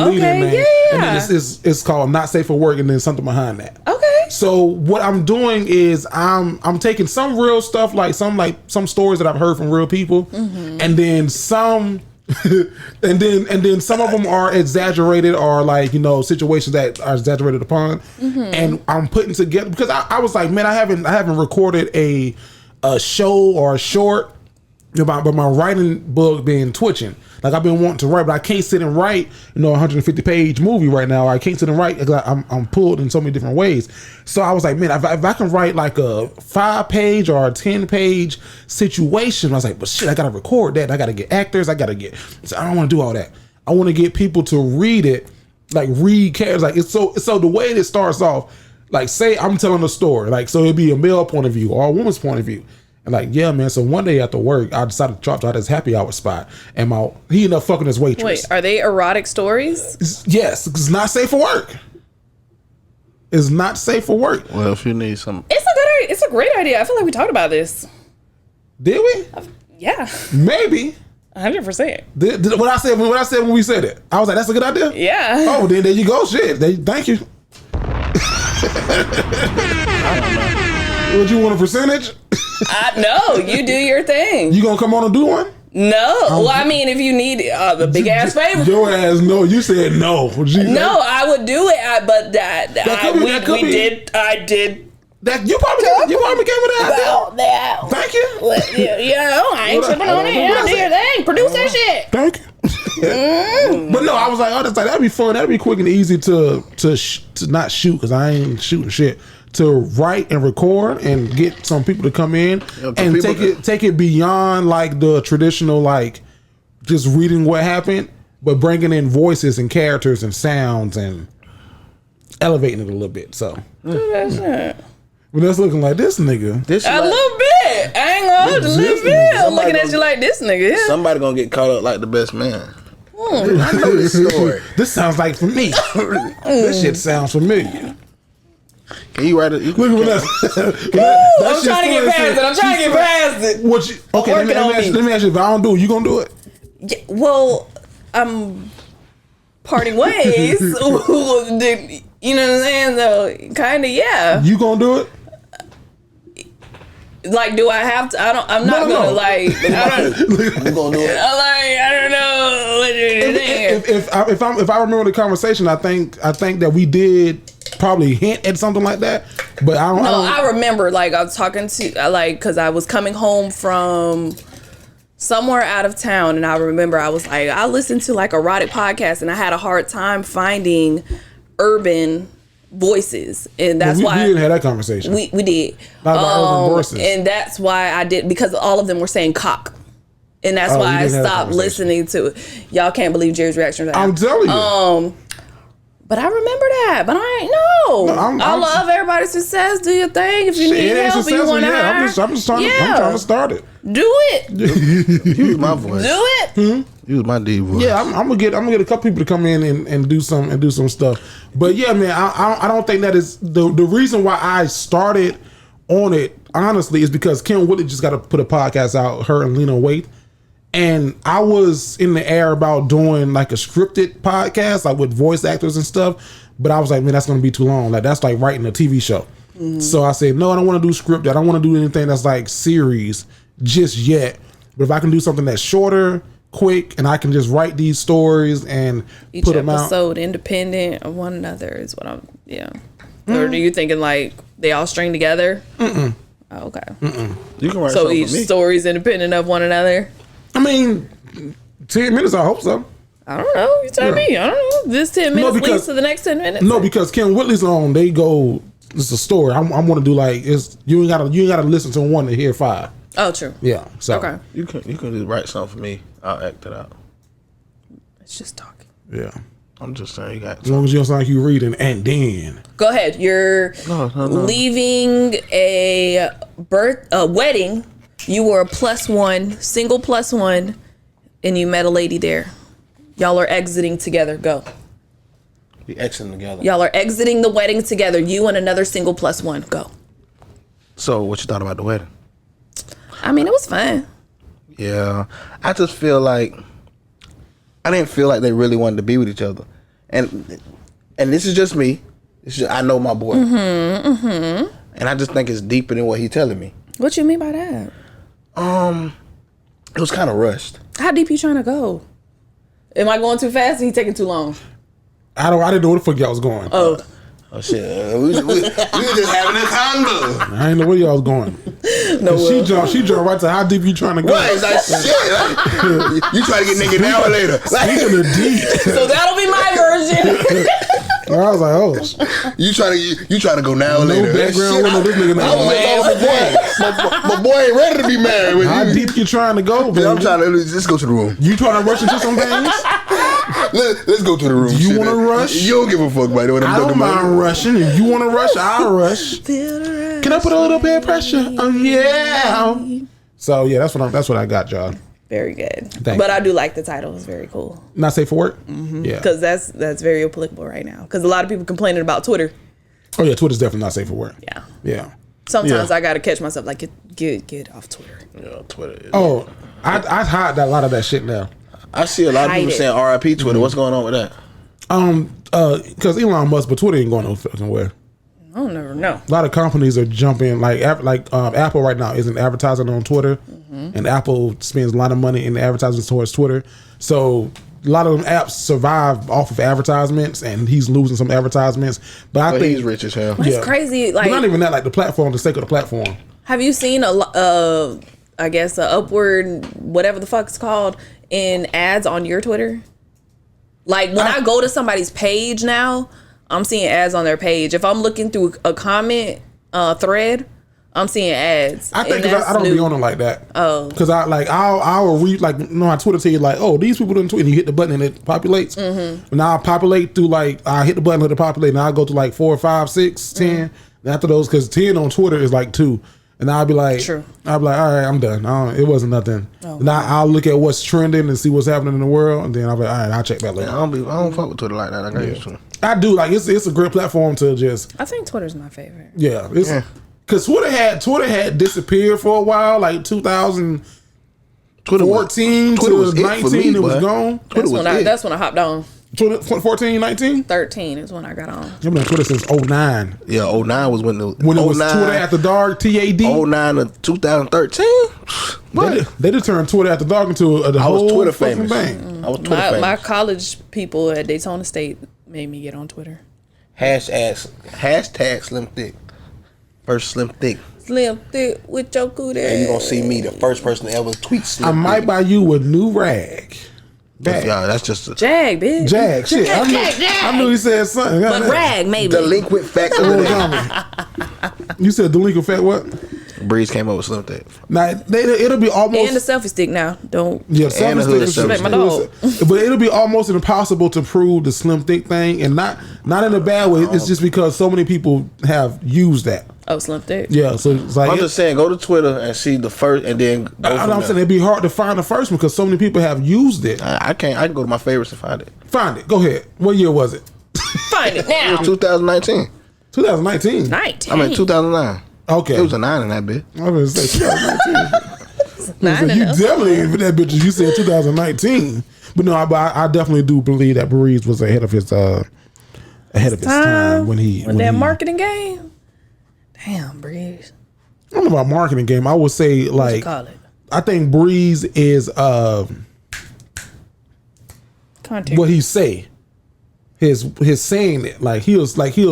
S4: leading name.
S2: Yeah.
S4: And then it's called Not Safe for Work, and then something behind that.
S2: Okay.
S4: So what I'm doing is I'm taking some real stuff, like some stories that I've heard from real people, and then some. and then some of them are exaggerated, or like, you know, situations that are exaggerated upon, and I'm putting together because I was like, man, I haven't recorded a show or a short about my writing bug being twitching. Like, I've been wanting to write, but I can't sit and write, you know, a 150-page movie right now. I can't sit and write because I'm pulled in so many different ways. So I was like, man, if I can write like a 5-page or a 10-page situation, I was like, but shit, I gotta record that. I gotta get actors. So I don't want to do all that. I want to get people to read it, like read characters. Like, it's so the way it starts off, like, say I'm telling a story, like, so it'd be a male point of view or a woman's point of view. And like, yeah, man. So one day after work, I decided to drop to this happy hour spot, and he ended up fucking his waitress.
S2: Wait, are they erotic stories?
S4: Yes, it's not safe for work. It's not safe for work.
S3: Well, if you need some,
S2: It's a great idea. I feel like we talked about this.
S4: Did we?
S2: Yeah,
S4: maybe.
S2: 100%.
S4: What I said when we said it, I was like, that's a good idea.
S2: Yeah.
S4: Oh, then there you go. Shit. Thank you.
S3: I don't know.
S4: Would you want a percentage?
S2: No, you do your thing.
S4: You gonna come on and do one?
S2: No. Well, I mean, if you need the big ass favor.
S4: Your ass, no. You said no.
S2: No, I would do it, but I did.
S4: That you probably came with that idea. Thank you.
S2: Yeah, I ain't tripping on it. Do your thing. Produce that shit.
S4: Thank you. But no, I was like, that'd be fun. That'd be quick and easy to not shoot, because I ain't shooting shit. To write and record and get some people to come in and take it beyond like the traditional, like just reading what happened, but bringing in voices and characters and sounds and elevating it a little bit. So when that's looking like this nigga,
S2: a little bit. I ain't gonna hold a little bit. I'm looking at you like this nigga. Yeah.
S3: Somebody gonna get caught up like the best man. I know this story.
S4: This sounds like for me. This shit sounds familiar.
S3: Can you write it?
S2: I'm trying to get past it.
S4: Okay, let me ask you, if I don't do it, you gonna do it?
S2: Yeah, well, I'm parting ways. You know what I'm saying? Though, kind of, yeah.
S4: You gonna do it?
S2: Like, do I have to? I'm not gonna like. I'm
S3: gonna do it.
S2: I don't know what you're saying.
S4: If I remember the conversation, I think that we did probably hint at something like that, but I don't.
S2: I remember, like, I was talking to, like, because I was coming home from somewhere out of town, and I remember I was like, I listened to like erotic podcasts, and I had a hard time finding urban voices, and that's why
S4: we didn't have that conversation.
S2: We did
S4: urban voices,
S2: and that's why I did, because all of them were saying cock. And that's why I stopped listening to it. Y'all can't believe Jerry's reaction.
S4: I'm telling you.
S2: But I remember that. But I ain't know. I love everybody's success. Do your thing. If you need help, you want to hire.
S4: I'm trying to start it.
S2: Do it.
S3: Use my voice.
S2: Do it.
S3: Use my D voice.
S4: Yeah, I'm gonna get a couple people to come in and do some stuff. But yeah, man, I don't think that is the reason why I started on it. Honestly, is because Kim Whitley just got to put a podcast out. Her and Lena Waithe. And I was in the air about doing like a scripted podcast, like with voice actors and stuff. But I was like, man, that's going to be too long. Like, that's like writing a TV show. Mm-hmm. So I said, no, I don't want to do scripted. I don't want to do anything that's like series just yet. But if I can do something that's shorter, quick, and I can just write these stories and put them out.
S2: Each episode independent of one another is what I'm, Mm-hmm. Or are you thinking like they all string together?
S4: Mm-mm.
S2: Oh, okay.
S4: Mm-mm.
S3: You can write
S2: so each story's independent of one another? I
S4: mean, 10 minutes, I hope so.
S2: I don't know. You tell me. I don't know. This 10 minutes leads to the next 10 minutes.
S4: No, because Kim Whitley's on, they go, it's a story. I want to do like, you ain't gotta listen to one to hear 5.
S2: Oh, true.
S4: Yeah. So
S2: Okay.
S3: You can just write something for me. I'll act it out.
S2: It's just talking.
S4: yeah.
S3: I'm just saying you got.
S4: As long as you don't sound like you reading, and then
S2: Go ahead. You're leaving a wedding. You were a +1, single +1, and you met a lady there. Y'all are exiting together. Go.
S3: We exiting together.
S2: Y'all are exiting the wedding together. You and another single +1. Go.
S3: So what you thought about the wedding?
S2: I mean, it was fun.
S3: Yeah, I just feel like I didn't feel like they really wanted to be with each other, and this is just me. I know my boy, and I just think it's deeper than what he's telling me.
S2: What you mean by that?
S3: It was kind of rushed.
S2: How deep you trying to go? Am I going too fast? Or he taking too long?
S4: I didn't know where the fuck y'all was going.
S2: Oh
S3: shit, we was just having a convo.
S4: I didn't know where y'all was going.
S2: no.
S4: She jumped right to how deep you trying to go.
S3: What? It's like shit. Like, you try to get nigga now or later?
S4: Speaking of deep,
S2: So that'll be my version.
S4: I was like, oh,
S3: you trying to go now or
S4: no
S3: later?
S4: background window. This nigga
S3: My boy ain't ready to be married.
S4: How deep you trying to go, baby?
S3: I'm trying to let's go to the room.
S4: You trying to rush into some things?
S3: Let's go to the room.
S4: You want to rush?
S3: You don't give a fuck about what I'm
S4: I
S3: talking
S4: don't
S3: about.
S4: mind rushing. If you want to rush, I'll rush. Can I put a little bit of pressure? Oh yeah. So yeah, that's what I got, y'all.
S2: Very good.
S4: Thank
S2: But
S4: you.
S2: I do like the title. It's very cool.
S4: Not safe for work. Yeah.
S2: Because that's very applicable right now. Because a lot of people complaining about Twitter.
S4: Oh yeah, Twitter's definitely not safe for work.
S2: Yeah.
S4: Yeah.
S2: Sometimes I gotta catch myself like get off Twitter.
S3: Yeah, Twitter. Is
S4: Oh, I hide a lot of that shit now.
S3: I see a lot of people
S2: Hide it.
S3: saying RIP Twitter. What's going on with that?
S4: Because Elon Musk, but Twitter ain't going no fucking where.
S2: I don't never know.
S4: A lot of companies are jumping, like Apple right now isn't advertising on Twitter, and Apple spends a lot of money in advertisements towards Twitter. So a lot of them apps survive off of advertisements, and he's losing some advertisements. But I think
S3: He's rich as hell.
S2: That's crazy.
S4: but
S2: Like,
S4: not even that, like the platform, the sake of the platform.
S2: have you seen I guess a upward whatever the fuck it's called in ads on your Twitter? Like when I go to somebody's page now, I'm seeing ads on their page. If I'm looking through a comment thread, I'm seeing ads.
S4: I think
S2: And
S4: 'cause I don't
S2: that's
S4: be
S2: new.
S4: on it like that.
S2: Oh.
S4: Because I'll read, like, you know how Twitter tell you, like, oh, these people didn't tweet, and you hit the button and it populates. Mm-hmm. Now I'll populate through, like, I hit the button, let it populate, and I'll go to like 4, 5, 6, 10. And after those, because 10 on Twitter is like 2. And I'll be like,
S2: True.
S4: I'll be like, all right, I'm done. It wasn't nothing.
S2: Oh.
S4: Now I'll look at what's trending and see what's happening in the world, and then I'll be like, all right, I'll check that later.
S3: I don't fuck with Twitter like that. I got used to it.
S4: I do, like, it's a great platform to just,
S2: I think Twitter's my favorite.
S4: yeah. Because Twitter had disappeared for a while, like 2014
S3: Twitter was
S4: to
S3: it for
S4: 19,
S3: me,
S4: it was
S3: boy.
S4: gone.
S2: That's when I hopped on.
S4: 14, 19?
S2: 13 is when I got on.
S4: I've been on Twitter since 09.
S3: Yeah, 09 was when it
S4: was Twitter After Dark, TAD.
S3: 09 to 2013. What?
S4: They just turned Twitter After Dark into the
S3: I
S4: whole
S3: was Twitter
S4: fucking
S3: famous.
S4: thing.
S3: I was Twitter famous.
S2: My college people at Daytona State made me get on Twitter.
S3: Hashtag Slim Thick. First Slim Thick.
S2: Slim thick with your cootie.
S3: And you gonna see me, the first person to ever tweet Slim
S4: I
S3: Thick.
S4: might buy you a new rag.
S3: Yeah, that's just a
S2: Jag, bitch.
S4: Jag, shit. I knew he said something.
S2: But rag, maybe.
S3: delinquent fact of the day.
S4: You said delinquent fat what?
S3: Breeze came up with Slim Thick.
S4: Now, it'll be almost...
S2: And the selfie stick now. Don't.
S4: Yeah,
S3: And the hood is
S2: Respect my dog.
S4: But it'll be almost impossible to prove the Slim Thick thing, and not in a bad way. It's just because so many people have used that.
S2: Oh, Slim thick.
S4: Yeah, so it's like
S3: I'm just saying, go to Twitter and see the first, and then go from
S4: I'm
S3: there.
S4: saying it'd be hard to find the first one because so many people have used it.
S3: I can't. I can go to my favorites to find it.
S4: Find it. Go ahead. What year was it?
S2: Find it
S3: It
S2: now.
S3: was 2019.
S4: 2019.
S2: 19.
S3: I mean 2009.
S4: Okay.
S3: It was a 9 in that bit.
S4: I was gonna say 2019.
S2: Nine
S4: You
S2: enough.
S4: definitely ain't for that bitch. You said 2019, but no, I definitely do believe that Breeze was ahead of his time when
S2: that marketing game. Damn, Breeze.
S4: I don't know about marketing game. I would say
S2: What you
S4: like
S2: call it?
S4: I think Breeze is
S2: Content.
S4: what he say. His saying it like he'll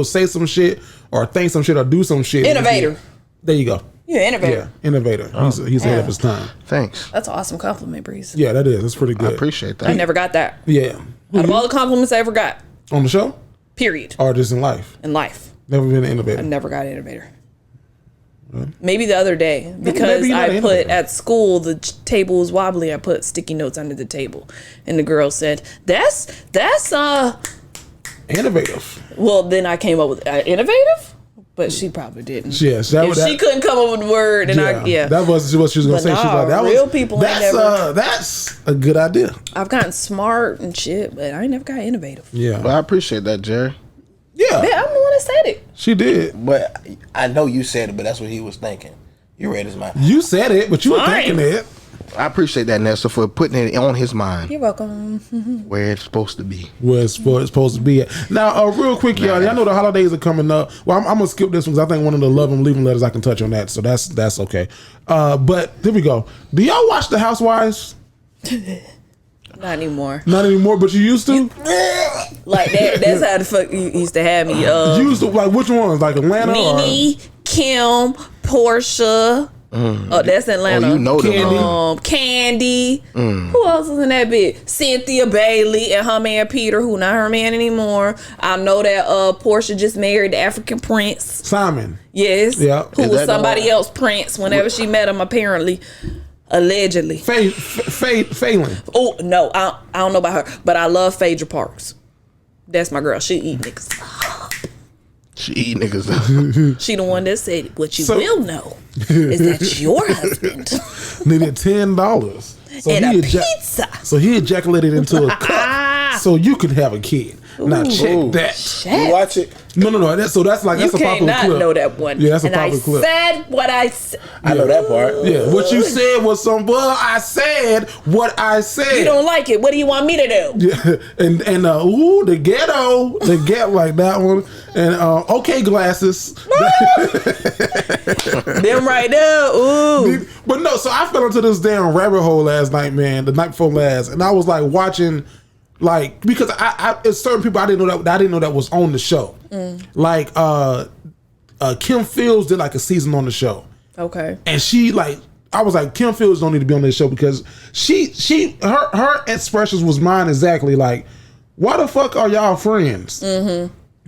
S4: say some shit or think some shit or do some shit.
S2: Innovator.
S4: There you go.
S2: You're an innovator.
S4: Yeah, innovator. He's ahead of his time.
S3: Thanks.
S2: That's an awesome compliment, Breeze.
S4: Yeah, that is. That's pretty good.
S3: I appreciate that.
S2: I never got that.
S4: Yeah.
S2: Out of all the compliments I ever got,
S4: On the show
S2: period,
S4: or just in life?
S2: in life,
S4: Never been an
S2: I
S4: innovator.
S2: never got innovator. Maybe the other day because I put at school the table was wobbly. I put sticky notes under the table, and the girl said, "That's
S4: innovative."
S2: Well, then I came up with innovative. But she probably didn't.
S4: Yes,
S2: she couldn't come up with a word, and
S4: that was what she was gonna say. She's like, that
S2: real people.
S4: That's a good idea.
S2: I've gotten smart and shit, but I ain't never got innovative.
S4: Yeah,
S3: well, I appreciate that, Jerry.
S4: Yeah,
S2: I'm the one that said it.
S4: She did,
S5: but I know you said it, but that's what he was thinking. You read his mind.
S4: You said it, but you were thinking it.
S3: I appreciate that, Nessa, for putting it on his mind.
S2: You're welcome.
S3: Where it's supposed to be.
S4: Where it's supposed to be at. Now, real quick, y'all know the holidays are coming up. Well, I'm going to skip this one because I think one of the love and leaving letters I can touch on that. So that's okay. But here we go. Do y'all watch The Housewives?
S2: Not anymore.
S4: Not anymore, but you used to?
S2: Like that. That's how the fuck you used to have me.
S4: You used to, like, which ones? Like Atlanta?
S2: Nene, Kim, Portia. Oh, that's Atlanta.
S3: Oh, you know them.
S2: Candy. Who else is in that bit? Cynthia Bailey and her man Peter, who not her man anymore. I know that Portia just married the African prince.
S4: Simon.
S2: Yes.
S4: Yeah.
S2: Who was somebody else prince whenever she met him, apparently. Allegedly.
S4: Phelan.
S2: Oh, no. I don't know about her. But I love Phaedra Parks. That's my girl. She eat niggas.
S3: She eat niggas up.
S2: She the one that said, what you will know is that your husband
S4: needed $10
S2: and a pizza.
S4: So he ejaculated into a cup so you could have a kid. Now check that.
S5: You watch it?
S4: No. That's a popular clip.
S2: You cannot know that one.
S4: Yeah, that's a popular clip.
S2: I said what I said.
S5: I know that part.
S4: Yeah, what you said was I said what I said.
S2: You don't like it. What do you want me to do?
S4: Yeah, and the ghetto, like that one, and okay glasses.
S2: Them right there. Ooh.
S4: But no, so I fell into this damn rabbit hole last night, man. The night before last, and I was like watching. Like, because I it's certain people I didn't know that was on the show. Like Kim Fields did like a season on the show.
S2: Okay.
S4: And she like I was like, Kim Fields don't need to be on this show because her expressions was mine exactly like, why the fuck are y'all friends?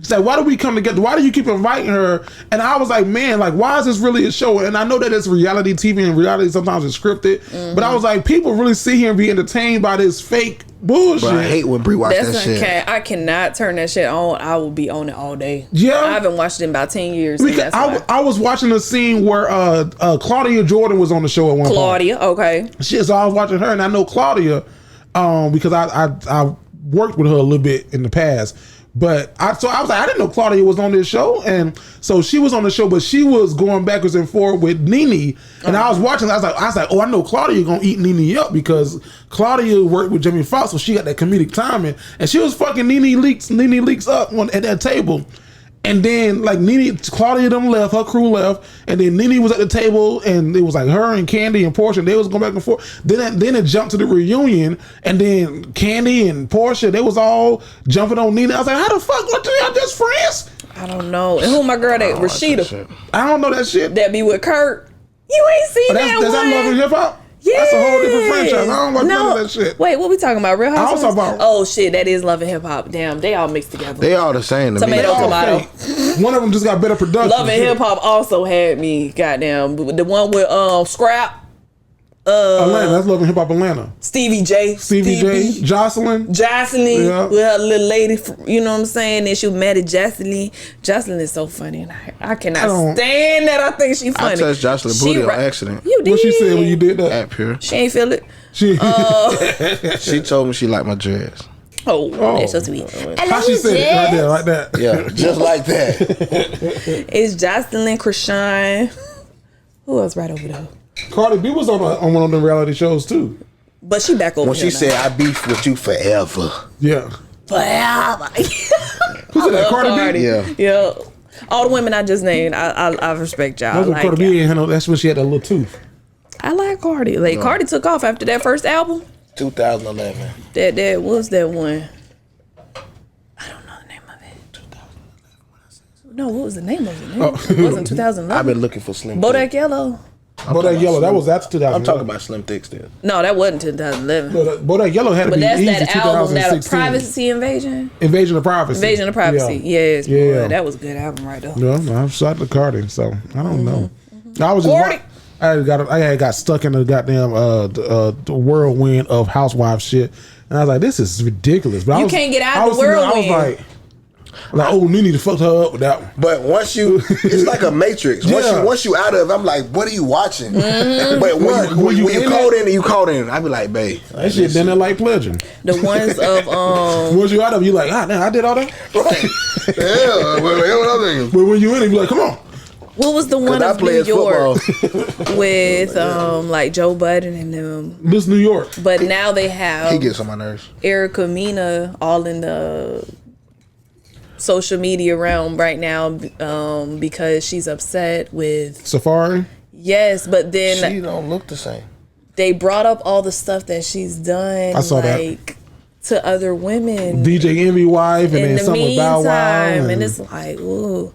S4: It's like, why do we come together? Why do you keep inviting her? And I was like, man, like, why is this really a show? And I know that it's reality TV and reality sometimes it's scripted, but I was like, people really sit here and be entertained by this fake bullshit.
S3: But I hate when Brie watches that shit.
S2: I cannot turn that shit on. I will be on it all day.
S4: Yeah.
S2: I haven't watched it in about 10 years.
S4: Because I was watching a scene where Claudia Jordan was on the show at one point.
S2: Claudia, okay.
S4: So I was watching her, and I know Claudia because I worked with her a little bit in the past. But I was like, I didn't know Claudia was on this show, and so she was on the show, but she was going backwards and forward with Nene, and I was watching. I was like, oh, I know Claudia gonna eat Nene up because Claudia worked with Jamie Foxx, so she got that comedic timing, and she was fucking Nene leaks up at that table. And then like Claudia them left, her crew left, and then Nene was at the table, and it was like her and Candy and Portia, they was going back and forth. Then it jumped to the reunion, and then Candy and Portia, they was all jumping on Nene. I was like, how the fuck? What y'all just friends?
S2: I don't know. And who my girl that Rashida?
S4: I don't know that shit.
S2: That be with Kurt. You ain't seen that one.
S4: That's that Love and Hip Hop?
S2: Yeah.
S4: That's a whole different franchise. I don't like none of that shit.
S2: Wait, what we talking about? Real Housewives?
S4: I was talking about.
S2: Oh shit, that is Love and Hip Hop. Damn, they all mixed together.
S3: They all the same to
S2: tomato,
S3: me.
S2: Tomato.
S4: One of them just got better production.
S2: Love and Hip Hop also had me. Goddamn, the one with Scrap.
S4: Atlanta. That's Love and Hip Hop Atlanta.
S2: Stevie J.
S4: Jocelyn.
S2: Yeah. With her little lady, you know what I'm saying? And she was mad at Jocelyn. Jocelyn is so funny. And I cannot stand that. I think she's funny.
S3: I touched Jocelyn booty on accident.
S2: You did.
S4: What she said when you did that?
S3: At Pure.
S2: She ain't feel it.
S3: She told me she liked my dress.
S2: Oh, that's so sweet.
S4: How she said it? Right there, like that.
S5: Yeah, just like that.
S2: It's Jocelyn, Krishan. Who else right over there?
S4: Cardi B was on one of the reality shows too.
S2: But she back over
S5: when she said, I beef with you forever.
S4: Yeah.
S2: Forever.
S4: Who said that? Cardi B?
S2: Yeah. All the women I just named, I respect y'all.
S4: That's when Cardi B ain't handle. That's when she had that little tooth.
S2: I like Cardi. Like Cardi took off after that first album.
S5: 2011.
S2: That was that one. I don't know the name of it. 2011. No, what was the name of it? It wasn't 2011.
S5: I've been looking for Slim
S2: Bodak Yellow.
S4: Bodak Yellow. That was after 2011.
S5: I'm talking about Slim Thick still.
S2: No, that wasn't 2011.
S4: Bodak Yellow had to be easy.
S2: But that's that album, that
S4: 2016.
S2: Privacy Invasion.
S4: Invasion of Privacy.
S2: Invasion of Privacy.
S4: Yeah.
S2: Yes, boy, that was a good album right there.
S4: Yeah, I shot the Cardi, so I don't know. I was just. I had got stuck in the goddamn the whirlwind of housewife shit, and I was like, "This is ridiculous." But
S2: you can't get out of the whirlwind.
S4: I was like, oh, Nene to fuck her up with that one.
S3: But once you, it's like a matrix. Once you out of it, I'm like, what are you watching? But when you caught in, I be like, babe,
S4: that shit then like pledging.
S2: The ones of
S4: once you out of it, you like, damn, I did all that.
S3: Right? Yeah.
S4: But when you in it, you be like, come on.
S2: What was the one of New York with like Joe Budden and them?
S4: Miss New York.
S2: But now they have
S3: he gets on my nerves.
S2: Erica Mena all in the social media realm right now because she's upset with
S4: Safari.
S2: Yes, but then
S3: she don't look the same.
S2: They brought up all the stuff that she's done.
S4: I saw that
S2: to other women.
S4: DJ Envy wife and then something Bow Wow.
S2: And it's like, ooh.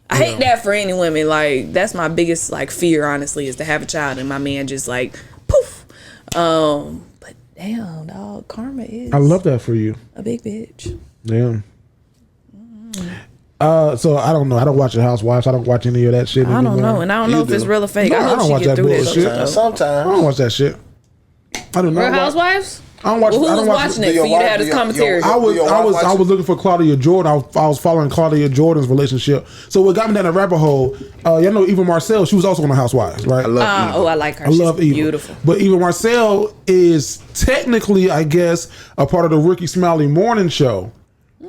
S2: I hate that for any women. Like, that's my biggest like fear, honestly, is to have a child and my man just like poof. But damn, dog, karma is.
S4: I love that for you.
S2: A big bitch.
S4: Yeah. So I don't know. I don't watch The Housewives. I don't watch any of that shit anymore.
S2: I don't know, and I don't know if it's real or fake.
S4: No,
S2: I
S4: don't watch that bullshit.
S3: Sometimes
S4: I don't watch that shit. I don't know.
S2: Real Housewives?
S4: I don't watch.
S2: Who was watching it for you to have this commentary?
S4: I was looking for Claudia Jordan. I was following Claudia Jordan's relationship. So what got me down the rabbit hole? Y'all know Eva Marcel. She was also on The Housewives, right?
S3: I love Eva.
S2: Oh, I like her.
S4: I love Eva.
S2: Beautiful.
S4: But Eva Marcel is technically, I guess, a part of the Ricky Smiley morning show.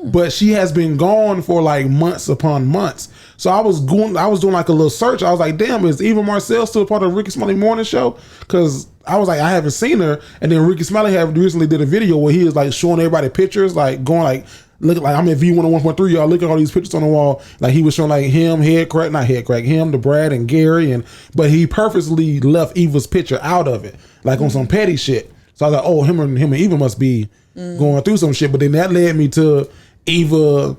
S4: But she has been gone for like months upon months. So I was doing like a little search. I was like, damn, is Eva Marcel still part of the Ricky Smiley morning show? Because I was like, I haven't seen her. And then Ricky Smiley recently did a video where he was like showing everybody pictures, like going like, look like I'm in V101.3, y'all look at all these pictures on the wall. Like he was showing like him, him, the Brad and Gary, but he purposely left Eva's picture out of it, like on some petty shit. So I was like, oh, him and Eva must be going through some shit. But then that led me to Eva,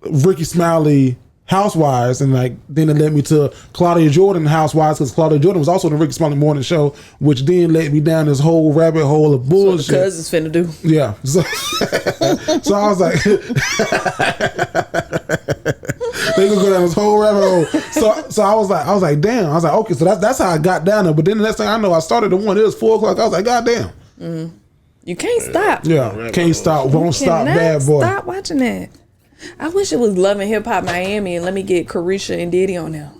S4: Ricky Smiley Housewives, and like then it led me to Claudia Jordan Housewives, because Claudia Jordan was also in the Ricky Smiley morning show, which then led me down this whole rabbit hole of bullshit.
S2: So the cousins finna do.
S4: Yeah. So I was like, they gonna go down this whole rabbit hole. So I was like, damn. I was like, okay, so that's how I got down there. But then the next thing I know, I started the one. It was 4:00. I was like, god damn.
S2: You can't stop.
S4: Yeah, can't stop. Won't stop. Bad boy.
S2: Stop watching that. I wish it was Love and Hip Hop Miami and let me get Carisha and Diddy on there.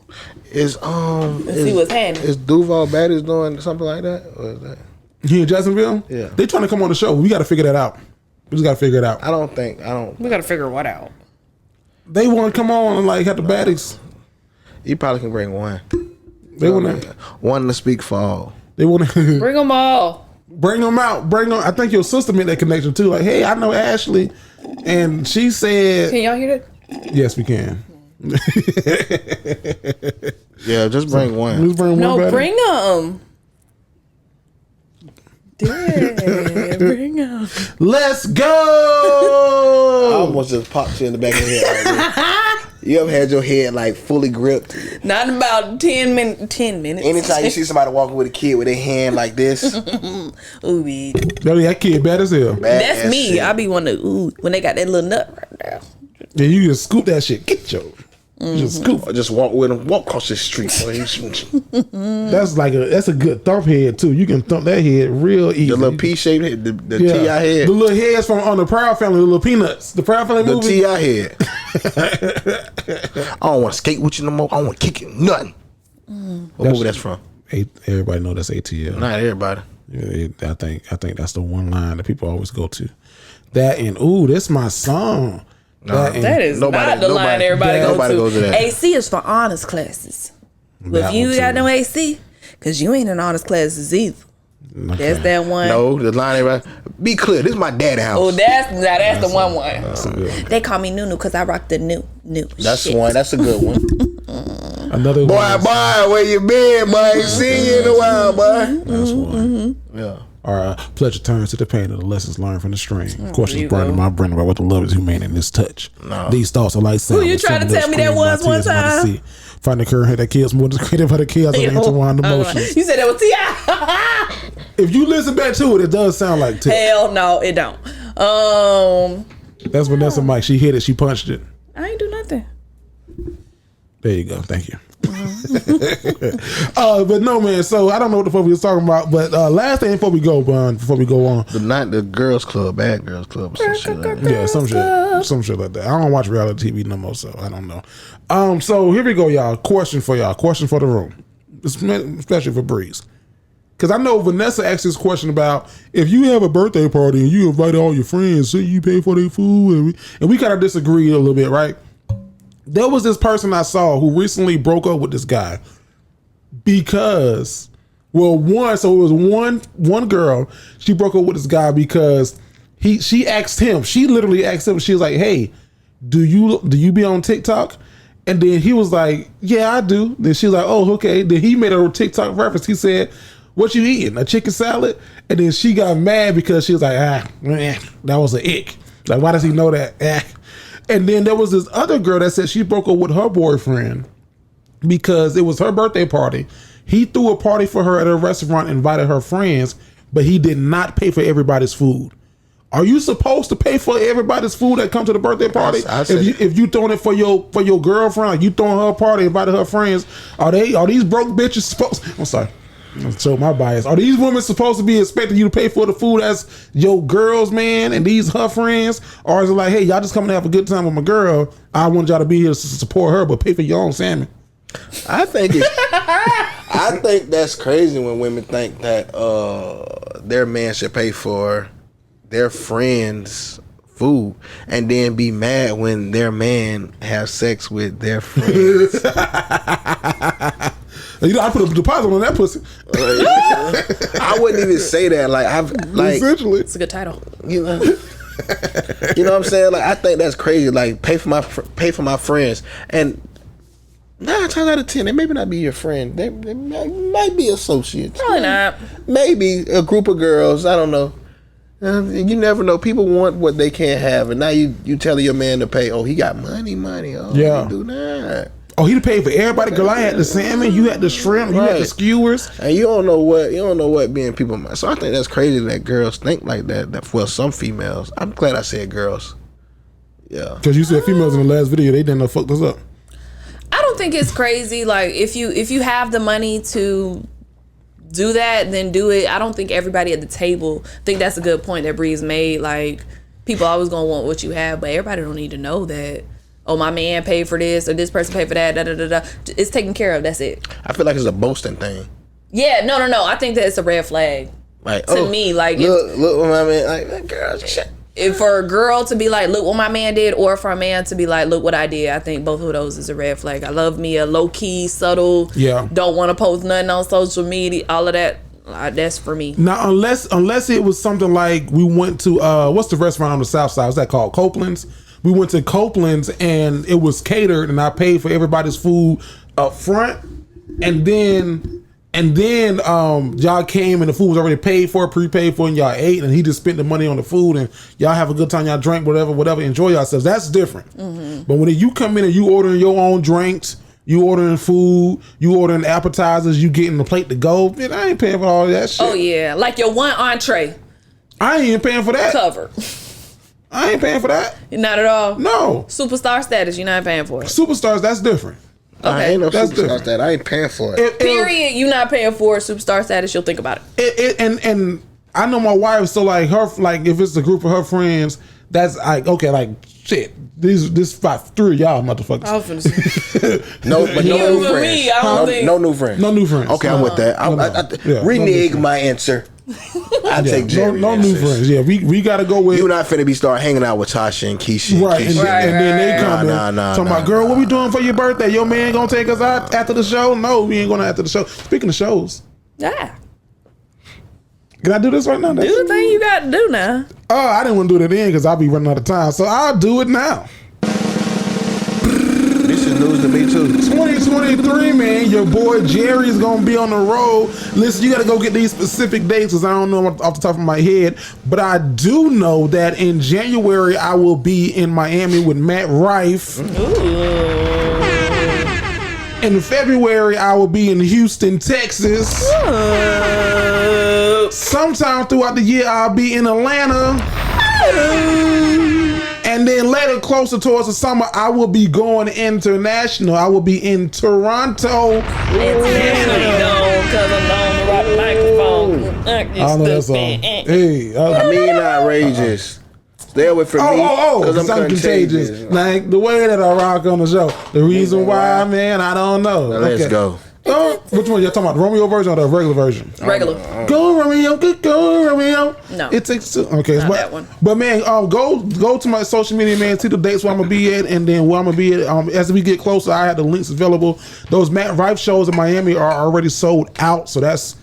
S3: Let's
S2: see what's happening.
S3: Is Duval Baddies doing something like that? Or is that
S4: he in Jacksonville?
S3: Yeah.
S4: They trying to come on the show. We got to figure that out. We just got to figure it out.
S2: We got to figure what out?
S4: They want to come on and like have the baddies.
S3: You probably can bring one.
S4: They want to
S3: one to speak for all.
S4: They want to
S2: bring them all.
S4: Bring them out. Bring them. I think your sister made that connection too. Like, hey, I know Ashley, and she said,
S2: "Can y'all hear that?"
S4: Yes, we can.
S3: Yeah, just bring one.
S4: Just bring one.
S2: No, bring them. Bring them.
S4: Let's go.
S3: I almost just popped you in the back of the head. You ever had your head like fully gripped?
S2: Not about 10 minutes.
S3: Anytime you see somebody walking with a kid with their hand like this.
S2: Ooh,
S4: that kid bad as hell.
S2: That's me. Shit. I be wanting to, when they got that little nut right there.
S4: Yeah, you just scoop that shit. Get your. Just scoop.
S3: Or just walk with him. Walk across the street.
S4: That's a good thump head too. You can thump that head real easy.
S3: The little P-shaped head, the T.I. head.
S4: The little heads from on the Proud Family, the little Peanuts. The Proud Family movie.
S3: The T.I. head. I don't want to skate with you no more. I don't want to kick you. Nothing. What movie that's from?
S4: Everybody know that's ATL.
S3: Not everybody.
S4: Yeah, I think that's the one line that people always go to. That and that's my song.
S2: That is not the line everybody goes to. AC is for honors classes. But if you got no AC, because you ain't in honors classes either. Okay. That's that one.
S3: No, the line everybody. Be clear, this is my daddy house.
S2: Oh, that's the one. They call me Nunu because I rock the new.
S3: That's one. That's a good one.
S4: Another
S3: boy, where you been, boy? Ain't seen you in a while, boy.
S4: That's one.
S3: Yeah.
S4: Our pleasure turns to the pain of the lessons learned from the strain. Of course, it's burning my brain about what the love is human in this touch. No. These thoughts are like sound.
S2: Who you trying to tell me that was one time?
S4: Find the current that kills more than created by the chaos of intertwined emotions.
S2: You said that was T.I.
S4: If you listen back to it does sound like T.I.
S2: Hell no, it don't.
S4: That's Vanessa Mike. She hit it. She punched it.
S2: I ain't do nothing.
S4: There you go. Thank you. But no, man. So I don't know what the fuck we was talking about. But last thing before we go on,
S3: the girls club, bad girls club, or some shit like that.
S4: Yeah, some shit like that. I don't watch reality TV no more, so I don't know. So here we go, y'all. Question for the room, especially for Breeze, because I know Vanessa asked this question about if you have a birthday party and you invite all your friends, so you pay for their food, and we kind of disagreed a little bit, right? There was this person I saw who recently broke up with this guy because, well, it was one girl. She broke up with this guy because she asked him. She literally asked him. She was like, "Hey, do you be on TikTok?" And then he was like, "Yeah, I do." Then she was like, "Oh, okay." Then he made a TikTok reference. He said, "What you eating? A chicken salad?" And then she got mad because she was like, that was an ick. Like, why does he know that? And then there was this other girl that said she broke up with her boyfriend because it was her birthday party. He threw a party for her at a restaurant, invited her friends, but he did not pay for everybody's food. Are you supposed to pay for everybody's food that come to the birthday party? If you throwing it for your girlfriend, like you throwing her a party, invited her friends, are these broke bitches supposed? I'm sorry. So my bias. Are these women supposed to be expecting you to pay for the food as your girls, man, and these her friends? Or is it like, hey, y'all just coming to have a good time with my girl, I want y'all to be here to support her, but pay for your own salmon?
S3: I think that's crazy when women think that their man should pay for their friends' food and then be mad when their man has sex with their friends.
S4: I put a deposit on that pussy.
S3: I wouldn't even say that.
S4: Essentially,
S2: it's a good title.
S3: You know what I'm saying? Like, I think that's crazy. Like, pay for my friends, and 9 times out of 10, they maybe not be your friend. They might be associates.
S2: Probably not.
S3: Maybe a group of girls. I don't know. You never know. People want what they can't have, and now you telling your man to pay. Oh, he got money. Oh, yeah. Do that.
S4: Oh, he paid for everybody. Girl, I had the salmon, you had the shrimp, you had the skewers,
S3: and you don't know what being people mind. So I think that's crazy that girls think like that. That some females. I'm glad I said girls. Yeah,
S4: because you said females in the last video, they didn't know fuck us up.
S2: I don't think it's crazy. Like, if you have the money to do that, then do it. I don't think everybody at the table. I think that's a good point that Breeze made. Like, people always gonna want what you have, but everybody don't need to know that. Oh, my man paid for this, or this person paid for that. It's taken care of. That's it.
S3: I feel like it's a boasting thing.
S2: Yeah, no. I think that it's a red flag.
S3: Like,
S2: to me, like,
S3: look what my man. Like, girl, shit.
S2: If for a girl to be like, look what my man did, or for a man to be like, look what I did, I think both of those is a red flag. I love me a low key, subtle.
S4: Yeah.
S2: Don't want to post nothing on social media. All of that. That's for me.
S4: Now, unless it was something like we went to what's the restaurant on the south side? What's that called? Copeland's. We went to Copeland's and it was catered, and I paid for everybody's food up front, and then y'all came and the food was already paid for, prepaid for, and y'all ate, and he just spent the money on the food, and y'all have a good time, y'all drank whatever, enjoy yourselves. That's different. Mm-hmm. But when you come in and you ordering your own drinks, you ordering food, you ordering appetizers, you getting the plate to go, man, I ain't paying for all that shit.
S2: Oh yeah, like your one entree.
S4: I ain't even paying for that.
S2: Cover.
S4: I ain't paying for that.
S2: Not at all.
S4: No.
S2: Superstar status, you're not paying for it.
S4: Superstars, that's different.
S3: Okay. I ain't no superstar status. I ain't paying for it.
S2: Period. You're not paying for it. Superstar status, you'll think about it.
S4: And I know my wife, so like her, like if it's a group of her friends, that's like, okay, like shit. This 3 of y'all motherfuckers.
S2: I was finna say.
S3: No new friends.
S2: Me, I don't think.
S3: No new friends.
S4: No new friends.
S3: Okay, I'm with that. Renege my answer. I take Jerry.
S4: No new friends. Yeah, we gotta go with.
S3: You not finna be start hanging out with Tasha and Keisha.
S4: Right, and then they come talking about, girl, what we doing for your birthday? Your man gonna take us out after the show? No, we ain't going after the show. Speaking of shows,
S2: yeah.
S4: Can I do this right now?
S2: Do the thing you got to do now.
S4: Oh, I didn't want to do it then because I'll be running out of time, so I'll do it now.
S3: This is news to me too.
S4: 2023, man. Your boy Jerry's gonna be on the road. Listen, you gotta go get these specific dates because I don't know off the top of my head, but I do know that in January I will be in Miami with Matt Rife.
S2: Ooh.
S4: In February I will be in Houston, Texas. Sometime throughout the year I'll be in Atlanta. And then later, closer towards the summer, I will be going international. I will be in Toronto.
S2: International, because I'm on the right microphone.
S4: I don't know that song. Hey,
S3: I mean, outrageous. Stay away from me.
S4: Because I'm contagious. Like the way that I rock on the show. The reason why, man, I don't know.
S3: Now let's go.
S4: Oh, which one y'all talking about? The Romeo version or the regular version?
S2: Regular.
S4: Go Romeo, go Romeo.
S2: No.
S4: It takes two. Okay,
S2: not that one.
S4: But man, go to my social media, man. See the dates where I'm gonna be at, and then where I'm gonna be at. As we get closer, I have the links available. Those Matt Rife shows in Miami are already sold out, so that's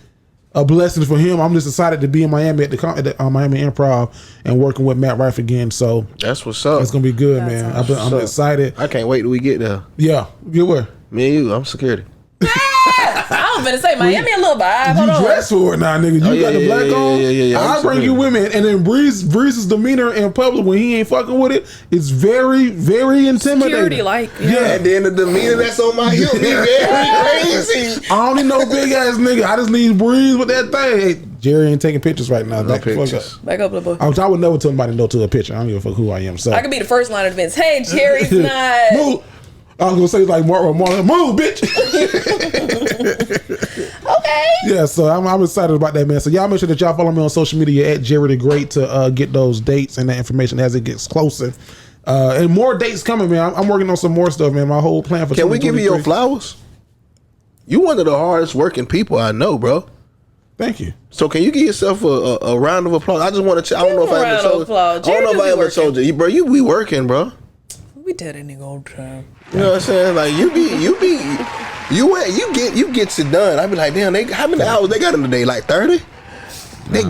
S4: a blessing for him. I'm just excited to be in Miami at the Miami Improv and working with Matt Rife again. So
S3: that's what's up.
S4: It's gonna be good, man. I'm excited.
S3: I can't wait till we get there.
S4: Yeah, get where?
S3: Me and you. I'm security.
S2: I was gonna say Miami a little vibe.
S4: You dress for it now, nigga. You got the black on.
S3: Yeah.
S4: I'll bring you women, and then Breeze's demeanor in public when he ain't fucking with it is very, very intimidating.
S2: Security like,
S3: yeah. And then the demeanor that's on my hip be very crazy.
S4: I don't need no big ass nigga. I just need Breeze with that thing. Hey, Jerry ain't taking pictures right now.
S3: No pictures.
S2: Back up, little boy.
S4: I would never tell anybody no to a picture. I don't give a fuck who I am. So
S2: I could be the first line of defense. Hey, Jerry's not.
S4: Move. I was gonna say like more move, bitch.
S2: Okay.
S4: Yeah, so I'm excited about that, man. So y'all make sure that y'all follow me on social media at Jerry the Great to get those dates and that information as it gets closer. And more dates coming, man. I'm working on some more stuff, man. My whole plan for.
S3: Can we give you your flowers? You one of the hardest working people I know, bro.
S4: Thank you.
S3: So can you give yourself a round of applause? I just want to. I don't know if I ever told you. I don't know if I ever told you, bro. You be working, bro.
S2: We tell that nigga all the time.
S3: You know what I'm saying? Like you get it done. I be like, damn, how many hours they got in the day? Like 30?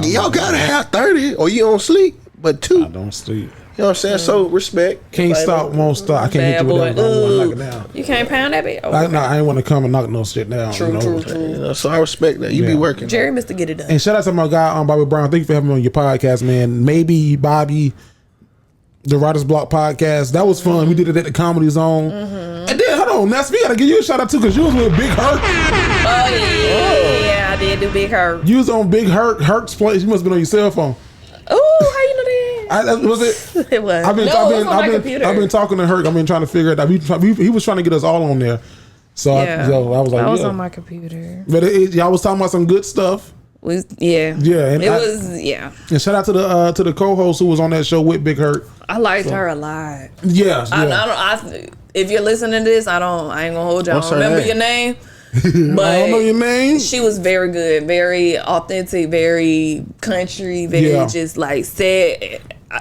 S3: Y'all gotta have 30, or you don't sleep. But 2.
S4: I don't sleep.
S3: You know what I'm saying? So respect.
S4: Can't stop, won't stop. I can't hit you with that. I want to knock it down.
S2: You can't pound that bitch. Oh,
S4: I ain't want to come and knock no shit down.
S2: True.
S3: You know, so I respect that. You be working.
S2: Jerry Mr. Get It Done.
S4: And shout out to my guy, Bobby Brown. Thank you for having me on your podcast, man. Maybe Bobby, the Writer's Block podcast. That was fun. We did it at the Comedy Zone. Mm-hmm. And then, hold on, Ness, we got to give you a shout out too, because you was with Big Hurt.
S2: Oh, yeah, I did do Big Hurt.
S4: You was on Big Hurt's place. You must have been on your cell phone.
S2: Oh, how you know that?
S4: Was it?
S2: It was.
S4: I've been talking to Hurt. I've been trying to figure it out. He was trying to get us all on there. So,
S2: yeah.
S4: I was like,
S2: I was on my computer.
S4: But y'all was talking about some good stuff.
S2: Yeah.
S4: And
S2: And
S4: shout out to the co-host who was on that show with Big Hurt.
S2: I liked her a lot.
S4: Yeah.
S2: If you're listening to this, I ain't gonna hold you. I don't remember your name. But
S4: I don't know your name.
S2: She was very good, very authentic, very country, very just like said,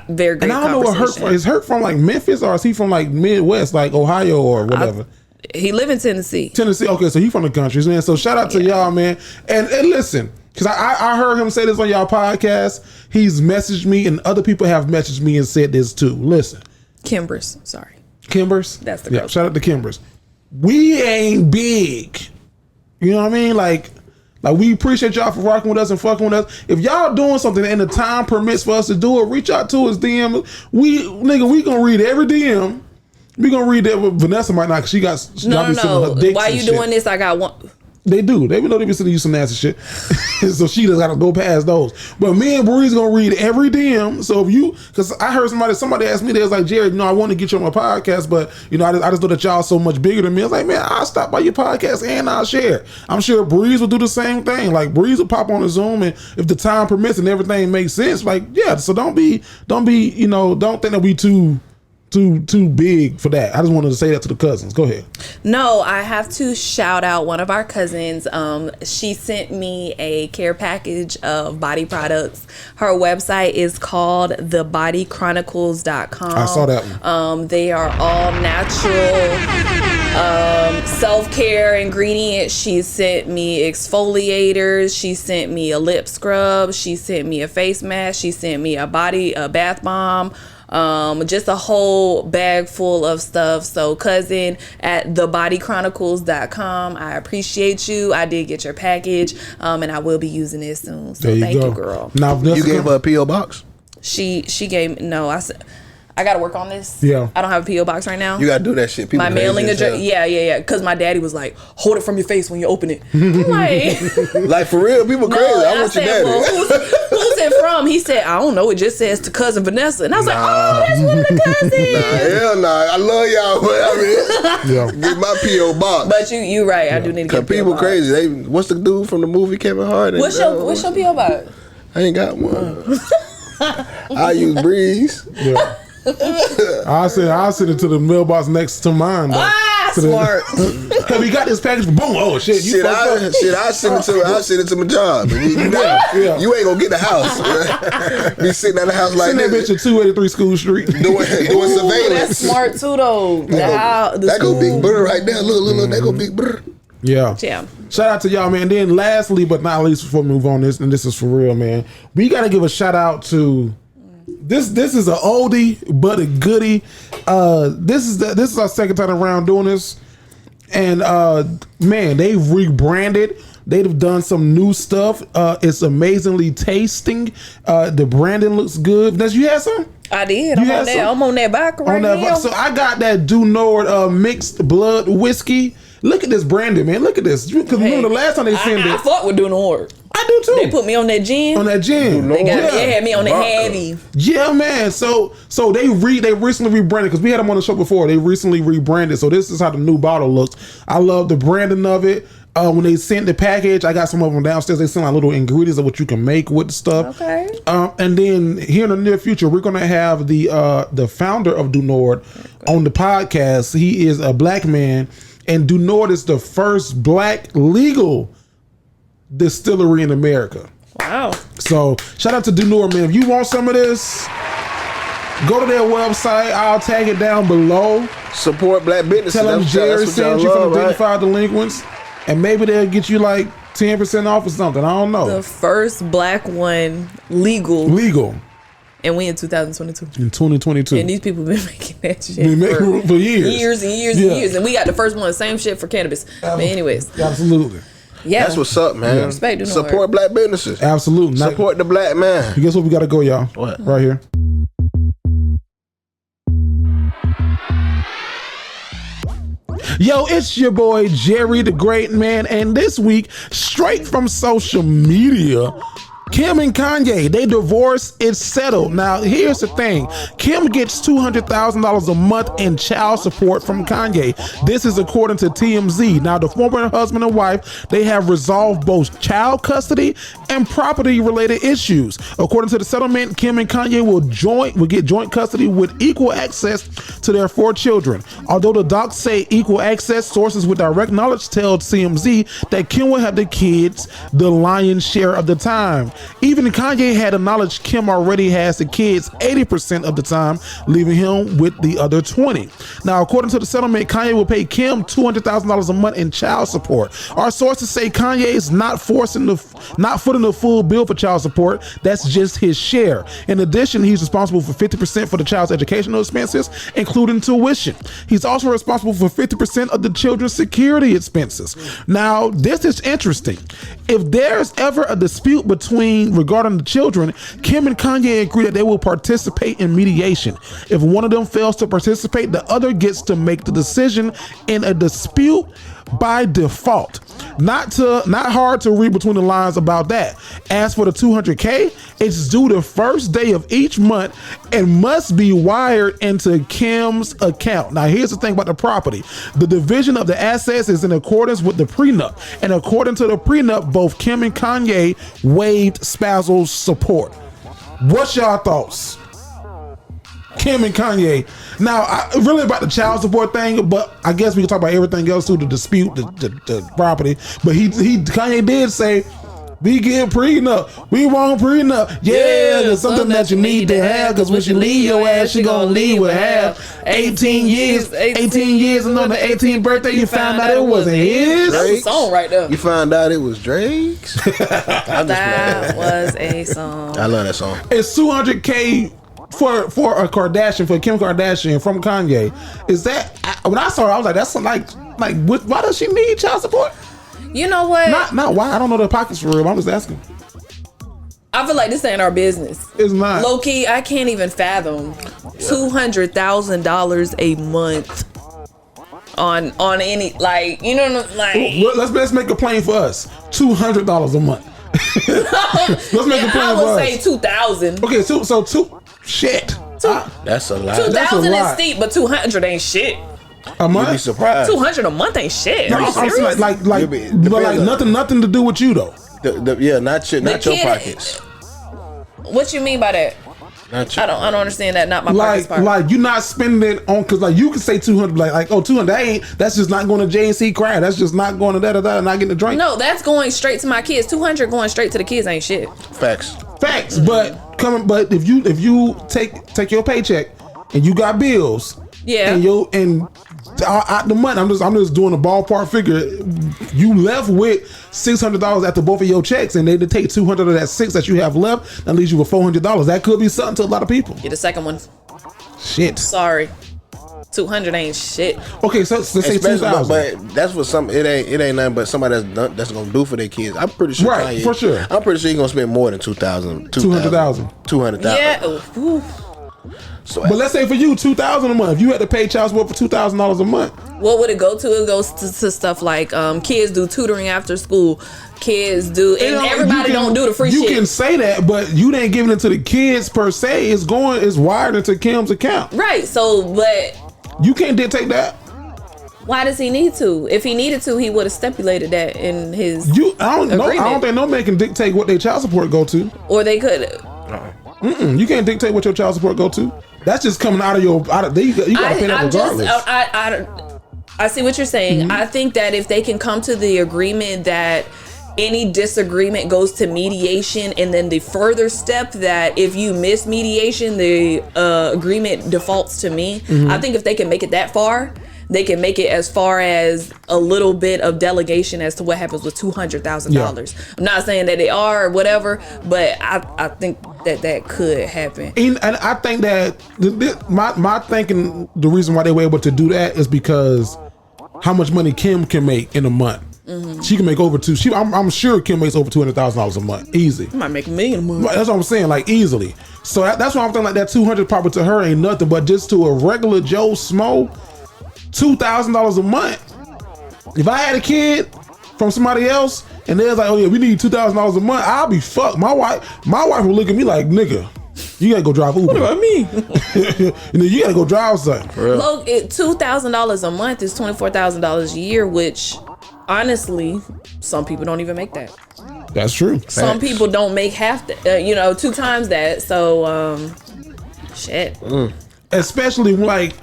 S2: very great.
S4: And I don't know what Hurt from. Is Hurt from like Memphis, or is he from like Midwest, like Ohio or whatever?
S2: He live in Tennessee.
S4: Tennessee. Okay, so he from the country, man. So shout out to y'all, man. And listen, because I heard him say this on y'all podcast. He's messaged me, and other people have messaged me and said this too. Listen,
S2: Kimbers. Sorry,
S4: Kimbers.
S2: That's the girl.
S4: Shout out to Kimbers. We ain't big. You know what I mean? Like we appreciate y'all for rocking with us and fucking with us. If y'all doing something and the time permits for us to do it, reach out to us, DM. We gonna read every DM. We gonna read that. Vanessa might not. She got
S2: no. Why you doing this? I got one.
S4: They do. They know they be sending you some nasty shit. So she just gotta go past those. But me and Bree's gonna read every DM. So if you, because I heard somebody asked me, they was like, Jared, I want to get you on my podcast, but I just know that y'all so much bigger than me. I was like, man, I'll stop by your podcast and I'll share. I'm sure Breeze will do the same thing. Like Breeze will pop on the Zoom, and if the time permits and everything makes sense, like so don't think that we too big for that. I just wanted to say that to the cousins. Go ahead.
S2: No, I have to shout out one of our cousins. She sent me a care package of body products. Her website is called thebodychronicles.com.
S4: I saw that one.
S2: They are all natural self-care ingredients. She sent me exfoliators. She sent me a lip scrub. She sent me a face mask. She sent me a bath bomb. Just a whole bag full of stuff. So cousin at thebodychronicles.com. I appreciate you. I did get your package, and I will be using it soon. So thank you, girl.
S3: Now, you gave her a P.O. box?
S2: She gave, no, I said, I got to work on this.
S4: Yeah.
S2: I don't have a P.O. box right now.
S3: You got to do that shit. People
S2: my mailing address. Yeah. Because my daddy was like, hold it from your face when you open it. I'm like,
S3: like for real, people crazy. I want your daddy.
S2: Well, who's it from? He said, I don't know. It just says to cousin Vanessa. And I was like, oh, that's one of the cousins.
S3: Hell nah. I love y'all, but I mean, get my P.O. box.
S2: But you right. I do need to get a P.O.
S3: people
S2: box.
S3: crazy. What's the dude from the movie Kevin Hart?
S2: What's your P.O. box?
S3: I ain't got one. I use Breeze.
S4: Yeah. I'll send it to the mailbox next to mine. Though.
S2: Smart.
S4: Cause we got this package. Boom! Oh shit!
S3: I send it to my job. You ain't gonna get the house. Be sitting at the house like
S4: that bitch at 283 School Street
S3: doing surveillance.
S2: That's smart too, though.
S3: That go big brr right there. Look, that go big brr.
S4: Yeah. Shout out to y'all, man. And then lastly, but not least, before we move on this, and this is for real, man. We gotta give a shout out to. This is an oldie but a goodie. This is our second time around doing this, and man, they've rebranded. They've done some new stuff. It's amazingly tasting. The branding looks good. Does you have some?
S2: I did. I'm on that back right now.
S4: So I got that Dunord mixed blood whiskey. Look at this branding, man. Look at this. Because remember the last time they sent it.
S2: I fuck with Dunord.
S4: I do too.
S2: They put me on that gin. They had me on the heavy.
S4: Yeah, man. So they recently rebranded, because we had them on the show before. They recently rebranded. So this is how the new bottle looks. I love the branding of it. When they sent the package, I got some of them downstairs. They send like little ingredients of what you can make with the stuff.
S2: Okay.
S4: And then here in the near future, we're gonna have the founder of Dunord on the podcast. He is a black man, and Dunord is the first black legal distillery in America.
S2: Wow.
S4: So shout out to Dunord, man. If you want some of this, go to their website. I'll tag it down below.
S3: Support black businesses.
S4: Tell them Jerry sent you from the Dignified Delinquents, and maybe they'll get you like 10% off or something. I don't know.
S2: The first black one legal. And we in 2022.
S4: In 2022.
S2: And these people been making that shit
S4: for years.
S2: Years and years and years. And we got the first one, same shit for cannabis. But anyways.
S4: Absolutely.
S2: Yeah.
S3: That's what's up, man.
S2: Respect
S3: Support black businesses.
S4: Absolutely.
S3: Support the black man.
S4: Guess what we gotta go, y'all?
S3: What?
S4: Right here. Yo, it's your boy Jerry the Great Man, and this week, straight from social media, Kim and Kanye, they divorce is settled. Now, here's the thing. Kim gets $200,000 a month in child support from Kanye. This is according to TMZ. Now, the former husband and wife, they have resolved both child custody and property-related issues. According to the settlement, Kim and Kanye will get joint custody with equal access to their 4 children. Although the docs say equal access, sources with direct knowledge tell TMZ that Kim will have the kids the lion's share of the time. Even Kanye had the knowledge Kim already has the kids 80% of the time, leaving him with the other 20. Now, according to the settlement, Kanye will pay Kim $200,000 a month in child support. Our sources say Kanye is not footing the full bill for child support. That's just his share. In addition, he's responsible for 50% for the child's educational expenses, including tuition. He's also responsible for 50% of the children's security expenses. Now, this is interesting. If there's ever a dispute regarding the children, Kim and Kanye agree that they will participate in mediation. If one of them fails to participate, the other gets to make the decision in a dispute by default. Not hard to read between the lines about that. As for the $200K, it's due the first day of each month and must be wired into Kim's account. Now, here's the thing about the property. The division of the assets is in accordance with the prenup. And according to the prenup, both Kim and Kanye waived spousal support. What's y'all thoughts? Kim and Kanye. Now, really about the child support thing, but I guess we can talk about everything else too, the dispute, the property. But Kanye did say, we get prenup. We want prenup. Yeah, there's something that you need to have, because when she leave your ass, she gonna leave with half. 18 years, and on the 18th birthday, you found out it wasn't his.
S2: That's a song right there.
S3: You found out it was Drake's?
S2: That was a song.
S3: I love that song.
S4: It's $200K for a Kardashian, for Kim Kardashian from Kanye. Is that, when I saw it, I was like, that's like why does she need child support?
S2: You know what?
S4: Not why. I don't know the pockets for real. I'm just asking.
S2: I feel like this ain't our business.
S4: It's not.
S2: Low key, I can't even fathom $200,000 a month on any, like, you know, like.
S4: Let's make it plain for us. $200 a month. Let's make a plan.
S2: I would say 2,000.
S4: Okay, so shit.
S5: That's a lot.
S2: 2,000 is steep, but 200 ain't shit.
S4: A month?
S5: You'd be surprised.
S2: 200 a month ain't shit.
S4: No,
S2: Are you
S4: I'm
S2: serious?
S4: saying like nothing to do with you though.
S5: Not your pockets.
S2: What you mean by that? I don't understand that. Not my pockets part.
S4: Like you're not spending it on, because like you can say 200, like 200. That's just not going to JNC Crab. That's just not going to da and not getting a drink.
S2: No, that's going straight to my kids. 200 going straight to the kids ain't shit.
S5: Facts.
S4: Mm-hmm. But if you take your paycheck and you got bills, and out the money, I'm just doing a ballpark figure. You left with $600 after both of your checks, and they take 200 of that $600 that you have left. That leaves you with $400. That could be something to a lot of people.
S2: Get the second one.
S4: Shit.
S2: Sorry, 200 ain't shit.
S4: Okay, so let's say 2,000.
S5: But that's what it ain't nothing but somebody that's gonna do for their kids. I'm pretty sure.
S4: Right,
S5: Kanye,
S4: for sure.
S5: I'm pretty sure you're gonna spend more than 200,000.
S4: 200,000.
S2: Yeah. Ooh.
S5: So,
S4: but let's say for you, $2,000 a month. If you had to pay child support for $2,000 a month,
S2: what would it go to? It goes to stuff like kids do tutoring after school. Kids do, and everybody don't do the free shit.
S4: You can say that, but you ain't giving it to the kids per se. It's wired into Kim's account.
S2: Right. So, but
S4: you can't dictate that.
S2: Why does he need to? If he needed to, he would have stipulated that in his agreement.
S4: I don't think no man can dictate what their child support go to.
S2: Or they could.
S4: You can't dictate what your child support go to. That's just coming out of you gotta pay that regardless.
S2: I see what you're saying. Mm-hmm. I think that if they can come to the agreement that any disagreement goes to mediation, and then the further step that if you miss mediation, the agreement defaults to me. Mm-hmm. I think if they can make it that far, they can make it as far as a little bit of delegation as to what happens with $200,000. Yeah. I'm not saying that they are or whatever, but I think that could happen.
S4: And I think that my thinking, the reason why they were able to do that is because how much money Kim can make in a month. Mm-hmm. She can make over I'm sure Kim makes over $200,000 a month, easy.
S2: I might make $1 million a month.
S4: That's what I'm saying, like easily. So that's why I'm thinking like that 200 probably to her ain't nothing, but just to a regular Joe Smo, $2,000 a month. If I had a kid from somebody else and they're like, oh yeah, we need $2,000 a month, I'll be fucked. My wife will look at me like, nigga, you gotta go drive Uber.
S2: What about me?
S4: You gotta go drive something.
S2: Look, $2,000 a month is $24,000 a year, which honestly, some people don't even make that.
S4: That's true.
S2: Some people don't make half that, 2 times that. So, shit.
S4: Especially like,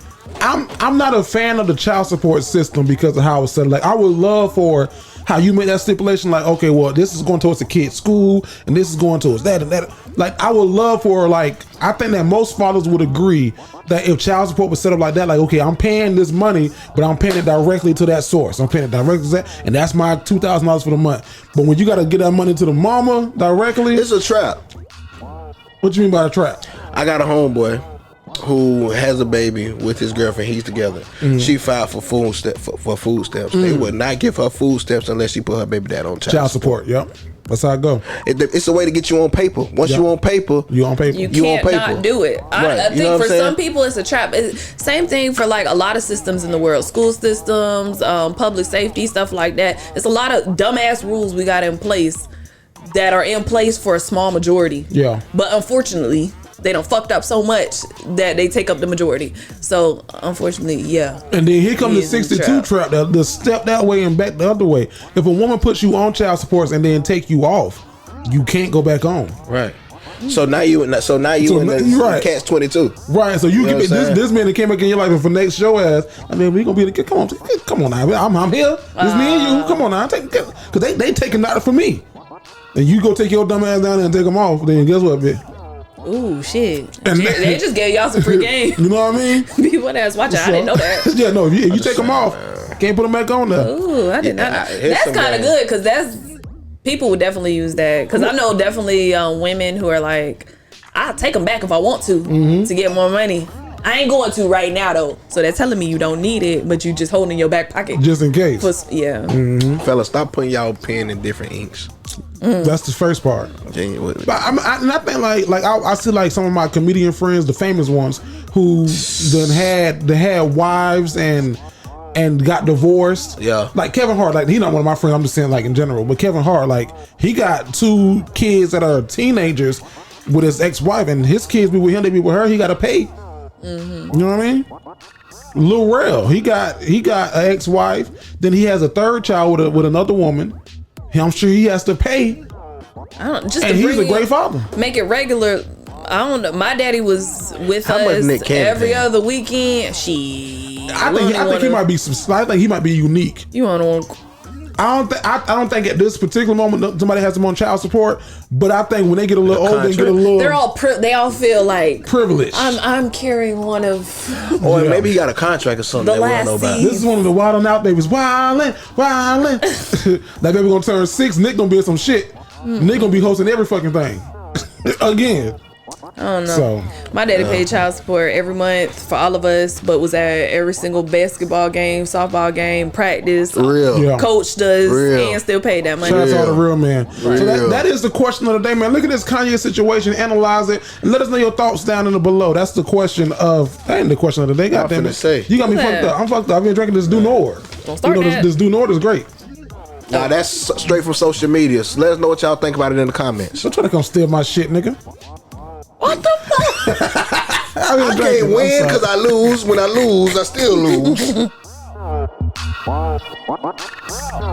S4: I'm not a fan of the child support system because of how it's set. Like, I would love for how you make that stipulation. Like, okay, well, this is going towards the kid's school, and this is going towards that and that. Like, I would love for I think that most fathers would agree that if child support was set up like that, like, okay, I'm paying this money, but I'm paying it directly to that source. I'm paying it directly to that, and that's my $2,000 for the month. But when you got to get that money to the mama directly,
S3: it's a trap.
S4: What you mean by a trap?
S5: I got a homeboy who has a baby with his girlfriend. He's together. Mm-hmm. She filed for food stamps. Mm-hmm. They would not give her food stamps unless she put her baby dad on child support.
S4: Yep, that's how it go.
S5: It's a way to get you on paper. Once you on paper,
S4: you on paper.
S2: You can't not do it. I think for some people it's a trap. Same thing for like a lot of systems in the world, school systems, public safety, stuff like that. It's a lot of dumbass rules we got in place that are in place for a small majority. Yeah, but unfortunately, they done fucked up so much that they take up the majority. So, unfortunately, yeah.
S4: And then here comes the 62 trap, the step that way and back the other way. If a woman puts you on child support and then take you off, you can't go back on.
S5: Right. So now you in the catch 22.
S4: Right. So you get this man that came back in your life and for next show ass. I mean, we gonna be the come on now. I'm here. It's me and you. Come on now. Because they taking that from me. And you go take your dumb ass down there and take them off. Then guess what, bitch?
S2: Ooh, shit. And they just gave y'all some free game.
S4: You know what I mean?
S2: People ass watching. I didn't know that.
S4: Yeah, no, if you take them off, can't put them back on there.
S2: Ooh, I did not know. That's kind of good because people would definitely use that. Because I know definitely women who are like, I'll take them back if I want to get more money. I ain't going to right now though. So they're telling me you don't need it, but you just hold in your back pocket.
S4: Just in case.
S2: Yeah.
S5: Mm-hmm. Fellas, stop putting y'all pen in different inks.
S4: That's the first part. But I think like I see like some of my comedian friends, the famous ones, who then had wives and and got divorced.
S5: Yeah.
S4: Like Kevin Hart, like he's not one of my friends. I'm just saying like in general. But Kevin Hart, like he got 2 kids that are teenagers with his ex-wife, and his kids be with him, they be with her. He got to pay. You know what I mean? Lil Rel, he got an ex-wife. Then he has a 3rd child with another woman. I'm sure he has to pay.
S2: And
S4: he's a great father.
S2: Make it regular. I don't know. My daddy was with us every other weekend.
S4: I think he might be I think he might be unique.
S2: You want to?
S4: I don't think at this particular moment somebody has them on child support, but I think when they get a little older,
S2: they all feel like
S4: privileged.
S2: I'm carrying one of.
S5: Or maybe he got a contract or something that we don't know about.
S4: This is one of the Wild 'N Out babies. Wildin'. That baby gonna turn 6. Nick gonna be in some shit. Nick gonna be hosting every fucking thing again.
S2: I don't know. So, my daddy paid child support every month for all of us, but was at every single basketball game, softball game, practice. Coached us and still paid that money.
S4: Shout out to the real man. So that is the question of the day, man. Look at this Kanye situation, analyze it, and let us know your thoughts down in the below. That's the question of that ain't the question of the day. Goddamn it. You got me fucked up. I'm fucked up. I've been drinking this Dunord.
S2: Don't start that.
S4: This Dunord is great.
S5: Nah, that's straight from social media. So let us know what y'all think about it in the comments.
S4: Don't try to come steal my shit, nigga.
S2: What the fuck?
S5: I can't win because I lose. When I lose, I still lose.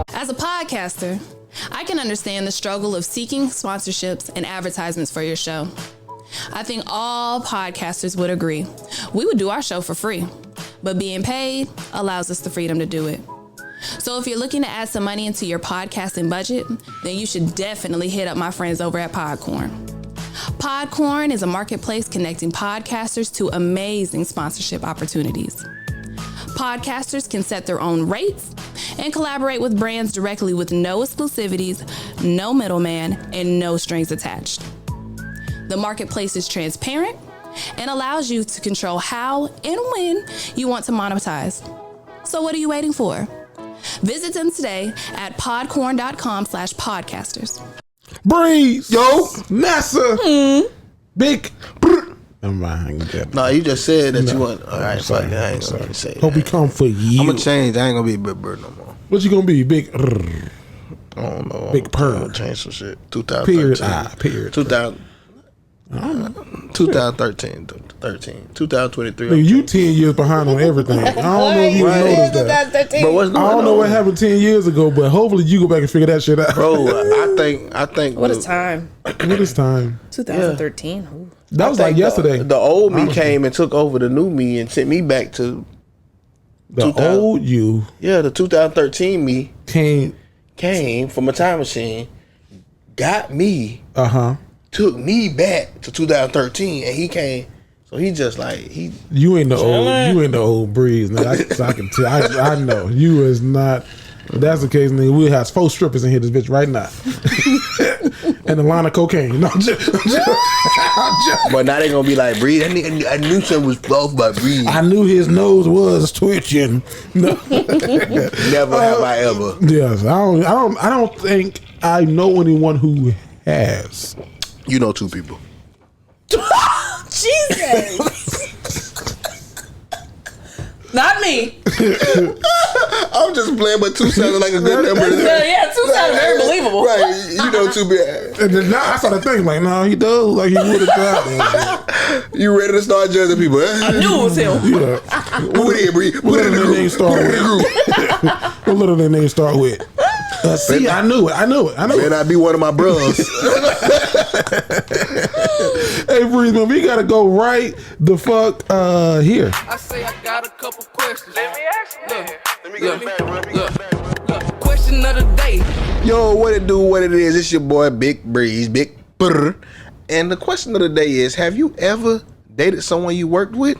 S2: As a podcaster, I can understand the struggle of seeking sponsorships and advertisements for your show. I think all podcasters would agree. We would do our show for free, but being paid allows us the freedom to do it. So if you're looking to add some money into your podcasting budget, then you should definitely hit up my friends over at Podcorn. Podcorn is a marketplace connecting podcasters to amazing sponsorship opportunities. Podcasters can set their own rates and collaborate with brands directly with no exclusivities, no middleman, and no strings attached. The marketplace is transparent and allows you to control how and when you want to monetize. So what are you waiting for? Visit them today at podcorn.com/podcasters.
S4: Breeze, yo, NASA, big.
S5: No, you just said that you want. All right, fuck it. I ain't gonna say that.
S4: Hope we come for you.
S5: I'm gonna change. I ain't gonna be a big bird no more.
S4: What you gonna be? Big.
S5: I don't know.
S4: Big purr.
S5: I'm gonna change some shit. 2013.
S4: Period.
S5: 2013. 2023.
S4: Nigga, you 10 years behind on everything. I don't know if you noticed that.
S5: But
S4: I don't know what happened 10 years ago, but hopefully you go back and figure that shit out.
S5: Bro, I think.
S2: What is time?
S4: What is time?
S2: 2013. Yeah.
S4: That was like yesterday.
S5: The old me came and took over the new me and sent me back to
S4: the old you.
S5: Yeah, the 2013 me
S4: came
S5: from a time machine, got me, took me back to 2013, and he came. So he just like he.
S4: You ain't the old Breeze. Now. I can tell. I know you is not. If that's the case, nigga, we'll have 4 strippers in here, this bitch right now, and a line of cocaine. No, I'm just.
S5: But now they gonna be like Breeze. I knew something was off by Breeze.
S4: I knew his nose was twitching. No.
S5: Never have I ever.
S4: Yes, I don't think I know anyone who has.
S5: You know 2 people.
S2: Jesus. Not me.
S5: I'm just playing, but 2 sounded like a good number.
S2: Yeah, 2 sounded very believable.
S5: Right, you know 2 bad.
S4: And then I started thinking like, no, he does like he would have tried.
S5: You ready to start judging people?
S2: I knew it was him.
S4: Yeah.
S5: Who it is, Bree?
S4: What letter their name start with? What letter their name start with? See, I knew it.
S5: May not be one of my bros.
S4: Hey, Breeze, man, we gotta go right the fuck here.
S6: I say I got a couple questions. Let me ask you. Look. Question of the day.
S5: Yo, what it do? What it is? It's your boy Big Breeze, Big Brr. And the question of the day is: have you ever dated someone you worked with?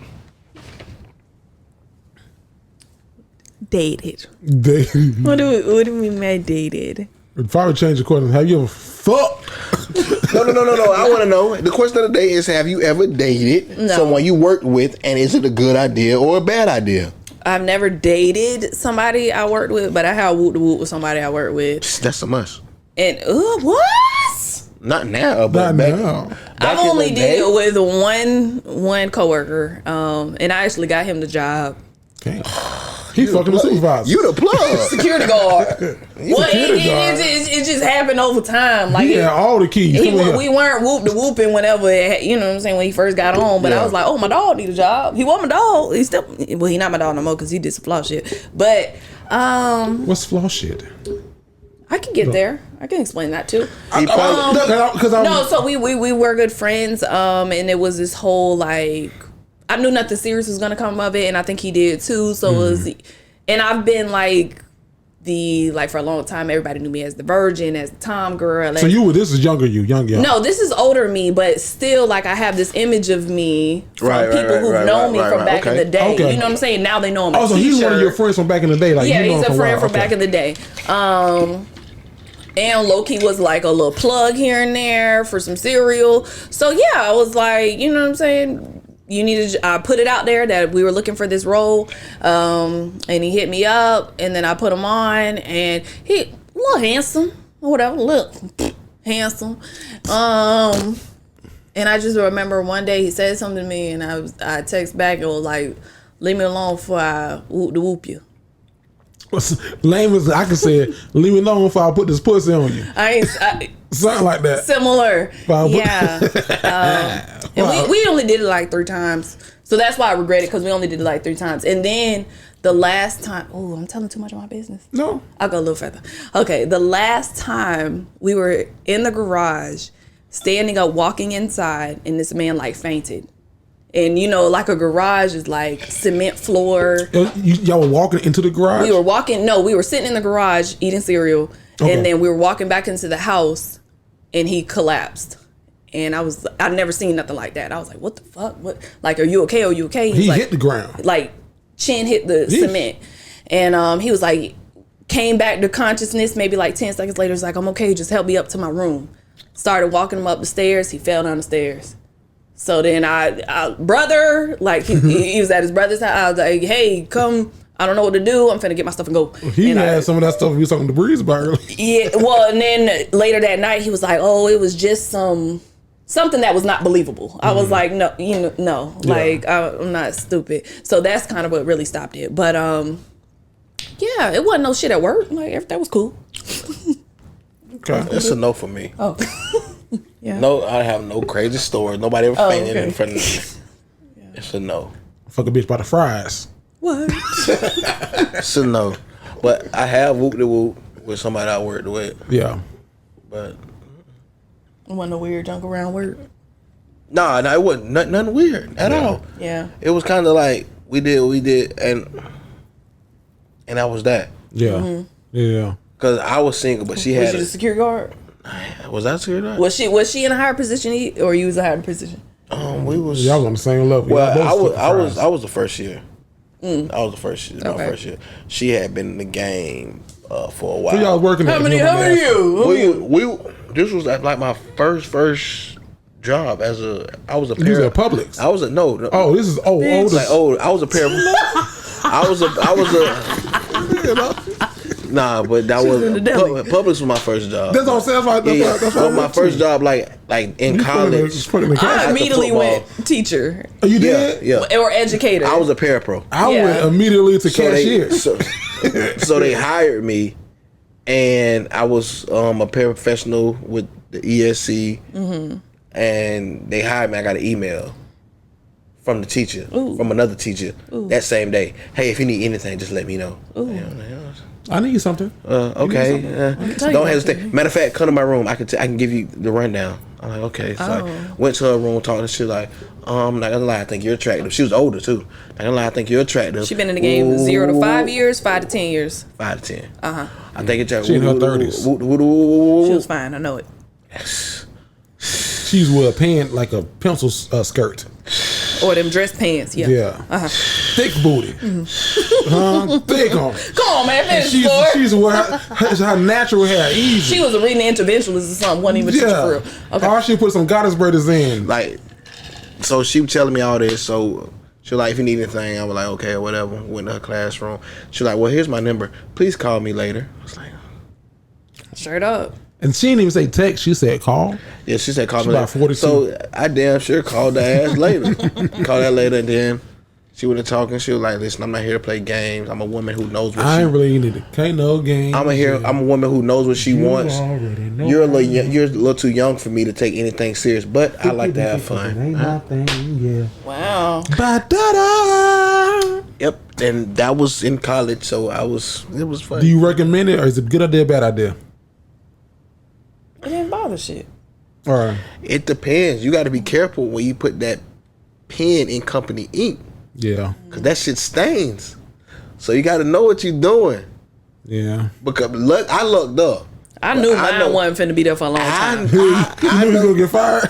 S2: Dated.
S4: Dated.
S2: What do we mean dated?
S4: If I would change the question, have you ever fucked?
S5: No. I want to know. The question of the day is: have you ever dated someone you worked with, and is it a good idea or a bad idea?
S2: I've never dated somebody I worked with, but I have whoop with somebody I worked with.
S5: That's a must.
S2: And what?
S5: Not now, but
S4: Not
S5: back,
S4: now.
S5: Back
S2: I've only did it with one coworker, and I actually got him the job.
S4: Okay. He fucking the supervisor.
S3: You the plug.
S2: Security guard. Well, it just happened over time. Like,
S4: he had all the keys.
S2: We weren't whooping whenever, you know what I'm saying, when he first got on. But I was like, oh, my dog need a job. He want my dog. He not my dog no more because he did some flaw shit. But
S4: what's flaw shit?
S2: I can get there. I can explain that too. So we were good friends. And it was this whole like, I knew nothing serious was gonna come of it, and I think he did too. So it was, and I've been like for a long time, everybody knew me as the virgin, as the tom girl. Like,
S4: so this is younger you, young.
S2: No, this is older me, but still, like, I have this image of me from people who've known me from back in the day. Okay. You know what I'm saying? Now they know him.
S4: So he's one of your friends from back in the day. Like,
S2: yeah, he's a friend from back in the day. And low-key was like a little plug here and there for some cereal. So yeah, I was like, you know what I'm saying? I put it out there that we were looking for this role, and he hit me up, and then I put him on, and he a little handsome or whatever, look handsome, and I just remember one day he said something to me, and I text back and was like, leave me alone before I whoop you.
S4: What's lame as I can say it, leave me alone before I put this pussy on you. Something like that.
S2: Similar. Yeah. And we only did it like 3 times. So that's why I regret it, because we only did it like 3 times. And then the last time, I'm telling too much of my business.
S4: No.
S2: I'll go a little further. Okay, the last time we were in the garage, standing up, walking inside, and this man like fainted. And you know, like a garage is like cement floor.
S4: Y'all were walking into the garage?
S2: We were sitting in the garage eating cereal. Okay. And then we were walking back into the house, and he collapsed. And I'd never seen nothing like that. I was like, what the fuck? What? Like, are you okay? Are you okay?
S4: He hit the ground.
S2: Like, chin hit the cement. And he was like, came back to consciousness maybe like 10 seconds later. He's like, I'm okay. Just help me up to my room. Started walking him up the stairs. He fell down the stairs. So then brother, like he was at his brother's house. I was like, hey, come. I don't know what to do. I'm finna get my stuff and go.
S4: He had some of that stuff we was talking to Breeze about earlier.
S2: Yeah, well, and then later that night, he was like, oh, it was just something that was not believable. I was like, no, like, I'm not stupid. So that's kind of what really stopped it. But yeah, it wasn't no shit at work. Like, everything was cool.
S5: Okay, it's a no for me.
S2: Oh, yeah.
S5: No, I have no crazy stories. Nobody ever fainted in front of me. Yeah. It's a no.
S4: Fuck a bitch by the fries.
S2: What?
S5: It's a no. But I have whooped the whoop with somebody I worked with.
S4: Yeah.
S5: But
S2: it wasn't no weird junk around work.
S5: No, it wasn't nothing weird at all.
S2: Yeah.
S5: It was kind of like we did, and that was that.
S4: Yeah. Mm-hmm. Yeah.
S5: Because I was single, but she had.
S2: Was she the security guard?
S5: Was I security guard?
S2: Was she in a higher position, or you was a higher position?
S5: We was.
S4: Y'all on the same level.
S5: Well, I was the first year. I was the first year. My first year. She had been in the game for a while.
S4: So y'all working?
S2: How many of you?
S5: We this was like my first job as I was a
S4: You was at Publix.
S5: I was a no.
S4: Oh, this is old.
S5: Like old. I was a pair. I was a. You know? Nah, but that was Publix was my first job.
S4: That's what I'm saying. That's why
S5: my first job, like in college.
S2: I immediately went teacher.
S4: Oh, you did?
S5: Yeah.
S2: Or educator.
S5: I was a parapro.
S4: I went immediately to cashier.
S5: So they hired me, and I was a paraprofessional with the ESC, and they hired me. I got an email from the teacher, from another teacher, that same day. Hey, if you need anything, just let me know.
S4: I need something.
S5: Okay. Don't hesitate. Matter of fact, come to my room. I can give you the rundown. I'm like, okay. So I went to her room, talked to her. She was like, I'm not gonna lie, I think you're attractive. She was older too. Not gonna lie, I think you're attractive.
S2: She been in the game 0 to 5 years, 5 to 10 years.
S5: 5 to 10. I think it's
S4: she in her 30s.
S2: She was fine. I know it.
S4: She's with a pant like a pencil skirt.
S2: Or them dress pants, yeah.
S4: Thick booty. Thick on.
S2: Come on, man, finish the story.
S4: She's with her natural hair, easy.
S2: She was a reading interventionist or something, wasn't even teacher for real. Okay.
S4: Or she put some goddess brothers in.
S5: Like, so she was telling me all this, so she was like, if you need anything, I was like, okay, or whatever. Went to her classroom. She was like, well, here's my number. Please call me later. I was like,
S2: straight up.
S4: And she didn't even say text. She said call.
S5: Yeah, she said call me
S4: later.
S5: So I damn sure called that ass later. Called that later, and then She wasn't talking. She was like, "Listen, I'm not here to play games. I'm a woman who knows what
S4: I ain't really into it. Can't no game.
S5: I'm a woman who knows what she wants. You're a little too young for me to take anything serious, but I like to have fun.
S4: Ain't my thing, yeah.
S2: Wow.
S4: Ba-da-da.
S5: Yep, and that was in college, so it was fun.
S4: Do you recommend it, or is it a good idea, bad idea?
S2: It didn't bother shit.
S4: All right.
S5: It depends. You got to be careful when you put that pen in company ink.
S4: Yeah.
S5: Cause that shit stains. So you got to know what you're doing.
S4: Yeah.
S5: Because I lucked up.
S2: I knew mine wasn't finna be there for a long time.
S4: I knew he was gonna get fired.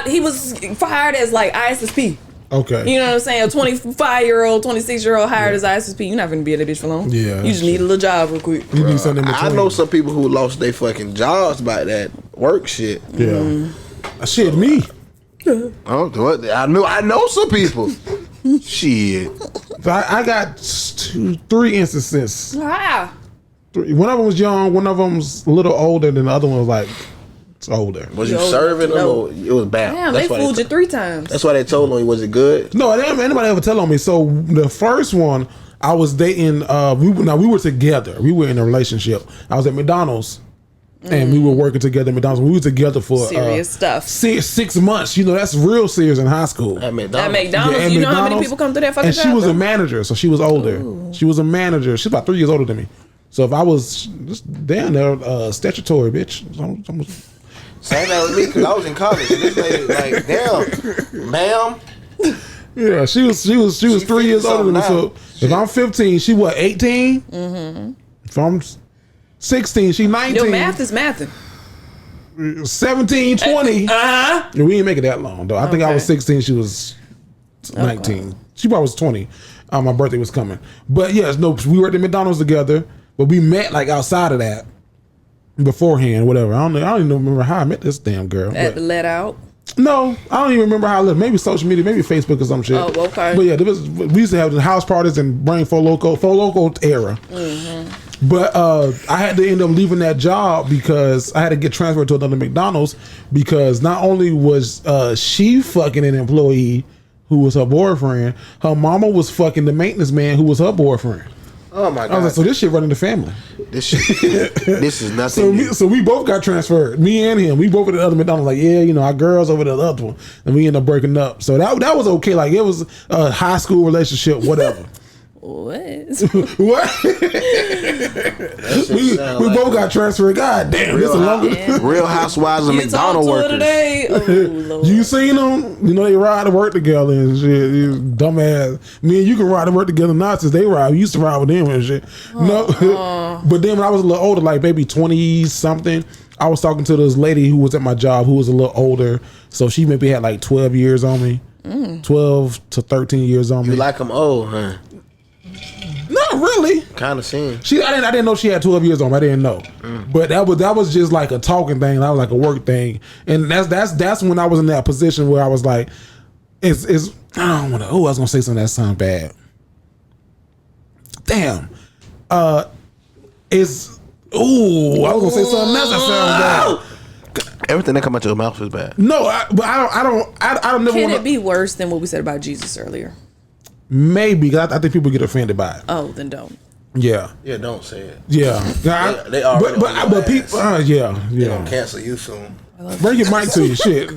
S2: He was fired as like ISSP.
S4: Okay.
S2: You know what I'm saying? A 25-year-old, 26-year-old hired as ISSP. You're not gonna be at that bitch for long.
S4: Yeah.
S2: You just need a little job real quick.
S4: You need something in
S5: I
S4: between.
S5: know some people who lost their fucking jobs by that work shit.
S4: Yeah. Shit, me.
S5: I know some people. Shit.
S4: I got 3 instances.
S2: Ah.
S4: 3. One of them was young. One of them was a little older than the other one was like older.
S5: Was you serving them or it was bad?
S2: Damn, they fooled you 3 times.
S5: That's why they told me. Was it good?
S4: No, I didn't anybody ever tell on me. So the first one, I was dating. We were together. We were in a relationship. I was at McDonald's. And we were working together at McDonald's. We were together for
S2: serious stuff.
S4: 6 months. You know, that's real serious in high school.
S5: At McDonald's.
S2: Yeah, you know how many people come through that fucking
S4: And she was a manager, so she was older. Ooh. She was a manager. She's about 3 years older than me. So if I was just damn near statutory, bitch.
S5: Same that with me because I was in college. And this lady like, damn, ma'am.
S4: Yeah, she was 3 years older than me. So if I'm 15, she what, 18? Mm-hmm. If I'm 16, she 19.
S2: Your math is mathing.
S4: 17, 20.
S2: Uh-huh.
S4: We didn't make it that long though. I think I was 16. She was 19. Okay. She probably was 20. My birthday was coming. But yes, no, we were at the McDonald's together, but we met like outside of that beforehand, whatever. I don't even remember how I met this damn girl.
S2: At the let out.
S4: No, I don't even remember how I lived. Maybe social media, maybe Facebook or some shit.
S2: Oh, okay.
S4: But yeah, we used to have the house parties and bring Four Loco era. Mm-hmm. But I had to end up leaving that job because I had to get transferred to another McDonald's because not only was she fucking an employee who was her boyfriend, her mama was fucking the maintenance man who was her boyfriend.
S5: Oh my god!
S4: I was like, so this shit running the family.
S5: This is nothing.
S4: So we both got transferred. Me and him. We both at the other McDonald's. Like, yeah, you know, our girls over the other one, and we ended up breaking up. So that was okay. Like it was a high school relationship, whatever.
S2: What?
S4: What? we both got transferred. God damn, this is longer.
S5: Real Housewives of McDonald's workers.
S2: Today? Oh, Lord.
S4: You seen them? You know they ride to work together and shit. You dumbass. Me and you can ride to work together now since they ride. We used to ride with them and shit. No, but then when I was a little older, like maybe 20 something, I was talking to this lady who was at my job who was a little older. So she maybe had like 12 years on me. 12 to 13 years on me.
S5: You like them old, huh?
S4: Not really.
S5: Kind of seen.
S4: I didn't know she had 12 years on me. I didn't know. But that was just like a talking thing. That was like a work thing. And that's when I was in that position where I was like, I don't want to. Oh, I was gonna say something that sound bad. Damn. I was gonna say something else that sounds bad.
S5: Everything that come out your mouth is bad.
S4: No, but I don't never.
S2: Can it be worse than what we said about Jesus earlier?
S4: Maybe, because I think people get offended by it.
S2: Oh, then don't.
S4: Yeah.
S5: Yeah, don't say it.
S4: Yeah.
S5: They are.
S4: But people. Yeah.
S5: They gonna cancel you soon.
S4: Bring your mic to you, shit,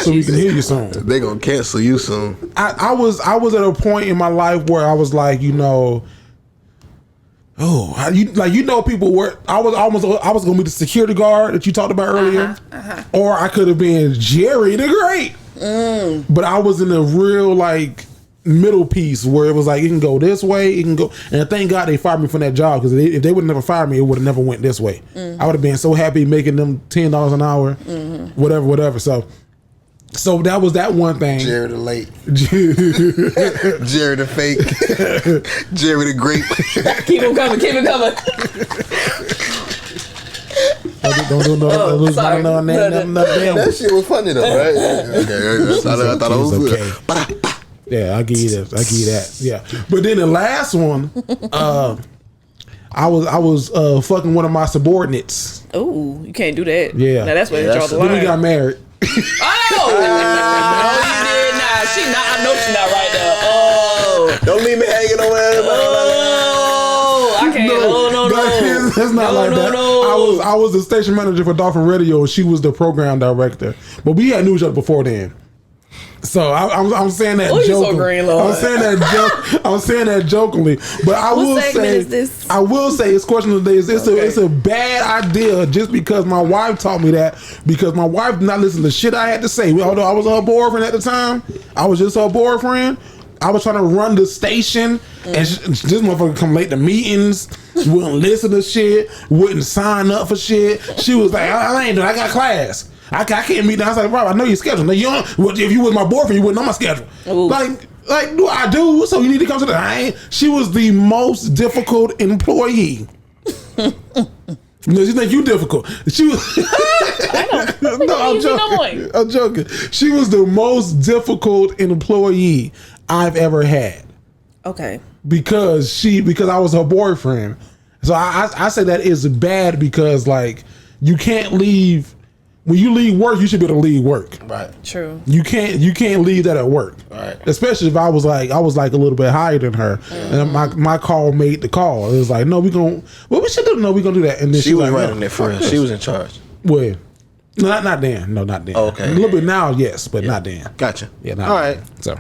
S4: so we can hear you soon.
S5: They gonna cancel you soon.
S4: I was at a point in my life where I was like, you know. People were. I was gonna be the security guard that you talked about earlier, or I could have been Jerry the Great. But I was in a real like middle piece where it was like it can go this way, it can go, and thank God they fired me from that job because if they would have never fired me, it would have never went this way. I would have been so happy making them $10 an hour, whatever. So that was that one thing.
S3: Jerry the late, Jerry the fake, Jerry the great.
S2: Keep him coming.
S4: Don't do no
S3: That shit was funny though, right? Okay, I thought it was
S4: okay. Yeah, I'll give you that. Yeah, but then the last one, I was fucking one of my subordinates.
S2: Oh, you can't do that.
S4: Yeah,
S2: now that's where you draw the line.
S4: Then we got married.
S2: Oh, no, you did not. She not. I know she's not right now. Oh,
S3: Don't leave me hanging over there.
S2: Oh, I can't. No.
S4: That's not like that.
S2: No.
S4: I was the station manager for Dolphin Radio, and she was the program director. But we had knew each other before then. So I'm saying that jokingly.
S2: So green, Lord.
S4: I'm saying that jokingly. But I will say, it's question of the day. It's a bad idea just because my wife taught me that. Because my wife did not listen to shit I had to say. Although I was her boyfriend at the time, I was just her boyfriend. I was trying to run the station, and this motherfucker come late to meetings, wouldn't listen to shit, wouldn't sign up for shit. She was like, I ain't doing. I got class. I can't meet. I was like, Rob, I know your schedule. No, you don't. Well, if you was my boyfriend, you wouldn't know my schedule. Ooh. Like, do I do? So you need to come to the. She was the most difficult employee. You think you difficult? She was. I'm joking. She was the most difficult employee I've ever had.
S2: Okay.
S4: Because I was her boyfriend. So I say that is bad because like you can't leave. When you leave work, you should be able to leave work.
S5: Right.
S2: True.
S4: You can't leave that at work.
S5: Right.
S4: Especially if I was like a little bit higher than her, and my call made the call. It was like, no, we gonna do that. And then
S5: she was
S4: like,
S5: running it for us. She was in charge.
S4: Well, no, not then. No, not then.
S5: Okay.
S4: A little bit now, yes, but not then.
S5: Gotcha.
S4: Yeah.
S5: All right.
S4: So.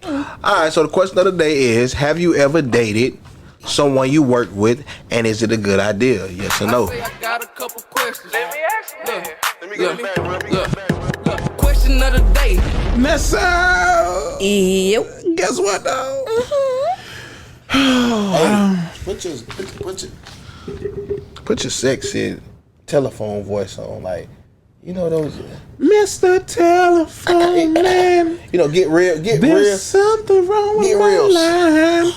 S5: All right. So the question of the day is: have you ever dated someone you work with, and is it a good idea? Yes or no?
S6: I got a couple questions. Let me ask you. Look. Question of the day.
S4: Vanessa.
S2: Yep.
S4: Guess what though?
S5: Put your sexy telephone voice on, like those.
S4: Mr. Telephone Man.
S5: Get real.
S4: There's something wrong with my line.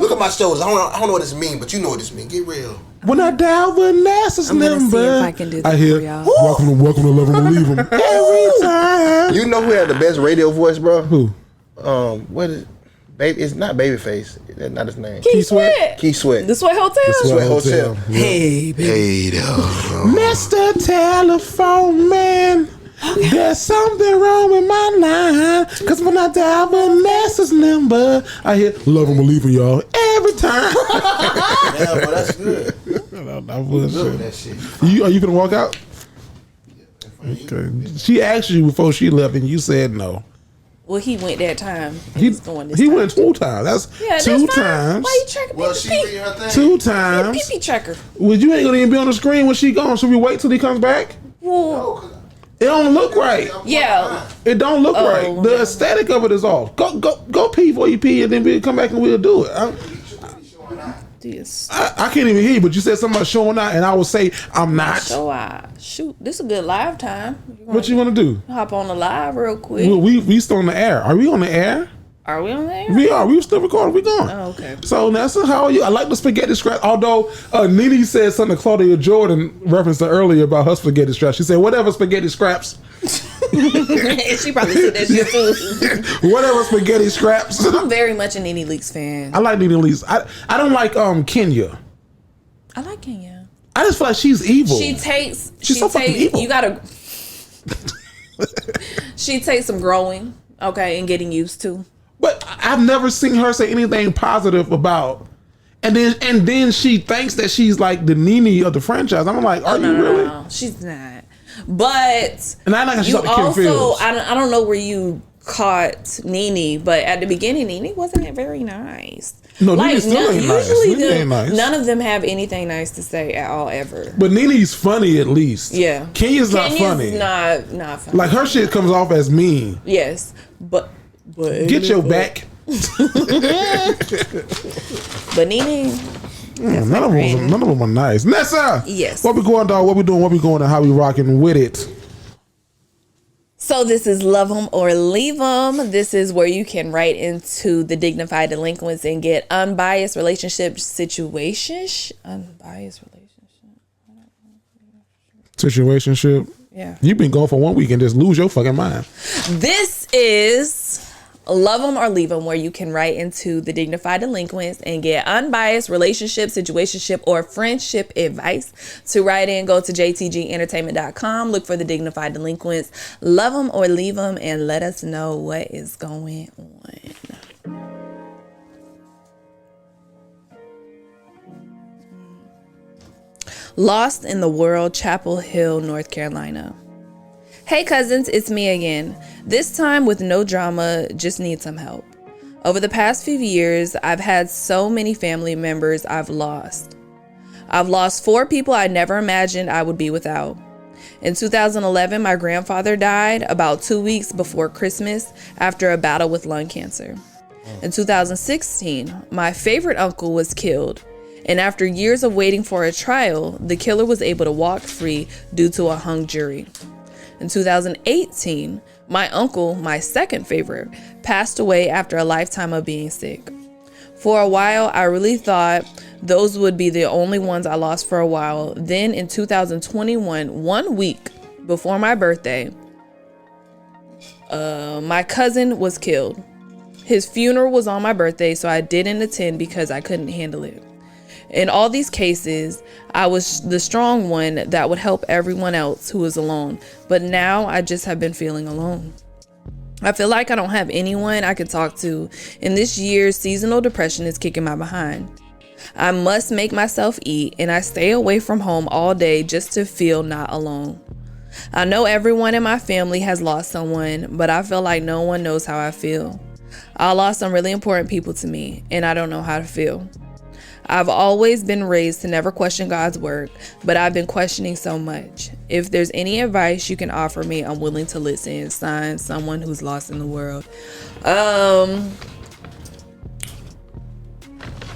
S3: Look at my shoulders. I don't know what this means, but you know what this means. Get real.
S4: When I dial Vanessa's number,
S2: I'm gonna see if I can do that
S4: hear,
S2: for y'all.
S4: welcome to Love 'Em or Leave 'Em. Every time.
S3: You know who had the best radio voice, bro?
S4: Who?
S3: What is? Baby, it's not Babyface. That's not his name.
S2: Keith Sweat.
S3: Keith Sweat.
S2: The Sweat Hotel.
S3: The Sweat Hotel.
S4: Yeah.
S2: Hey, baby.
S4: Mr. Telephone Man. There's something wrong with my line. Cause when I dial Vanessa's number, I hear Love 'Em or Leave 'Em, y'all. Every time.
S3: Yeah, well, that's good.
S4: That shit. Are you gonna walk out? Okay. She asked you before she left and you said no.
S2: Well, he went that time.
S4: He went 2 times. That's two
S2: fine.
S4: times.
S2: Why you tracking?
S3: Well, she read her thing.
S4: 2 times.
S2: Pee-pee tracker.
S4: Well, you ain't gonna even be on the screen when she gone. Should we wait till he comes back?
S2: Well,
S4: it don't look right.
S2: Yeah.
S4: It don't look right. The aesthetic of it is off. Go pee before you pee, and then we'll come back and we'll do it. I can't even hear you, but you said something about showing out, and I will say I'm not.
S2: Shoot, this is a good live time.
S4: What you want to do?
S2: Hop on the live real quick.
S4: We still on the air. Are we on the air?
S2: Are we on the air?
S4: We are. We still recording. We going.
S2: Oh, okay.
S4: So Nessa, how are you? I like the spaghetti scraps. Although Nene said something to Claudia Jordan referenced earlier about her spaghetti scraps. She said, "Whatever spaghetti scraps."
S2: She probably said that shit too.
S4: Whatever spaghetti scraps.
S2: I'm very much a Nene Leakes fan.
S4: I like Nene Leakes. I don't like Kenya.
S2: I like Kenya.
S4: I just feel like she's evil.
S2: She's
S4: so fucking evil.
S2: You gotta. She takes some growing, okay, and getting used to.
S4: But I've never seen her say anything positive about. And then she thinks that she's like the Nene of the franchise. I'm like, are you really?
S2: No, she's not. But
S4: and I like
S2: you also, I don't know where you caught Nene, but at the beginning, Nene wasn't very nice.
S4: No, Nene still ain't nice.
S2: Usually, none of them have anything nice to say at all ever.
S4: But Nene's funny at least.
S2: Yeah,
S4: Kenya's not funny.
S2: Not funny.
S4: Like her shit comes off as mean.
S2: Yes, but
S4: get your back.
S2: But Nene.
S4: None of them are nice. Nessa!
S2: Yes.
S4: What we going, dog? What we doing? What we going, and how we rocking with it?
S2: So this is Love 'Em or Leave 'Em. This is where you can write into the Dignified Delinquents and get unbiased relationship situationship.
S4: Situationship?
S2: Yeah.
S4: You've been gone for 1 week and just lose your fucking mind.
S2: This is Love 'Em or Leave 'Em, where you can write into the Dignified Delinquents and get unbiased relationship, situationship, or friendship advice. To write in, go to jtgentertainment.com, look for the Dignified Delinquents, Love 'Em or Leave 'Em, and let us know what is going on. Lost in the World, Chapel Hill, North Carolina. Hey cousins, it's me again. This time with no drama, just need some help. Over the past few years, I've had so many family members I've lost. I've lost 4 people I never imagined I would be without. In 2011, my grandfather died about 2 weeks before Christmas after a battle with lung cancer. In 2016, my favorite uncle was killed. And after years of waiting for a trial, the killer was able to walk free due to a hung jury. In 2018, my uncle, my second favorite, passed away after a lifetime of being sick. For a while, I really thought those would be the only ones I lost for a while. Then in 2021, 1 week before my birthday, my cousin was killed. His funeral was on my birthday, so I didn't attend because I couldn't handle it. In all these cases, I was the strong one that would help everyone else who was alone. But now I just have been feeling alone. I feel like I don't have anyone I can talk to, and this year's seasonal depression is kicking my behind. I must make myself eat, and I stay away from home all day just to feel not alone. I know everyone in my family has lost someone, but I feel like no one knows how I feel. I lost some really important people to me, and I don't know how to feel. I've always been raised to never question God's work, but I've been questioning so much. If there's any advice you can offer me, I'm willing to listen. Signed, someone who's lost in the world. I'm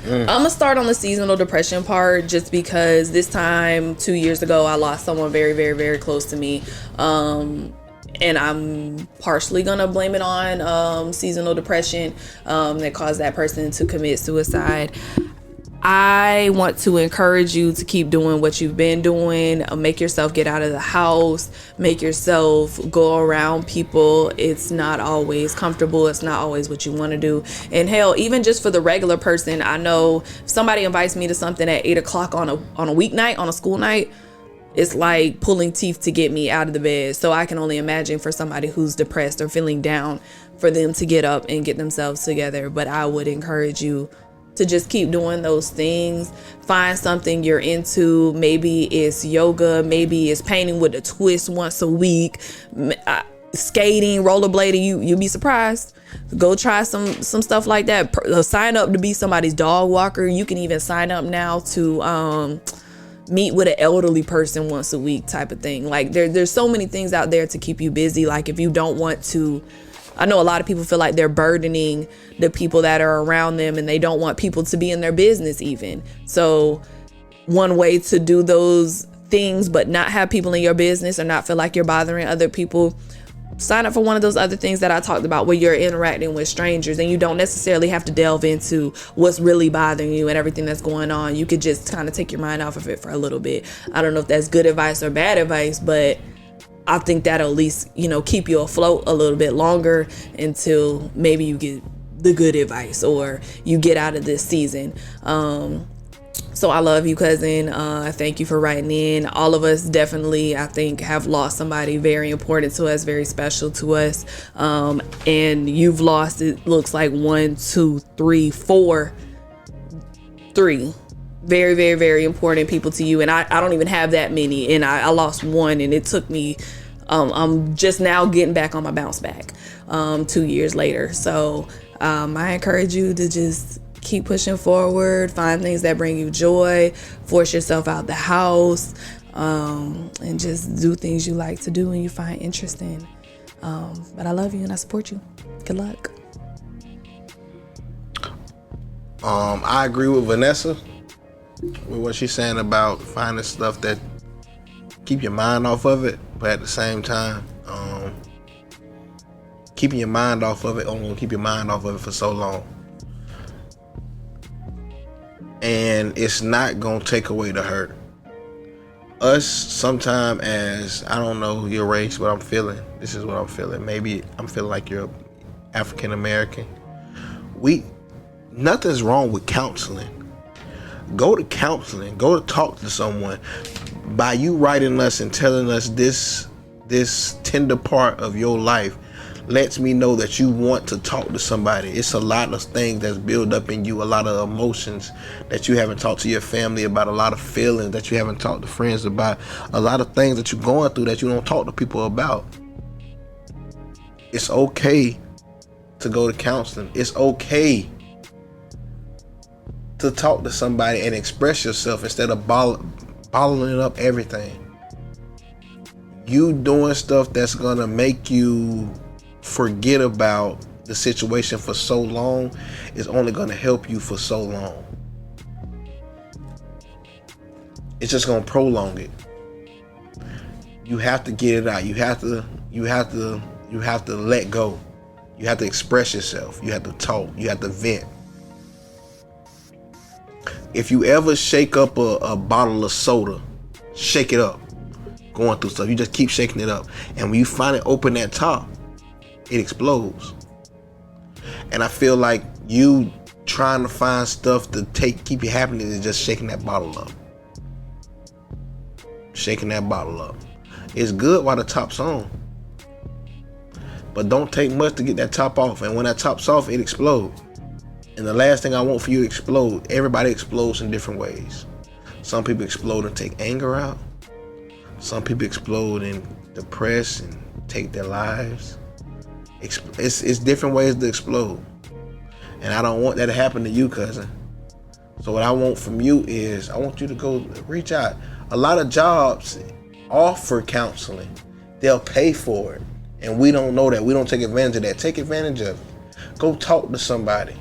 S2: gonna start on the seasonal depression part just because this time 2 years ago I lost someone very, very, very close to me. And I'm partially gonna blame it on seasonal depression that caused that person to commit suicide. I want to encourage you to keep doing what you've been doing. Make yourself get out of the house. Make yourself go around people. It's not always comfortable. It's not always what you want to do. And hell, even just for the regular person, I know if somebody invites me to something at 8 o'clock on a weeknight, on a school night, it's like pulling teeth to get me out of the bed. So I can only imagine for somebody who's depressed or feeling down for them to get up and get themselves together. But I would encourage you to just keep doing those things. Find something you're into. Maybe it's yoga. Maybe it's painting with a twist once a week. Skating, rollerblading. You'll be surprised. Go try some stuff like that. Sign up to be somebody's dog walker. You can even sign up now to meet with an elderly person once a week type of thing. Like there's so many things out there to keep you busy. Like if you don't want to, I know a lot of people feel like they're burdening the people that are around them and they don't want people to be in their business even. So one way to do those things but not have people in your business or not feel like you're bothering other people, sign up for one of those other things that I talked about where you're interacting with strangers and you don't necessarily have to delve into what's really bothering you and everything that's going on. You could just kind of take your mind off of it for a little bit. I don't know if that's good advice or bad advice, but I think that'll at least, keep you afloat a little bit longer until maybe you get the good advice or you get out of this season. So I love you, cousin. Thank you for writing in. All of us definitely, I think, have lost somebody very important to us, very special to us. And you've lost, it looks like 1, 2, 3, 4, 3. Very, very, very important people to you. And I don't even have that many. And I lost one and it took me, I'm just now getting back on my bounce back 2 years later. So I encourage you to just keep pushing forward, find things that bring you joy, force yourself out the house, and just do things you like to do and you find interest in. But I love you and I support you. Good luck.
S5: I agree with Vanessa with what she's saying about finding stuff that keep your mind off of it, but at the same time, keeping your mind off of it only will keep your mind off of it for so long. And it's not gonna take away the hurt. Us, sometime as, I don't know your race, but I'm feeling, this is what I'm feeling. Maybe I'm feeling like you're African American. Nothing's wrong with counseling. Go to counseling. Go to talk to someone. By you writing us and telling us this tender part of your life, lets me know that you want to talk to somebody. It's a lot of things that's built up in you, a lot of emotions that you haven't talked to your family about, a lot of feelings that you haven't talked to friends about, a lot of things that you're going through that you don't talk to people about. It's okay to go to counseling. It's okay to talk to somebody and express yourself instead of bottling up everything. You doing stuff that's gonna make you forget about the situation for so long is only gonna help you for so long. It's just gonna prolong it. You have to get it out. You have to let go. You have to express yourself. You have to talk. You have to vent. If you ever shake up a bottle of soda, shake it up. Going through stuff, you just keep shaking it up, and when you finally open that top, it explodes. And I feel like you trying to find stuff to keep you happy is just shaking that bottle up. Shaking that bottle up. It's good while the top's on, but don't take much to get that top off. And when that top's off, it explodes. And the last thing I want for you to explode, everybody explodes in different ways. Some people explode and take anger out. Some people explode and depress and take their lives. It's different ways to explode. And I don't want that to happen to you, cousin. So what I want from you is, I want you to go reach out. A lot of jobs offer counseling. They'll pay for it. And we don't know that. We don't take advantage of that. Take advantage of it. Go talk to somebody.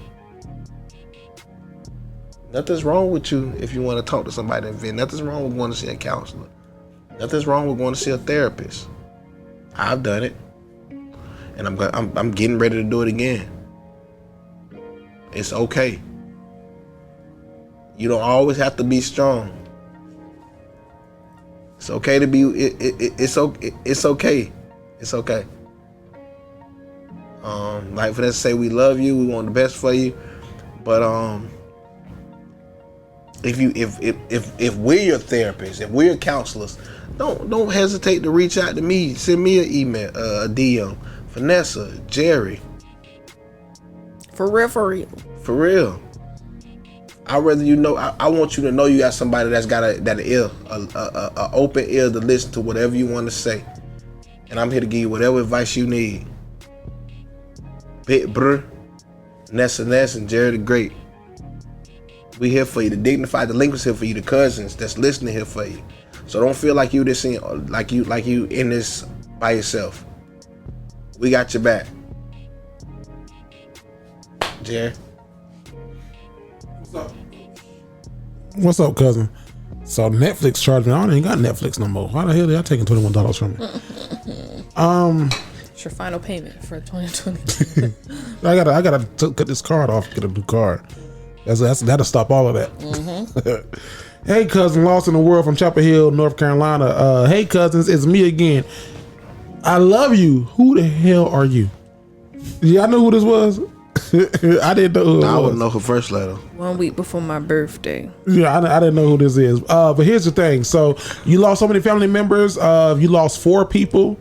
S5: Nothing's wrong with you if you want to talk to somebody and vent. Nothing's wrong with going to see a counselor. Nothing's wrong with going to see a therapist. I've done it, and I'm getting ready to do it again. It's okay. You don't always have to be strong. It's okay to be. It's okay. It's okay. It's okay. Like Vanessa say, we love you. We want the best for you, but if we're your therapists, if we're your counselors, don't hesitate to reach out to me. Send me an email, a DM. Vanessa, Jerry.
S2: For real.
S5: For real. I rather you know. I want you to know you got somebody that's got an ear, a open ear to listen to whatever you want to say, and I'm here to give you whatever advice you need. Big Brr, Nessa Ness, and Jerry the Great. We here for you. The Dignified Delinquents here for you. The cousins that's listening here for you. So don't feel like you this in, like you in this by yourself. We got your back. Jerry.
S4: What's up, cousin? So Netflix charged me. I don't even got Netflix no more. Why the hell are y'all taking $21 from me?
S2: It's your final payment for 2020.
S4: I gotta cut this card off. Get a new card. That'll stop all of that. Mm-hmm. Hey, cousin, lost in the world from Chapel Hill, North Carolina. Hey, cousins, it's me again. I love you. Who the hell are you? Yeah, I know who this was. I didn't know who it was.
S5: I wouldn't know her first letter.
S2: 1 week before my birthday.
S4: Yeah, I didn't know who this is. But here's the thing. So you lost so many family members. You lost 4 people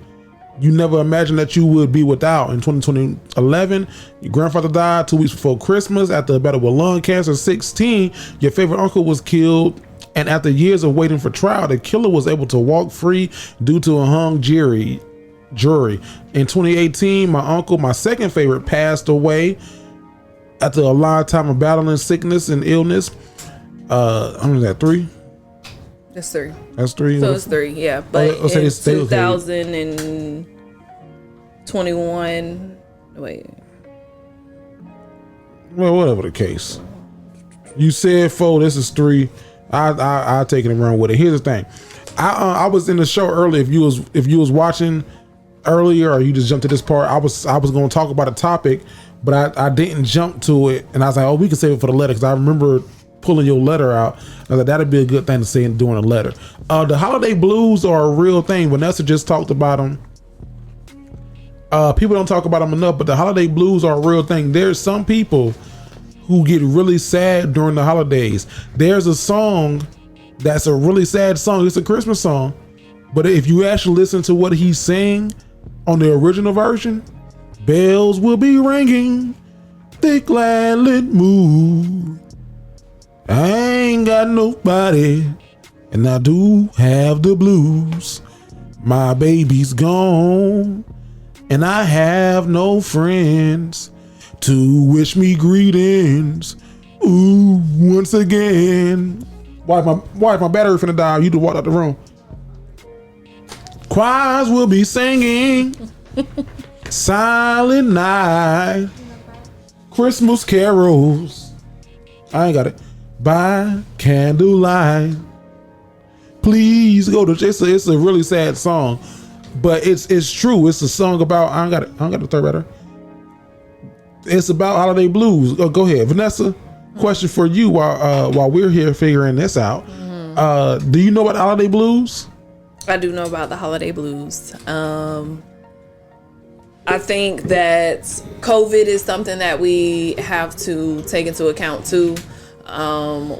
S4: you never imagined that you would be without. In 2011, your grandfather died 2 weeks before Christmas after a battle with lung cancer. 16, your favorite uncle was killed. And after years of waiting for trial, the killer was able to walk free due to a hung jury. In 2018, my uncle, my second favorite, passed away after a long time of battling sickness and illness. How many is that? 3?
S2: That's 3.
S4: That's 3.
S2: So it's 3, yeah. But in 2021, wait.
S4: Well, whatever the case. You said 4. This is 3. I take it and run with it. Here's the thing. I was in the show earlier. If you was watching earlier, or you just jumped to this part, I was going to talk about a topic, but I didn't jump to it, and I was like, oh, we can save it for the letter, because I remember pulling your letter out. I was like, that'd be a good thing to say during a letter. The holiday blues are a real thing. Vanessa just talked about them. People don't talk about them enough, but the holiday blues are a real thing. There's some people who get really sad during the holidays. There's a song that's a really sad song. It's a Christmas song, but if you actually listen to what he's saying on the original version, Bells will be ringing, thick gladly move. I ain't got nobody, and I do have the blues. My baby's gone, and I have no friends to wish me greetings. Ooh, once again. Wife, my battery finna die. You just walked out the room. Choirs will be singing. Silent night. Christmas carols. I ain't got it. By candlelight. Please go to. It's a really sad song, but it's true. It's a song about. I ain't got the third battery. It's about holiday blues. Go ahead, Vanessa. Question for you while we're here figuring this out. Do you know about the holiday blues?
S2: I do know about the holiday blues. I think that COVID is something that we have to take into account too.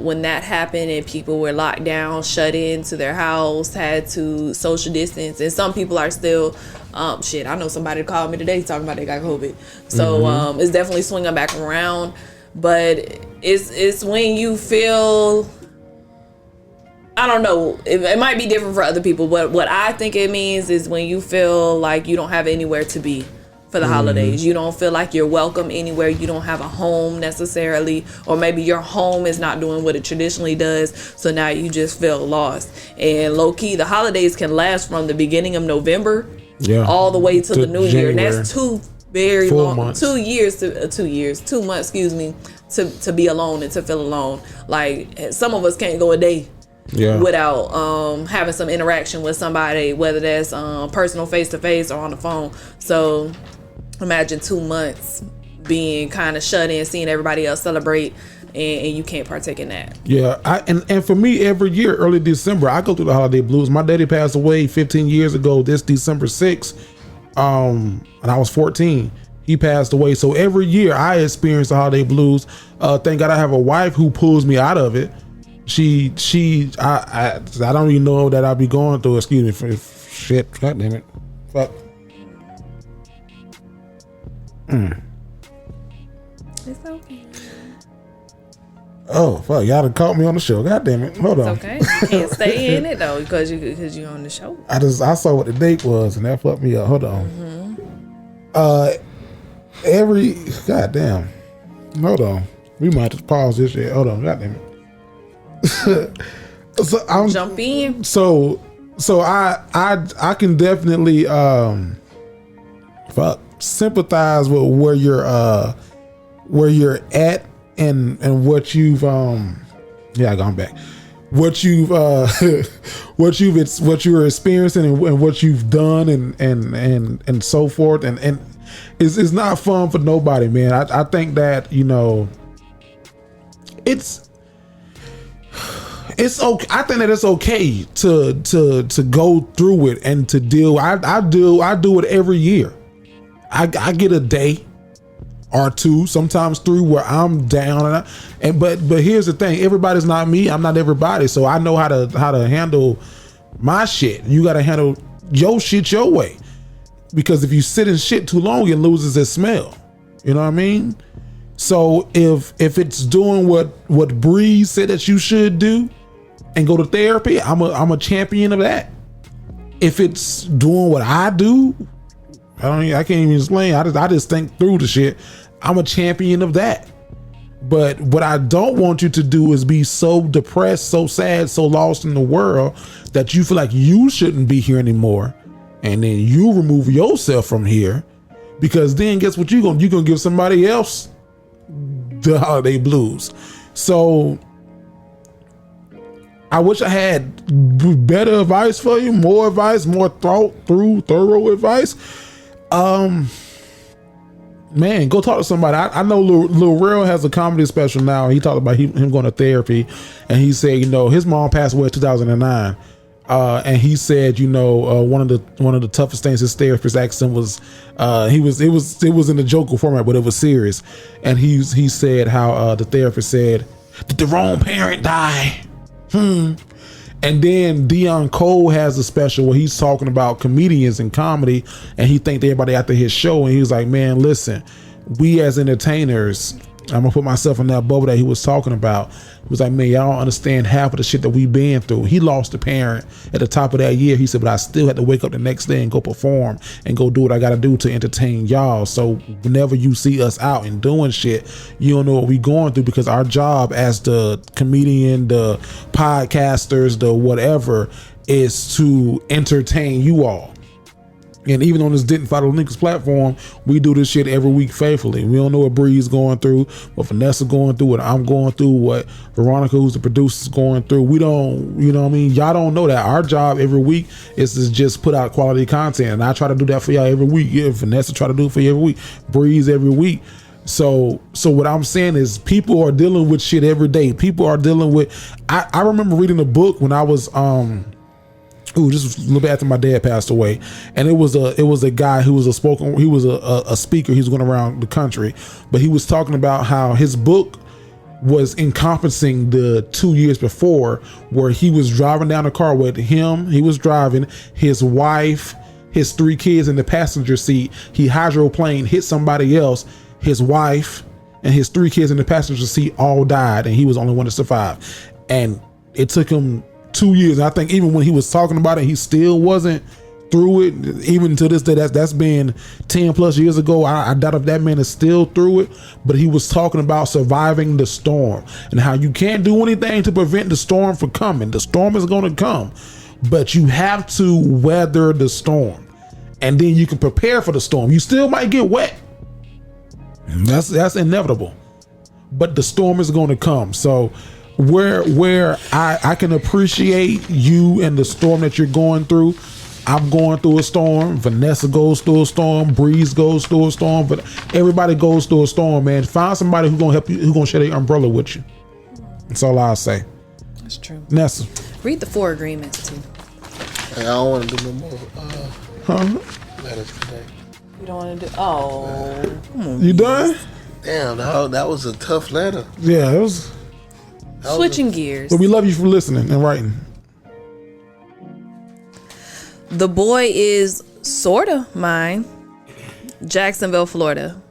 S2: When that happened and people were locked down, shut into their house, had to social distance, and some people are still I know somebody called me today talking about they got COVID. So it's definitely swinging back around, but it's when you feel, I don't know, it might be different for other people, but what I think it means is when you feel like you don't have anywhere to be for the holidays. You don't feel like you're welcome anywhere. You don't have a home necessarily, or maybe your home is not doing what it traditionally does, so now you just feel lost. And low key, the holidays can last from the beginning of November all the way to the new year, and that's 2 very long months. 2 months, excuse me, to be alone and to feel alone. Like, some of us can't go a day without having some interaction with somebody, whether that's personal, face to face, or on the phone. So imagine 2 months being kind of shut in, seeing everybody else celebrate, and you can't partake in that. And for me, every year, early December, I go through the holiday blues. My daddy passed away 15 years ago this December 6th, and I was 14. He passed away, so every year I experience the holiday blues. Thank God I have a wife who pulls me out of it. I don't even know that I'll be going through. Excuse me for shit. God damn it. Fuck. It's okay.
S4: Oh fuck! Y'all done caught me on the show. God damn it! Hold on.
S2: It's okay. You can't stay in it though because you're on the show.
S4: I saw what the date was and that fucked me up. Hold on. God damn. Hold on. We might just pause this shit. Hold on. God damn it. So I'm
S2: jump in.
S4: So I can definitely sympathize with where you're at and what you've gone back. What you're experiencing and what you've done and so forth, and it's not fun for nobody, man. I think that, you know, it's okay. I think that it's okay to go through it and to deal. I do it every year. I get a day or two, sometimes 3, where I'm down, but here's the thing: everybody's not me. I'm not everybody, so I know how to handle my shit. You got to handle your shit your way, because if you sit in shit too long, it loses its smell. You know what I mean? So if it's doing what Bree said that you should do, and go to therapy, I'm a champion of that. If it's doing what I do, I can't even explain. I just think through the shit. I'm a champion of that. But what I don't want you to do is be so depressed, so sad, so lost in the world that you feel like you shouldn't be here anymore, and then you remove yourself from here, because then guess what you're gonna give somebody else the holiday blues. So I wish I had better advice for you, more advice, more thorough advice. Man, go talk to somebody. I know Lil Real has a comedy special now. He talked about him going to therapy, and he said, you know, his mom passed away in 2009, and he said, you know, one of the toughest things his therapist asked him was, it was in a joke format, but it was serious, and he said how the therapist said, "Did the wrong parent die?" And then Dion Cole has a special where he's talking about comedians and comedy, and he thanked everybody after his show, and he was like, man, listen, we as entertainers, I'm gonna put myself in that bubble that he was talking about. He was like, man, y'all don't understand half of the shit that we've been through. He lost a parent at the top of that year. He said, but I still had to wake up the next day and go perform and go do what I gotta do to entertain y'all. So whenever you see us out and doing shit, you don't know what we going through, because our job as the comedian, the podcasters, the whatever, is to entertain you all. And even on this Dignified Delinquents platform, we do this shit every week faithfully. We don't know what Bree's going through, what Vanessa going through, what I'm going through, what Veronica, who's the producer, is going through. We don't, you know what I mean? Y'all don't know that. Our job every week is to just put out quality content. And I try to do that for y'all every week. Yeah, Vanessa try to do it for you every week. Bree's every week. So what I'm saying is people are dealing with shit every day. People are dealing with, I remember reading a book when I was, this was a little bit after my dad passed away, and it was a guy who was a speaker. He was going around the country, but he was talking about how his book was encompassing the 2 years before, where he was driving down the car with him. He was driving, his wife, his 3 kids in the passenger seat. He hydroplaned, hit somebody else. His wife and his 3 kids in the passenger seat all died, and he was the only one to survive. And it took him 2 years. And I think even when he was talking about it, he still wasn't through it. Even to this day, that's been 10 plus years ago. I doubt if that man is still through it, but he was talking about surviving the storm and how you can't do anything to prevent the storm from coming. The storm is going to come, but you have to weather the storm, and then you can prepare for the storm. You still might get wet. That's inevitable, but the storm is going to come. So where I can appreciate you and the storm that you're going through. I'm going through a storm. Vanessa goes through a storm. Breeze goes through a storm. But everybody goes through a storm, man. Find somebody who's gonna help you, who's gonna share their umbrella with you. That's all I'll say.
S2: That's true.
S4: Nessa,
S2: read the 4 agreements too.
S5: Hey, I don't want to do no more letters today.
S2: You don't want to do? Oh, come on.
S4: You done?
S5: Damn, that was a tough letter.
S4: Yeah, it was.
S2: Switching gears.
S4: But we love you for listening and writing.
S2: The boy is sorta mine. Jacksonville, Florida.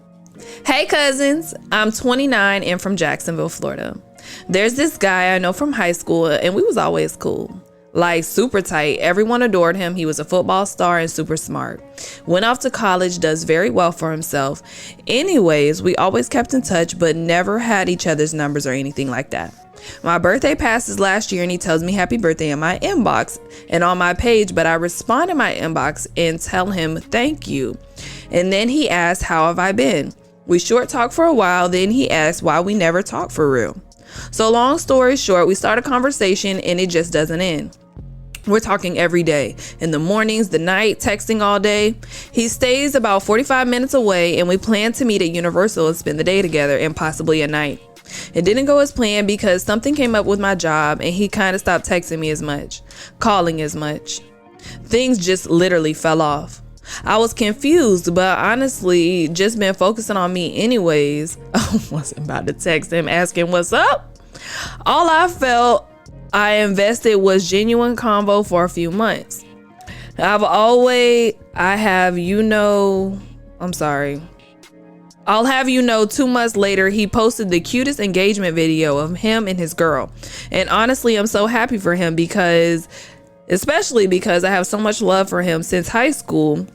S2: Hey cousins, I'm 29 and from Jacksonville, Florida. There's this guy I know from high school, and we was always cool. Like super tight. Everyone adored him. He was a football star and super smart. Went off to college, does very well for himself. Anyways, we always kept in touch, but never had each other's numbers or anything like that. My birthday passes last year and he tells me happy birthday in my inbox and on my page, but I respond in my inbox and tell him thank you. And then he asks, how have I been? We short talk for a while, then he asks why we never talk for real. So long story short, we start a conversation and it just doesn't end. We're talking every day, in the mornings, the night, texting all day. He stays about 45 minutes away and we plan to meet at Universal and spend the day together and possibly a night. It didn't go as planned because something came up with my job and he kind of stopped texting me as much, calling as much. Things just literally fell off. I was confused, but honestly, just been focusing on me anyways. I wasn't about to text him asking what's up. All I felt I invested was genuine convo for a few months. I'll have you know 2 months later, he posted the cutest engagement video of him and his girl. And honestly, I'm so happy for him especially because I have so much love for him since high school.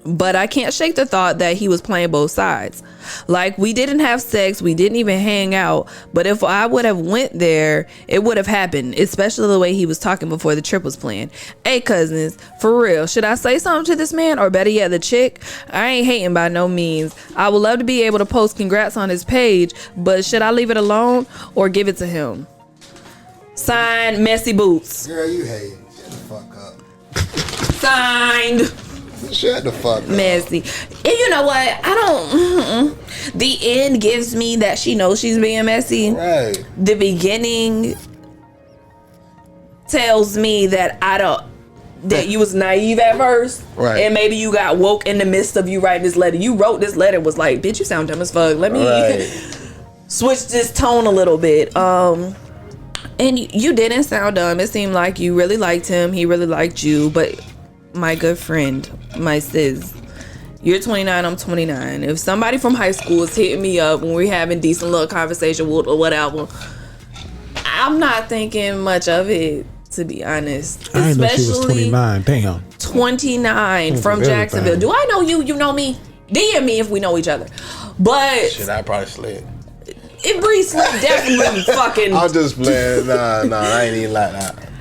S2: But I can't shake the thought that he was playing both sides. Like, we didn't have sex, we didn't even hang out, but if I would have went there, it would have happened, especially the way he was talking before the trip was planned. Hey cousins, for real, should I say something to this man, or better yet, the chick? I ain't hating by no means. I would love to be able to post congrats on his page, but should I leave it alone or give it to him? Signed, Messy Boots.
S3: Girl, you hate. Shut the fuck up.
S2: Signed.
S3: Shut the fuck up.
S2: Messy. And you know what? The end gives me that she knows she's being messy.
S3: Right.
S2: The beginning tells me that that you was naive at first.
S3: Right.
S2: And maybe you got woke in the midst of you writing this letter. You wrote this letter, was like, bitch, you sound dumb as fuck. Let me switch this tone a little bit. And you didn't sound dumb. It seemed like you really liked him. He really liked you. But my good friend, my sis, you're 29, I'm 29. If somebody from high school is hitting me up when we're having decent little conversation or whatever, I'm not thinking much of it, to be honest.
S4: I didn't know she was 29. Damn.
S2: 29 from Jacksonville. Do I know you? You know me? DM me if we know each other. But
S5: shit, I probably slid.
S2: If Bree slid, definitely fucking.
S5: I'm just playing. Nah, I ain't even like that.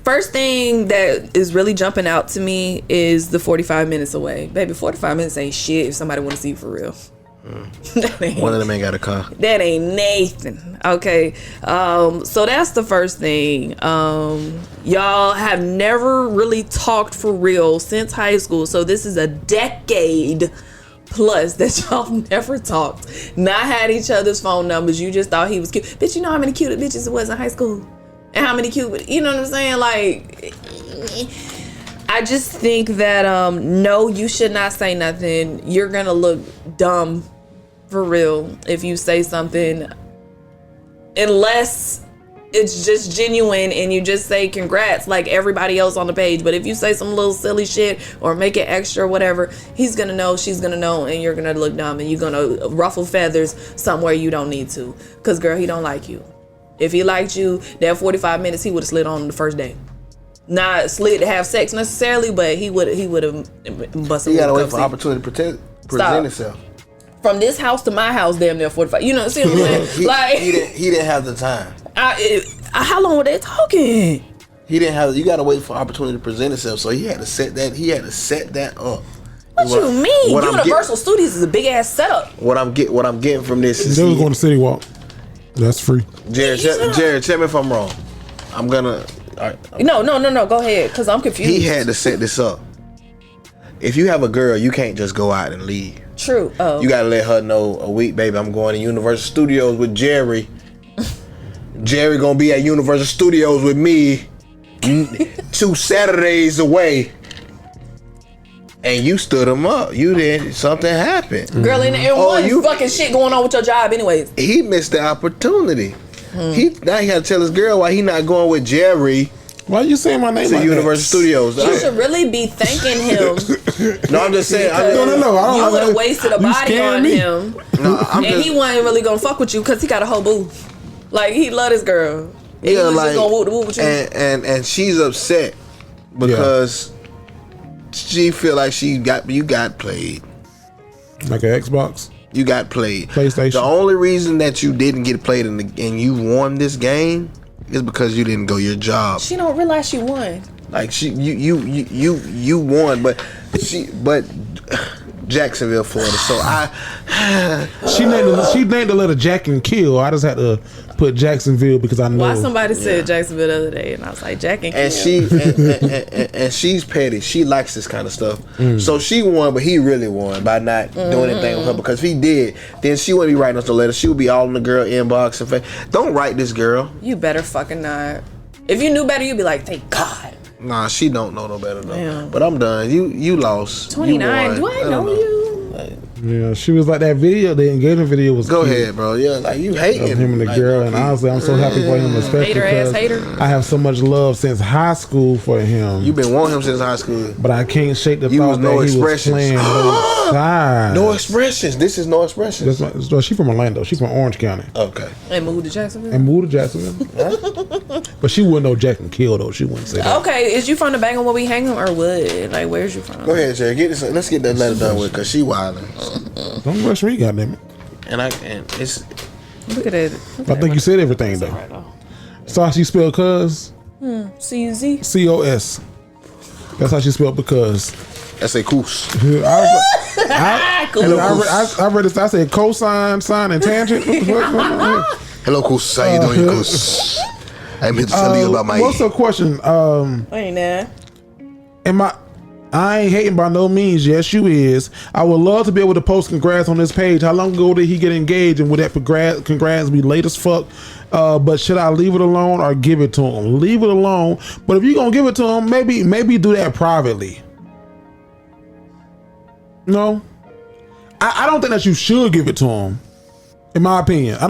S2: First thing that is really jumping out to me is the 45 minutes away. Baby, 45 minutes ain't shit if somebody want to see you for real.
S5: One of them ain't got a car.
S2: That ain't Nathan. Okay. So that's the first thing. Y'all have never really talked for real since high school. So this is a decade plus that y'all never talked. Not had each other's phone numbers. You just thought he was cute. Bitch, you know how many cute bitches it was in high school? And how many cute, you know what I'm saying? Like, I just think that, no, you should not say nothing. You're going to look dumb for real if you say something, unless it's just genuine and you just say congrats like everybody else on the page. But if you say some little silly shit or make it extra or whatever, he's going to know, she's going to know, and you're going to look dumb and you're going to ruffle feathers somewhere you don't need to. Because, girl, he don't like you. If he liked you, that 45 minutes, he would have slid on the first day. Not slid to have sex necessarily, but he would have busted.
S5: He gotta wait for opportunity to present himself.
S2: From this house to my house, damn near 45. You know, see what I'm saying?
S5: He didn't have the time.
S2: How long were they talking?
S5: He didn't have. You gotta wait for opportunity to present himself. So he had to set that. He had to set that up.
S2: What you mean? Universal Studios is a big ass setup.
S5: What I'm getting from this is
S4: they was going to City Walk. That's free.
S5: Jared, tell me if I'm wrong. I'm gonna. All right.
S2: No. Go ahead, because I'm confused.
S5: He had to set this up. If you have a girl, you can't just go out and leave.
S2: True. Oh.
S5: You gotta let her know a week, baby. I'm going to Universal Studios with Jerry. Jerry gonna be at Universal Studios with me 2 Saturdays away. And you stood him up. You did. Something happened.
S2: Girl, and one fucking shit going on with your job anyways.
S5: He missed the opportunity. Now he had to tell his girl why he not going with Jerry.
S4: Why are you saying my name
S5: to
S4: like
S5: Universal Studios?
S2: You should really be thanking him.
S5: No, I'm just saying.
S4: No.
S2: You would have wasted a body on him.
S5: No,
S2: he wasn't really going to fuck with you because he got a whole boo. Like, he loved his girl.
S5: Yeah,
S2: he was
S5: like,
S2: just gonna woo with you.
S5: And she's upset because she feel like you got played.
S4: Like an Xbox?
S5: You got played.
S4: PlayStation.
S5: The only reason that you didn't get played and you won this game is because you didn't go your job.
S2: She don't realize she won.
S5: Like you won, but Jacksonville, Florida. So
S4: she named the letter Jack and Kill. I just had to put Jacksonville because I know.
S2: Why somebody said Jacksonville the other day, and I was like, Jack and Kill.
S5: And she's petty. She likes this kind of stuff. So she won, but he really won by not doing anything with her, because if he did, then she wouldn't be writing us the letter. She would be all in the girl inbox and don't write this girl.
S2: You better fucking not. If you knew better, you'd be like, thank God.
S5: Nah, she don't know no better though.
S2: Damn.
S5: But I'm done. You lost.
S2: 29. Do I know you?
S4: Yeah, she was like that video. The engagement video was.
S5: Go
S4: cute.
S5: ahead, bro. Yeah, like you hating
S4: him and the girl, and honestly, I'm so happy for him, especially because I have so much love since high school for him.
S5: You've been wanting him since high school,
S4: but I can't shake the thought that he was playing both sides.
S5: No expressions. This is no expressions.
S4: She from Orlando. She from Orange County.
S5: Okay.
S2: And moved to Jacksonville.
S4: But she wouldn't know Jack and Kill though. She wouldn't say that.
S2: Okay, is you from the Bangor where we hang them, or what? Like, where's you from?
S5: Go ahead, Jerry. Let's get that letter done with, because she wilding.
S4: Don't rush me, goddamn it.
S5: And it's.
S2: Look at it.
S4: I think you said everything though. Right. So how she spelled cuz?
S2: C-U-Z?
S4: C-O-S. That's how she spelled because.
S5: That's a coos.
S4: I read this. I said cosine, sine, and tangent.
S5: Hello, coos. How you doing, coos? I'm here to tell you about my.
S4: What's the question?
S2: Ain't that?
S4: I ain't hating by no means. Yes, you is. I would love to be able to post congrats on this page. How long ago did he get engaged? And would that congrats be late as fuck? But should I leave it alone or give it to him? Leave it alone. But if you're gonna give it to him, maybe do that privately. No, I don't think that you should give it to him. In my opinion, I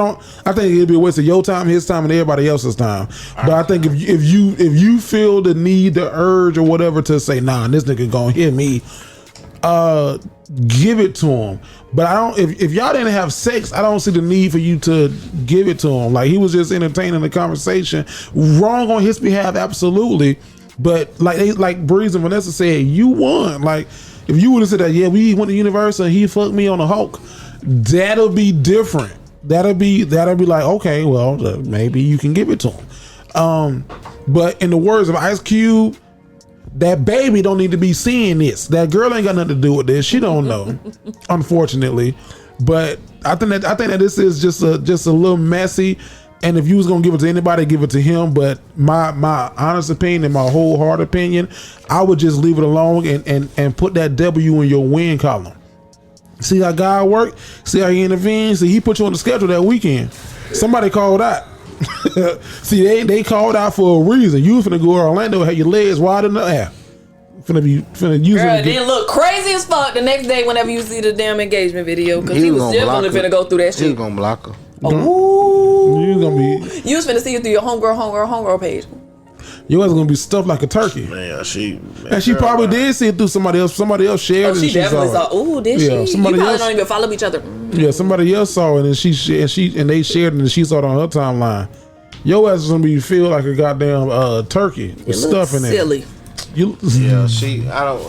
S4: think it'd be a waste of your time, his time, and everybody else's time. But I think if you feel the need, the urge, or whatever to say, nah, this nigga gonna hit me, give it to him. But I don't. If y'all didn't have sex, I don't see the need for you to give it to him. Like, he was just entertaining the conversation. Wrong on his behalf, absolutely. But like Breeze and Vanessa said, you won. Like, if you would have said that, yeah, we went to universe and he fucked me on a Hulk, that'll be different. That'll be like, okay, well, maybe you can give it to him. But in the words of Ice Cube, that baby don't need to be seeing this. That girl ain't got nothing to do with this. She don't know, unfortunately. But I think that this is just a little messy. And if you was gonna give it to anybody, give it to him. But my honest opinion and my whole heart opinion, I would just leave it alone and put that W in your win column. See how God worked? See how he intervened? See, he put you on the schedule that weekend. Somebody called out. See, they called out for a reason. You was finna go to Orlando, have your legs wide in the air. Finna use
S2: Girl,
S4: it.
S2: then look crazy as fuck the next day whenever you see the damn engagement video, because he was definitely finna go through that shit.
S5: He was gonna block her.
S2: Oh,
S4: you gonna be.
S2: You was finna see it through your homegirl page.
S4: You was gonna be stuffed like a turkey.
S5: Man, she
S4: probably did see it through somebody else. Somebody else shared it.
S2: She definitely saw. Ooh, did she? You probably don't even follow each other.
S4: Yeah, somebody else saw it and and they shared it and she saw it on her timeline. Your ass is gonna be feel like a goddamn turkey with stuff in it.
S2: Silly.
S5: I don't.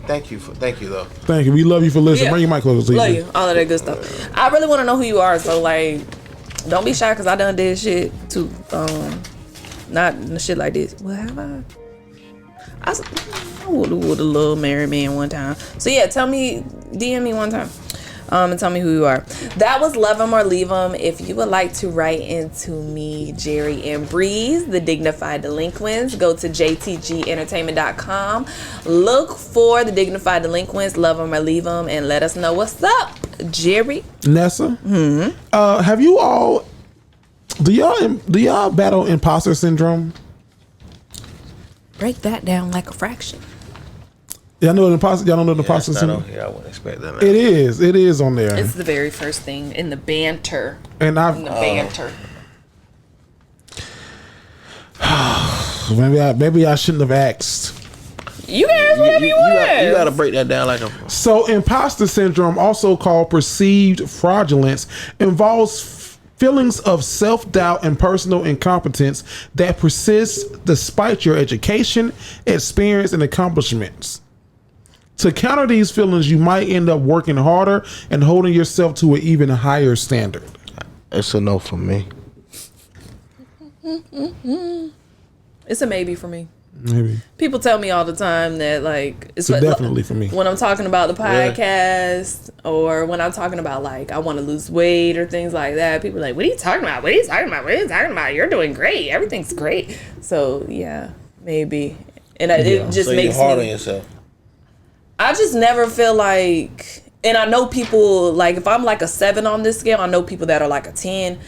S5: Thank you though.
S4: Thank you. We love you for listening.
S2: Yeah.
S4: Bring your mic closer to you.
S2: Love you. All of that good stuff. I really want to know who you are. So like, don't be shy because I done did shit too. Not shit like this. What have I? I would a little married man one time. So yeah, DM me one time. And tell me who you are. That was Love 'Em or Leave 'Em. If you would like to write into me, Jerry and Breeze, the Dignified Delinquents, go to jtgentertainment.com. Look for the Dignified Delinquents, Love 'Em or Leave 'Em, and let us know what's up, Jerry.
S4: Nessa, have you all? Do y'all battle imposter syndrome?
S2: Break that down like a fraction.
S4: Y'all know the imposter. Y'all don't know the imposter syndrome.
S5: I wouldn't expect that.
S4: It is on there.
S2: It's the very first thing in the banter.
S4: And
S2: banter.
S4: Maybe I shouldn't have asked.
S2: You can ask whatever you want.
S5: You gotta break that down like a.
S4: So, imposter syndrome, also called perceived fraudulence, involves feelings of self-doubt and personal incompetence that persist despite your education, experience, and accomplishments. To counter these feelings, you might end up working harder and holding yourself to an even higher standard.
S5: It's a no for me.
S2: It's a maybe for me.
S4: Maybe.
S2: People tell me all the time that like
S4: it's definitely for me.
S2: When I'm talking about the podcast or when I'm talking about like I want to lose weight or things like that, people are like, what are you talking about? What are you talking about? What are you talking about? You're doing great. Everything's great. So yeah, maybe. And it just makes
S5: you're hard
S2: me
S5: on yourself.
S2: I just never feel like, and I know people like if I'm like a 7 on this scale, I know people that are like a 10,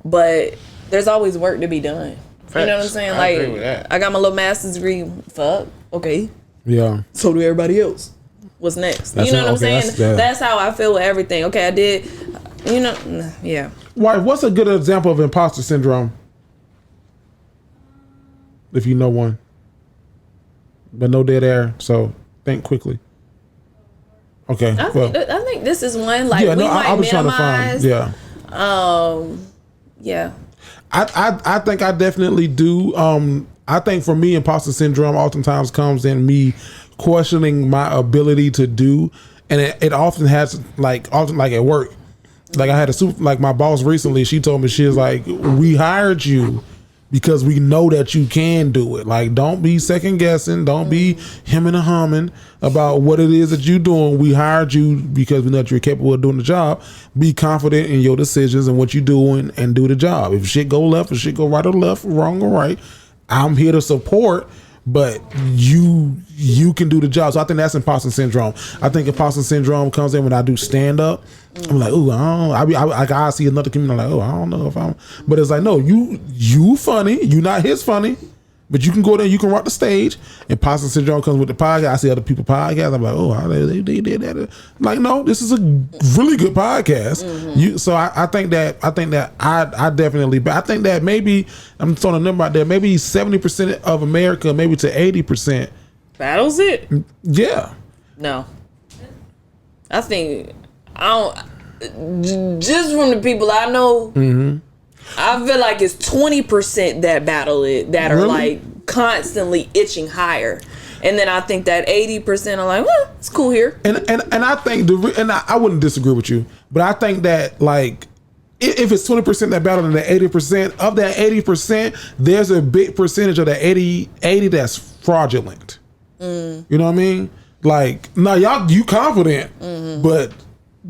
S2: but there's always work to be done. You know what I'm saying?
S5: I agree with that.
S2: I got my little master's degree. Fuck. Okay.
S4: Yeah.
S2: So do everybody else. What's next? You know what I'm saying? That's how I feel with everything. Okay, I did. You know, yeah.
S4: Why? What's a good example of imposter syndrome? If you know one. But no dead air, so think quickly. Okay.
S2: I think this is one like
S4: yeah,
S2: we
S4: no,
S2: might
S4: I was
S2: minimize.
S4: trying to find.
S2: Yeah.
S4: I think I definitely do. I think for me, imposter syndrome oftentimes comes in me questioning my ability to do, and it often has like at work. Like I had my boss recently. She told me, she was like, "We hired you because we know that you can do it. Like, don't be second guessing. Don't be hemming and humming about what it is that you're doing. We hired you because we know that you're capable of doing the job. Be confident in your decisions and what you're doing and do the job. If shit go left or shit go right or left, wrong or right, I'm here to support, but you can do the job." So I think that's imposter syndrome. I think imposter syndrome comes in when I do stand up. I'm like, ooh, I see another comedian. I'm like, oh, I don't know if I'm. But it's like, no, you funny. You not his funny, But you can go there, you can rock the stage. Imposter syndrome comes with the podcast. I see other people podcast. I'm like, oh, how they did that. I'm like, no, this is a really good podcast. So I think that I definitely. But I think that maybe I'm throwing a number out there. Maybe 70% of America, maybe to 80%,
S2: battles it.
S4: Yeah.
S2: No, I think I don't. Just from the people I know. I feel like it's 20% that battle it, that are like constantly itching higher, and then I think that 80% are like, well, it's cool here.
S4: And I think I wouldn't disagree with you, but I think that like if it's 20% that battle and the 80% of that 80%, there's a big percentage of that 80 that's fraudulent. You know what I mean? Like, no, y'all, you confident, but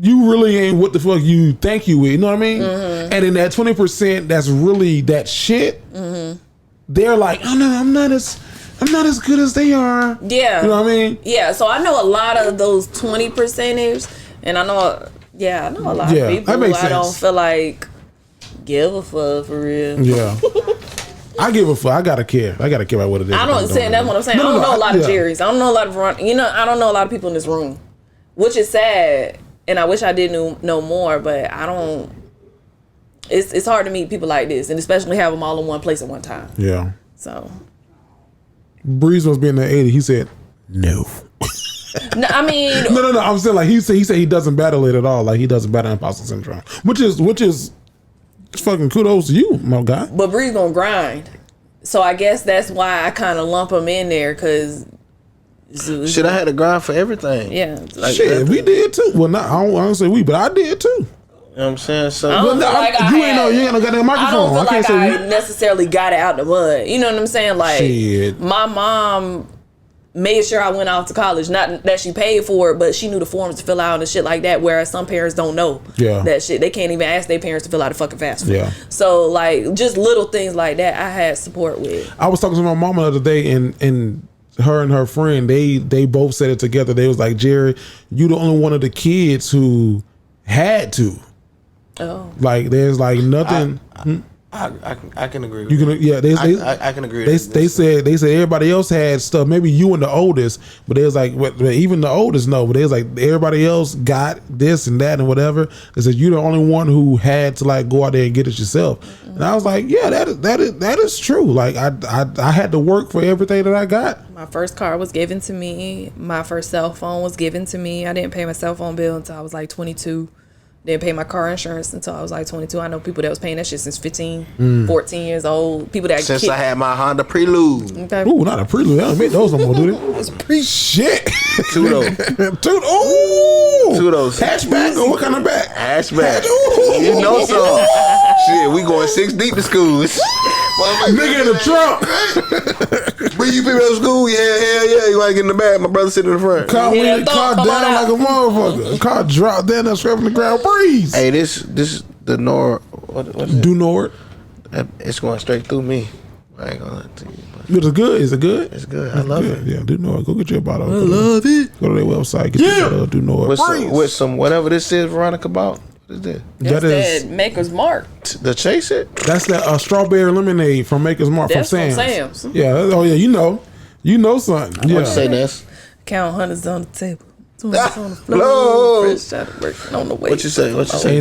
S4: you really ain't what the fuck you think you is. You know what I mean? And in that 20% that's really that shit, they're like, oh no, I'm not as good as they are.
S2: Yeah.
S4: You know what I mean?
S2: Yeah, so I know a lot of those 20%ers, and I know a lot of people who I don't feel like give a fuck for real.
S4: Yeah. I give a fuck. I gotta care. I gotta care about what it is.
S2: I don't say that's what I'm saying. I don't know a lot of Jerrys. I don't know a lot of I don't know a lot of people in this room, which is sad. And I wish I did know more, but I don't. It's hard to meet people like this, and especially have them all in one place at one time.
S4: Yeah.
S2: So.
S4: Breeze must be in the 80s. He said no.
S2: No, I mean.
S4: No. I'm saying like he said he doesn't battle it at all. Like he doesn't battle imposter syndrome, which is fucking kudos to you, my guy.
S2: But Breeze gonna grind, so I guess that's why I kind of lump him in there because.
S5: Shit, I had to grind for everything.
S2: Yeah.
S5: Like,
S4: shit, we did too. Well, I don't say we, but I did too.
S5: You know what I'm saying? So
S2: you ain't no goddamn microphone. I don't feel like I necessarily got it out the mud. You know what I'm saying? Like, shit. My mom made sure I went off to college. Not that she paid for it, but she knew the forms to fill out and shit like that. Whereas some parents don't know that shit. They can't even ask their parents to fill out a fucking FAFSA. Yeah. So like, just little things like that, I had support with.
S4: I was talking to my mama the other day, and her and her friend, they both said it together. They was like, Jerry, you the only one of the kids who had to. Oh. Like, there's like nothing.
S5: I can agree with
S4: you.
S5: I can agree with
S4: they said everybody else had stuff. Maybe you and the oldest, but they was like, even the oldest no. But they was like, everybody else got this and that and whatever. They said you the only one who had to like go out there and get it yourself. And I was like, yeah, that is true. Like I had to work for everything that I got.
S2: My first car was given to me. My first cell phone was given to me. I didn't pay my cell phone bill until I was like 22. Didn't pay my car insurance until I was like 22. I know people that was paying that shit since 15, 14 years old. People that
S5: since I had my Honda Prelude.
S4: Okay. Ooh, not a Prelude. I don't make those no more, do they?
S5: It's shit.
S4: Two of those. Hatchback or what kind of back?
S5: Hatchback. You know so. Shit, we going 6 deep to school.
S4: Nigga in the trunk.
S5: Bring you people to school? Yeah. You want to get in the back? My brother sitting in the front.
S4: Car down like a motherfucker. Car dropped down and scraping the ground. Breeze.
S5: Hey, this Dunord. What is it?
S4: Dunord.
S5: It's going straight through me. I ain't gonna lie to you.
S4: Is it good? Is it good?
S5: It's good. I love it.
S4: Yeah, Dunord. Go get your bottle.
S5: I love it.
S4: Go to their website. Get your bottle of Dunord.
S5: With some whatever this is, Veronica, about. What is that?
S2: That's Maker's Mark.
S5: The Chase It?
S4: That's that strawberry lemonade from Maker's Mark from Sam's. Yeah. Oh yeah. You know something. Yeah.
S5: What you say, Ness?
S2: Count hundreds on the table. 20s on the floor. Fresh out of work on the way.
S5: What you say?
S2: What you say,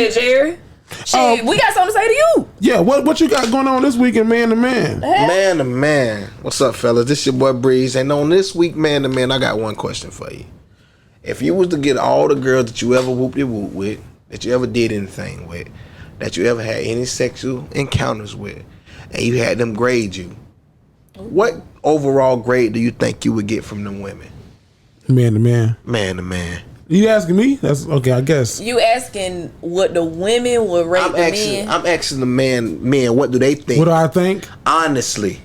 S2: Jerry? Shit, we got something to say to you.
S4: Yeah, what you got going on this week in Man to Man?
S5: Man to Man. What's up, fellas? This your boy Breeze. And on this week, Man to Man, I got one question for you. If you was to get all the girls that you ever whooped your whoop with, that you ever did anything with, that you ever had any sexual encounters with, and you had them grade you, what overall grade do you think you would get from them women?
S4: Man to Man.
S5: Man to Man.
S4: You asking me? That's okay, I guess.
S2: You asking what the women would rate the men?
S5: I'm asking the men, what do they think?
S4: What do I think?
S5: Honestly?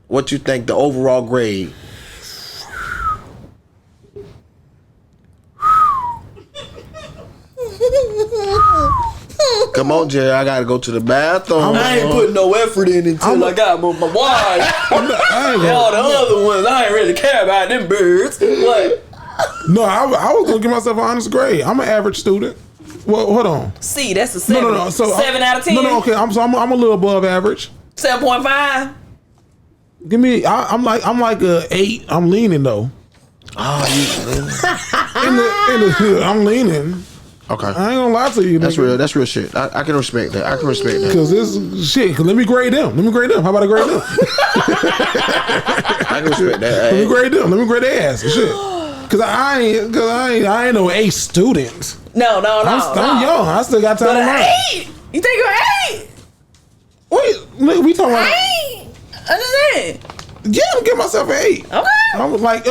S5: What you think the overall grade? Come on, Jerry, I gotta go to the bathroom.
S7: I ain't putting no effort in until I got my wife. All the other ones, I ain't really care about them birds. What?
S4: No, I was gonna give myself an honest grade. I'm an average student. Well, hold on.
S2: See, that's a 7.
S4: No. So
S2: 7 out of 10.
S4: No. Okay, I'm a little above average.
S2: 7.5.
S4: Give me. I'm like a 8. I'm leaning though.
S3: Oh,
S4: I'm leaning.
S3: okay.
S4: I ain't gonna lie to you.
S3: That's
S4: nigga.
S3: real. That's real shit. I can respect that. I can respect that.
S4: Cause this shit. Cause let me grade them. How about I grade them?
S3: I can respect that.
S4: Let me grade them. Let me grade their ass. Shit. Cause I ain't no A student.
S2: No.
S4: I'm young. I still got time to learn.
S2: 8. You think you're 8?
S4: Wait, look, we talking about?
S2: 8. Understand?
S4: Yeah, I'm gonna give myself an 8.
S2: Okay.
S4: I'm like,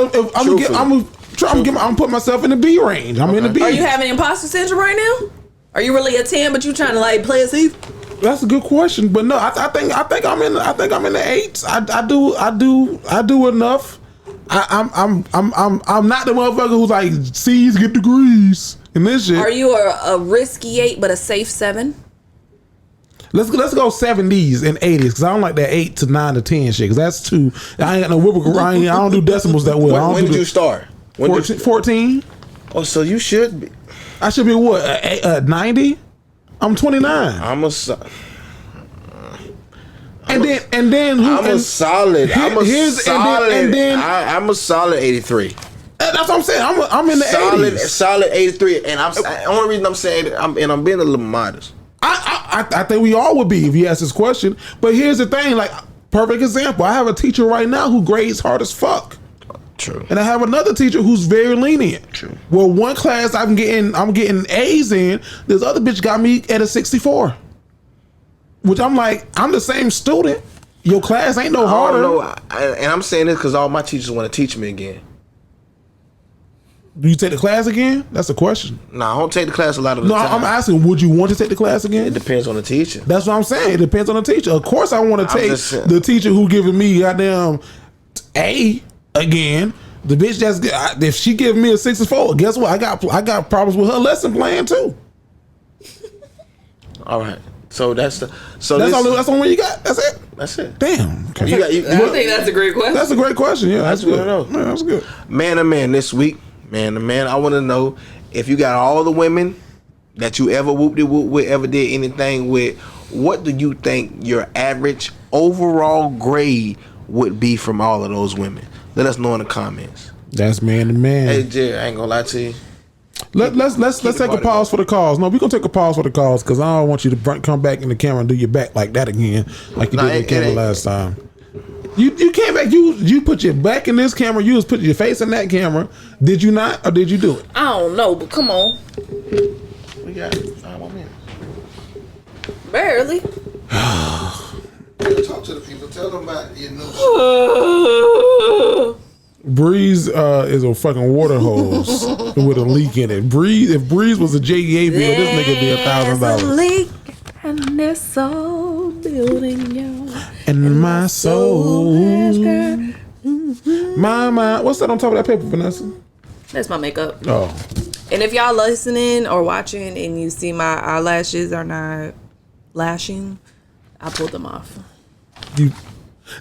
S4: I'm put myself in the B range. I'm in the B.
S2: Are you having imposter syndrome right now? Are you really a 10, but you trying to like play it safe?
S4: That's a good question, but no, I think I'm in the 8s. I do enough. I'm not the motherfucker who's like C's get degrees and this shit.
S2: Are you a risky 8 but a safe 7?
S4: Let's go 70s and 80s because I don't like that 8 to 9 to 10 shit because that's too. I ain't got no whipper. I don't do decimals that well.
S5: When did you start?
S4: 14.
S5: Oh, so you should be.
S4: I should be what? 90. I'm 29.
S5: I'm a
S4: solid.
S5: I'm a solid 83.
S4: That's what I'm saying. I'm in the 80s.
S5: Solid 83, and the only reason I'm saying that I'm being a little modest.
S4: I think we all would be if you ask this question. But here's the thing, like perfect example. I have a teacher right now who grades hard as fuck.
S5: True.
S4: And I have another teacher who's very lenient.
S5: True.
S4: Well, one class I'm getting A's in. This other bitch got me at a 64. Which I'm like, I'm the same student. Your class ain't no harder.
S5: I don't know. And I'm saying this because all my teachers want to teach me again.
S4: Do you take the class again? That's the question.
S5: No, I don't take the class a lot of the time.
S4: No, I'm asking, would you want to take the class again?
S5: It depends on the teacher.
S4: That's what I'm saying. It depends on the teacher. Of course I want to take the teacher who giving me goddamn A again. The bitch if she give me a 64, guess what? I got problems with her lesson plan too.
S5: All right. So that's the
S4: one you got. That's it.
S5: That's it.
S4: Damn. Okay.
S2: I think that's a great question.
S4: That's a great question. Yeah, that's good. Man, that's good.
S5: Man to man this week. Man to man, I want to know if you got all the women that you ever whooped it with, ever did anything with, what do you think your average overall grade would be from all of those women? Let us know in the comments.
S4: That's man to man.
S5: Hey Jerry, I ain't gonna lie to you.
S4: Let's take a pause for the calls. No, we're gonna take a pause for the calls because I don't want you to come back in the camera and do your back like that again, like you did in the camera last time. You came back. You put your back in this camera. You was putting your face in that camera. Did you not, or did you do it?
S2: I don't know, but come on.
S5: We got 5 more minutes.
S2: Barely.
S3: Talk to the people. Tell them about your new
S4: Breeze is a fucking water hose with a leak in it. If Breeze was a JEA bill, this nigga be $1,000.
S2: Leak and this soul building you.
S4: And my soul. My. What's that on top of that paper, Vanessa?
S2: That's my makeup.
S4: Oh.
S2: And if y'all listening or watching and you see my eyelashes are not lashing, I pulled them off.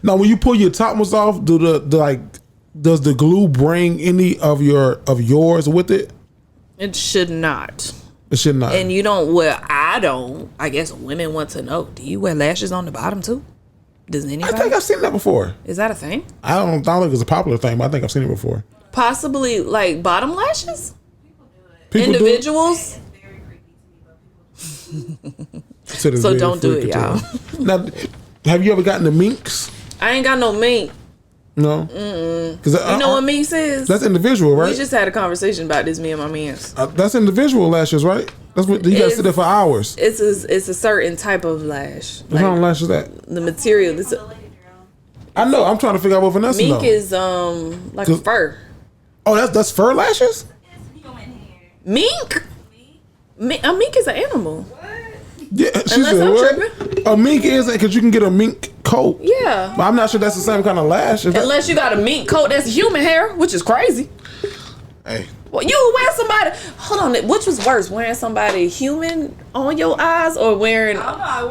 S4: Now, when you pull your top ones off, does the glue bring any of yours with it?
S2: It should not.
S4: It should not.
S2: And you don't. Well, I don't. I guess women want to know. Do you wear lashes on the bottom too? Does anybody?
S4: I think I've seen that before.
S2: Is that a thing?
S4: I don't think it's a popular thing, but I think I've seen it before.
S2: Possibly like bottom lashes.
S4: People
S2: individuals. So don't do it, y'all.
S4: Now, have you ever gotten the minks?
S2: I ain't got no mink.
S4: No.
S2: Because you know what minks is?
S4: That's individual, right?
S2: We just had a conversation about this, me and my mans.
S4: That's individual lashes, right? That's what you got to sit there for hours.
S2: It's a certain type of lash.
S4: What kind of lash is that?
S2: The material.
S4: I know. I'm trying to figure out what Vanessa knows.
S2: Mink is like a fur.
S4: Oh, that's fur lashes?
S2: Mink? A mink is an animal.
S4: Yeah,
S2: unless I'm tripping.
S4: A mink isn't, because you can get a mink coat.
S2: Yeah.
S4: But I'm not sure that's the same kind of lash.
S2: Unless you got a mink coat that's human hair, which is crazy.
S3: Hey.
S2: Well, you wear somebody. Hold on. Which was worse, wearing somebody human on your eyes or wearing?
S8: I don't know. I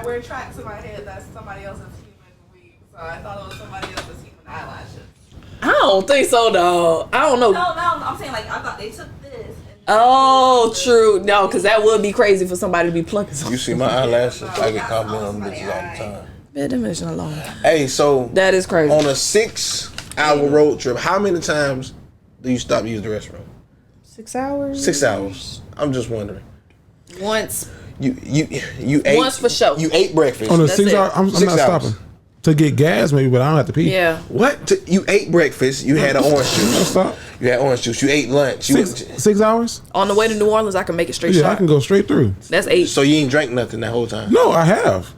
S8: wear tracks in my head that's somebody else's human wig, so I thought it was somebody else's human eyelashes.
S2: I don't think so, dog. I don't know.
S8: No. I'm saying like I thought they took this.
S2: Oh, true. No, because that would be crazy for somebody to be plucking something.
S5: You see my eyelashes? I get complimented on bitches all the time.
S2: That dimension alone.
S5: Hey, so
S2: That is crazy.
S5: on a 6-hour road trip, how many times do you stop and use the restroom?
S2: 6 hours.
S5: 6 hours. I'm just wondering.
S2: Once.
S5: You ate
S2: Once for sure.
S5: You ate breakfast.
S4: On a
S2: That's
S4: 6
S2: it.
S4: hour, I'm
S5: 6
S4: not
S5: hours.
S4: stopping to get gas, maybe, but I don't have to pee.
S2: Yeah.
S5: What? You ate breakfast. You had an orange
S4: I'll
S5: juice.
S4: stop.
S5: You had orange juice. You ate lunch. You
S4: 6 hours?
S2: On the way to New Orleans, I can make it straight
S4: Yeah,
S2: shot.
S4: I can go straight through.
S2: That's 8.
S5: So you ain't drank nothing that whole time?
S4: No, I have.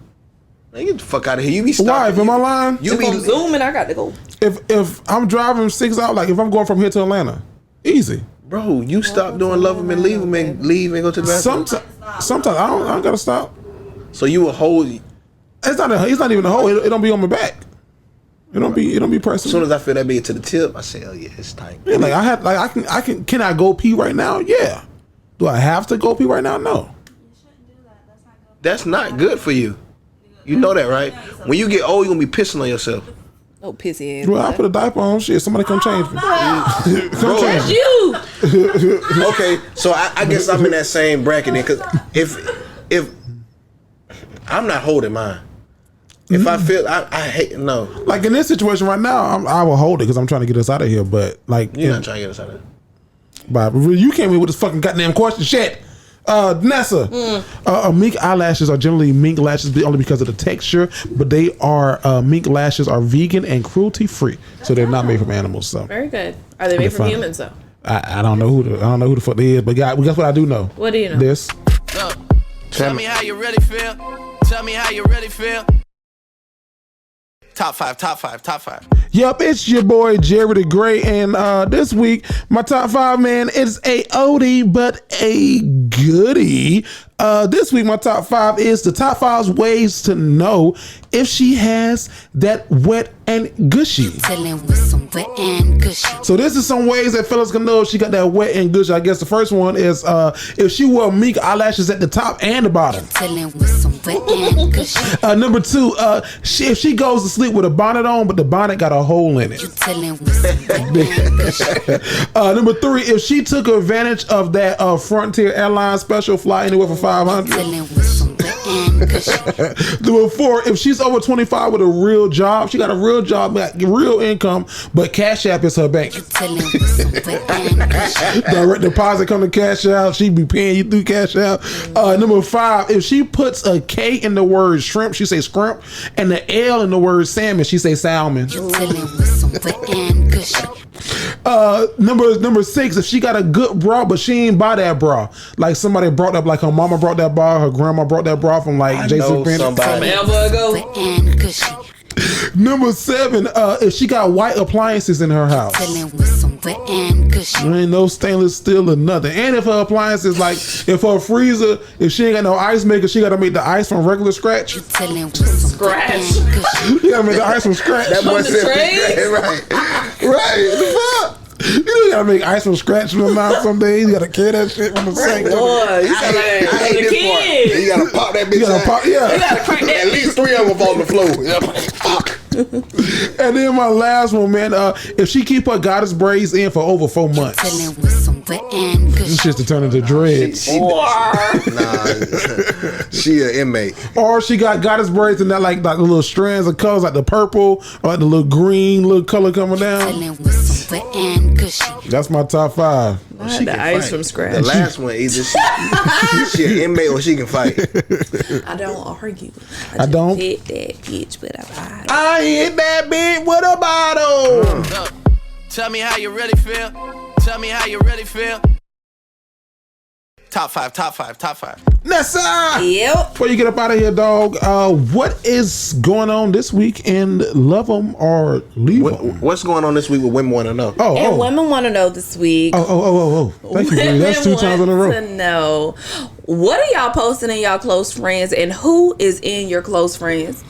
S5: Man, get the fuck out of here. You be stopping.
S4: Why? If am I lying?
S5: You
S2: If
S5: be
S2: I'm zooming, I got to go.
S4: If I'm driving 6 hours, like if I'm going from here to Atlanta, easy.
S5: Bro, you stop doing love them and leave them and leave and go to the bathroom.
S4: Sometimes I don't gotta stop.
S5: So you will hold.
S4: It's not even a hole. It don't be on my back. It don't be pressing.
S5: As soon as I feel that being to the tip, I say, "Oh yeah, it's tight."
S4: Yeah, like I can. Can I go pee right now? Yeah. Do I have to go pee right now? No.
S5: That's not good for you. You know that, right? When you get old, you're gonna be pissing on yourself.
S2: Oh, pissy ass.
S4: Well, I put a diaper on. Shit, somebody come change me. Come change me.
S2: You.
S5: Okay, so I guess I'm in that same bracket then, because if I'm not holding mine. If I feel I hate no.
S4: Like in this situation right now, I will hold it because I'm trying to get us out of here. But like,
S5: You're not trying to get us out of it.
S4: But you came in with this fucking goddamn question, shit. Nessa, mink eyelashes are generally mink lashes only because of the texture, but they are mink lashes are vegan and cruelty free, so they're not made from animals. So
S2: Very good. Are they made from
S4: fine.
S2: humans though?
S4: I don't know who the fuck they is, but guess what I do know?
S2: What do you know?
S4: This.
S6: Look, tell me how you really feel. Tell me how you really feel. Top five.
S4: Yup, it's your boy Jerry the Gray, and this week my top 5, man, is a oldie but a goodie. This week my top 5 is the top 5 ways to know if she has that wet and gushy.
S9: With some wet and gushy.
S4: So this is some ways that fellas can know if she got that wet and gushy. I guess the first one is if she wore mink eyelashes at the top and the bottom.
S9: With some wet and gushy.
S4: Number 2, if she goes to sleep with a bonnet on, but the bonnet got a hole in it.
S9: With some wet and gushy.
S4: Number 3, if she took advantage of that Frontier Airlines special flight anywhere for 500.
S9: With some wet and gushy.
S4: Number 4, if she's over 25 with a real job, she got a real job, real income, but Cash App is her bank.
S9: With some wet and gushy.
S4: Direct deposit come to Cash App, she be paying you through Cash App. Number 5, if she puts a K in the word shrimp, she say scrimp, and the L in the word salmon, she say salmon.
S9: With some wet and gushy.
S4: Number 6, if she got a good bra, but she ain't buy that bra. Like somebody brought up, like her mama brought that bra, her grandma brought that bra from like Jason Penney.
S2: Forever ago.
S9: Wet and gushy.
S4: Number 7, if she got white appliances in her house.
S9: With some wet and gushy.
S4: There ain't no stainless steel or nothing. And if her appliances, like if her freezer, if she ain't got no ice maker, she gotta make the ice from regular scratch.
S9: With some wet and gushy.
S4: You gotta make the ice from scratch.
S5: That boy
S2: the
S5: said
S2: trays?
S5: right. The fuck?
S4: You gotta make ice from scratch from the mouth some days. You gotta carry that shit from the sink.
S2: Boy, you sound like
S5: I hate
S2: the
S5: this
S2: kid.
S5: part. You gotta pop that bitch.
S4: You gotta pop, yeah.
S2: You gotta crank that.
S5: At least 3 of them on the floor.
S4: And then my last one, man, if she keep her goddess braids in for over 4 months,
S9: With some wet and
S4: this
S9: gushy.
S4: shit's to turn into dreads.
S5: Nah, she an inmate.
S4: Or she got goddess braids and that like the little strands of colors, like the purple or like the little green little color coming down.
S9: With some wet and gushy.
S4: That's my top 5.
S5: She
S2: The
S5: can
S2: ice
S5: fight.
S2: from scratch.
S5: The last one, either she an inmate or she can fight.
S2: I don't argue.
S4: I
S2: just
S4: don't.
S2: hit that bitch with a bottle.
S4: I hit that bitch with a bottle.
S6: Look, tell me how you really feel. Tell me how you really feel. Top five.
S4: Nessa!
S2: Yep.
S4: Before you get up out of here, dog, what is going on this week in Love 'em or Leave 'em?
S5: What's going on this week with Women Want to Know?
S2: And women want to know this week.
S4: Oh. Thank you, Bree. That's 2 times in a row.
S2: To know, what are y'all posting in y'all close friends, and who is in your close friends?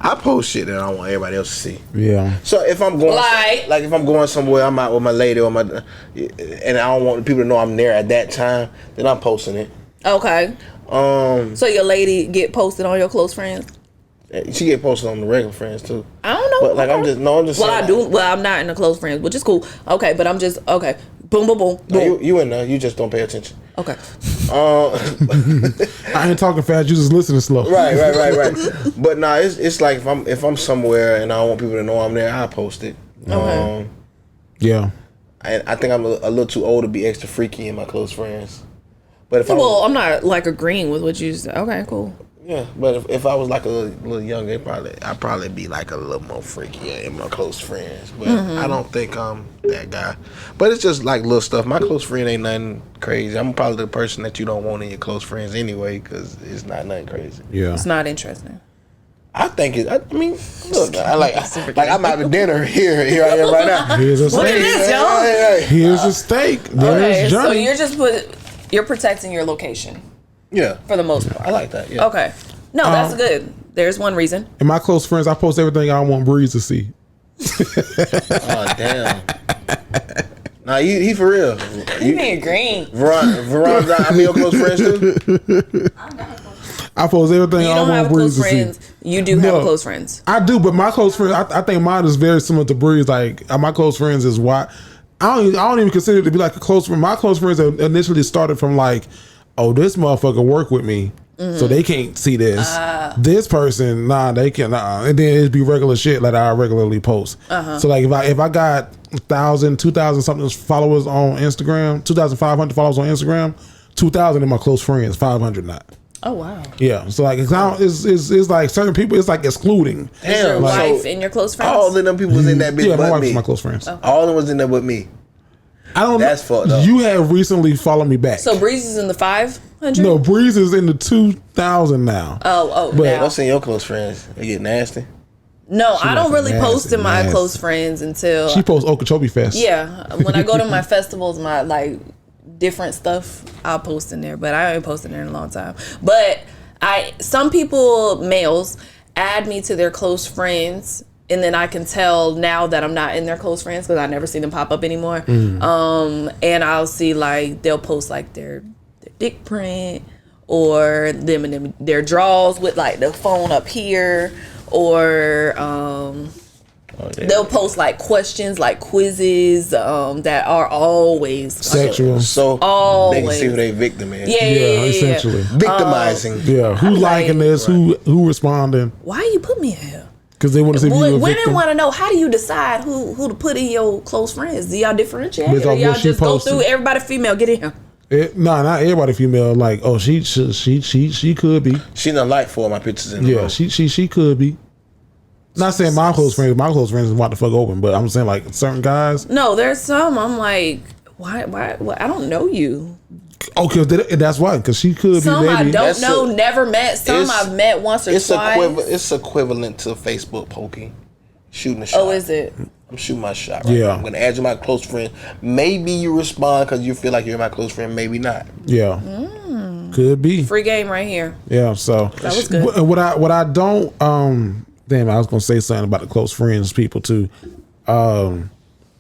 S5: I post shit that I don't want everybody else to see.
S4: Yeah.
S5: So if I'm going,
S2: Like
S5: if I'm going somewhere, I'm out with my lady or and I don't want people to know I'm there at that time, then I'm posting it.
S2: Okay. So your lady get posted on your close friends?
S5: She get posted on the regular friends too.
S2: I don't know.
S5: But like I'm just
S2: Well,
S5: saying,
S2: I do. Well, I'm not in the close friends, which is cool. Okay, but I'm just okay. Boom, boom, boom.
S5: No, you in there. You just don't pay attention.
S2: Okay.
S4: I ain't talking fast. You just listening slow.
S5: Right. But nah, it's like if I'm somewhere and I don't want people to know I'm there, I post it.
S2: Okay.
S4: Yeah.
S5: I think I'm a little too old to be extra freaky in my close friends. But if
S2: I'm not like agreeing with what you said. Okay, cool.
S5: Yeah, but if I was like a little younger, I'd probably be like a little more freaky in my close friends. But I don't think I'm that guy. But it's just like little stuff. My close friend ain't nothing crazy. I'm probably the person that you don't want in your close friends anyway because it's not nothing crazy.
S4: Yeah,
S2: it's not interesting.
S5: I think it. I mean, look, I like I'm out to dinner. Here I am right now.
S4: Here's a steak.
S2: Look at this, y'all.
S4: Here's a steak.
S2: Okay, so you're protecting your location.
S5: Yeah,
S2: for the most part.
S5: I like that. Yeah.
S2: Okay. No, that's good. There's one reason.
S4: And my close friends, I post everything I want Breeze to see.
S5: Oh damn. Nah, he for real.
S2: You being green.
S5: Veron's I mean your close friends too?
S4: I post everything I want Breeze to see.
S2: You do have close friends.
S4: I do, but my close friends, I think mine is very similar to Breeze. Like my close friends is why I don't even consider it to be like a close friend. My close friends initially started from like, oh, this motherfucker work with me, so they can't see this. This person, nah, they can. And then it'd be regular shit like I regularly post. So like if I got 1,000, 2,000 something followers on Instagram, 2,500 followers on Instagram, 2,000 of my close friends, 500 not.
S2: Oh wow.
S4: Yeah, so like it's like certain people, it's like excluding.
S2: Is your wife and your close friends?
S5: All of them people was in that bitch.
S4: Yeah, my
S5: but
S4: wife
S5: me.
S4: is my close friends.
S2: Okay.
S5: All of them was in there with me.
S4: I don't
S5: That's
S4: know.
S5: fucked up.
S4: You have recently followed me back.
S2: So Breeze is in the 500?
S4: No, Breeze is in the 2,000 now.
S2: Oh,
S4: but
S2: now.
S5: What's in your close friends? They get nasty?
S2: No, I don't really
S4: nasty,
S2: post in my close friends until
S4: she posts Okeechobee Fest.
S2: Yeah, when I go to my festivals, my like different stuff, I'll post in there. But I ain't posted there in a long time. But some people, males, add me to their close friends. And then I can tell now that I'm not in their close friends because I never see them pop up anymore. And I'll see like they'll post like their dick print or them and their draws with like the phone up here, or they'll post like questions, like quizzes that are always
S4: sexual.
S5: So
S2: always.
S5: They can see who they victim is.
S2: Yeah,
S4: essentially
S5: victimizing.
S4: Who liking this? Right. Who responding?
S2: Why you put me in here?
S4: Because they want to see you.
S2: Women want to know, how do you decide who to put in your close friends? Do y'all differentiate? Or y'all just go through everybody female, get in here?
S4: Nah, not everybody female. Like, oh, she could be.
S5: She done like 4 of my pictures in the row.
S4: she could be. Not saying my close friends. My close friends is about to fuck open, but I'm saying like certain guys.
S2: No, there's some. I'm like, why? I don't know you.
S4: Okay, that's why. Because she could
S2: some
S4: be. Some
S2: I don't know, never met. Some I've met once or twice.
S5: It's equivalent to Facebook poking, shooting a shot.
S2: Oh, is it?
S5: I'm shooting my shot. Right now. I'm gonna add you my close friend. Maybe you respond because you feel like you're my close friend. Maybe not.
S4: Yeah, could be
S2: free game right here.
S4: Yeah, so
S2: that was good.
S4: What I don't damn, I was gonna say something about the close friends people too.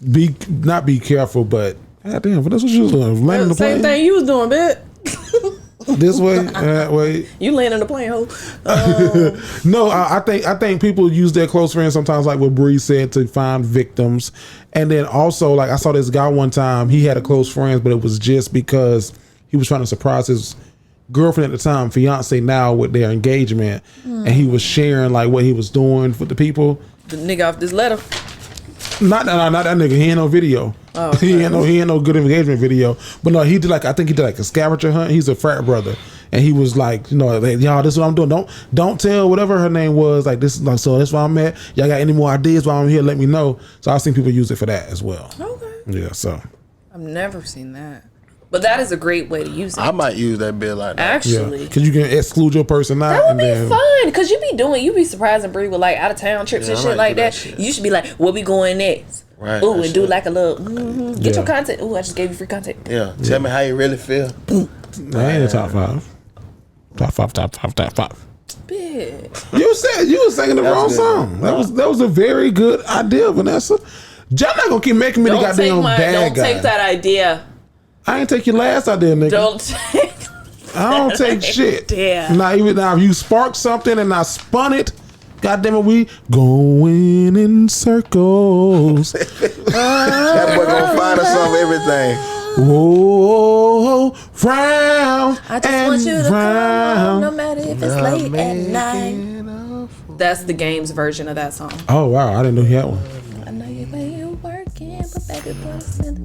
S4: Be careful, but God damn, that's what you was doing. Landing the plane.
S2: Same thing you was doing, bitch.
S4: This way, that way.
S2: You landing the plane, ho.
S4: No, I think people use their close friends sometimes, like what Bree said, to find victims. And then also, like I saw this guy one time, he had a close friend, but it was just because he was trying to surprise his girlfriend at the time, fiance now, with their engagement. And he was sharing like what he was doing for the people.
S2: The nigga off this letter.
S4: Not that nigga. He ain't no video. Oh, okay. He ain't no good engagement video. But no, he did like, I think he did like a scavenger hunt. He's a frat brother, and he was like, you know, like, y'all, this is what I'm doing. Don't tell whatever her name was. Like this, like, so that's why I'm at. Y'all got any more ideas while I'm here? Let me know. So I've seen people use it for that as well. Okay. Yeah. So
S2: I've never seen that. But that is a great way to use it.
S5: I might use that bill like that.
S2: Actually.
S4: Because you can exclude your person out.
S2: That would be fun. Because you be surprised and Bree with like out of town trips and shit like that. You should be like, where we going next?
S5: Right.
S2: Ooh, and do like a little, get your content. Ooh, I just gave you free content.
S5: Yeah. Tell me how you really feel.
S4: That ain't a top 5. Top 5.
S2: Bitch.
S4: You was singing the wrong song. That was a very good idea, Vanessa. Y'all not gonna keep making me the goddamn bad guy.
S2: Don't take that idea.
S4: I ain't take your last idea, nigga.
S2: Don't take.
S4: I don't take shit.
S2: Yeah.
S4: Now if you sparked something and I spun it, goddamn it, we going in circles.
S3: That boy gonna find us some everything.
S4: Whoa, frown.
S2: I just want you to come home, no matter if it's late at night. That's the game's version of that song.
S4: Oh wow, I didn't know he had one.
S2: I know you when you working, but baby,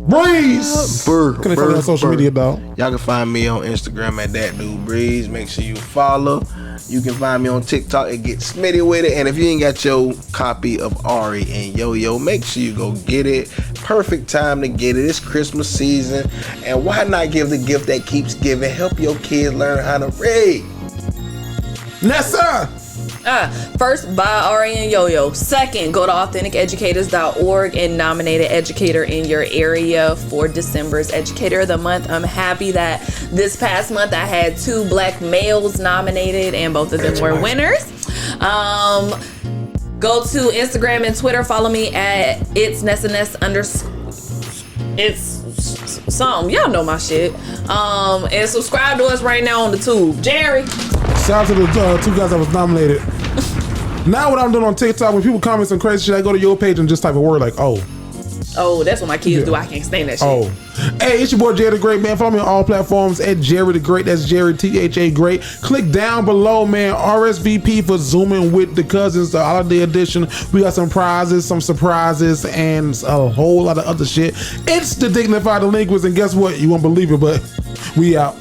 S4: Breeze. Can they find me on social media, dog?
S5: Y'all can find me on Instagram at that dude Breeze. Make sure you follow. You can find me on TikTok and get smitty with it. And if you ain't got your copy of Ari and Yo-Yo, make sure you go get it. Perfect time to get it. It's Christmas season. And why not give the gift that keeps giving? Help your kids learn how to read.
S4: Nessa!
S2: First, buy Ari and Yo-Yo. Second, go to AuthenticEducators.org and nominate an educator in your area for December's Educator of the Month. I'm happy that this past month I had 2 black males nominated and both of them were winners. Go to Instagram and Twitter. Follow me at it's it's something. Y'all know my shit. And subscribe to us right now on the tube. Jerry.
S4: Shout out to the 2 guys that was nominated. Now what I'm doing on TikTok, when people comment some crazy shit, I go to your page and just type a word like, oh.
S2: Oh, that's what my kids do. I can't stand that shit.
S4: Oh. Hey, it's your boy Jerry the Great, man. Follow me on all platforms at Jerry the Great. That's Jerry THA Great. Click down below, man. RSVP for Zooming with the Cousins, the holiday edition. We got some prizes, some surprises, and a whole lot of other shit. It's the Dignified Delinquents, and guess what? You won't believe it, but we out.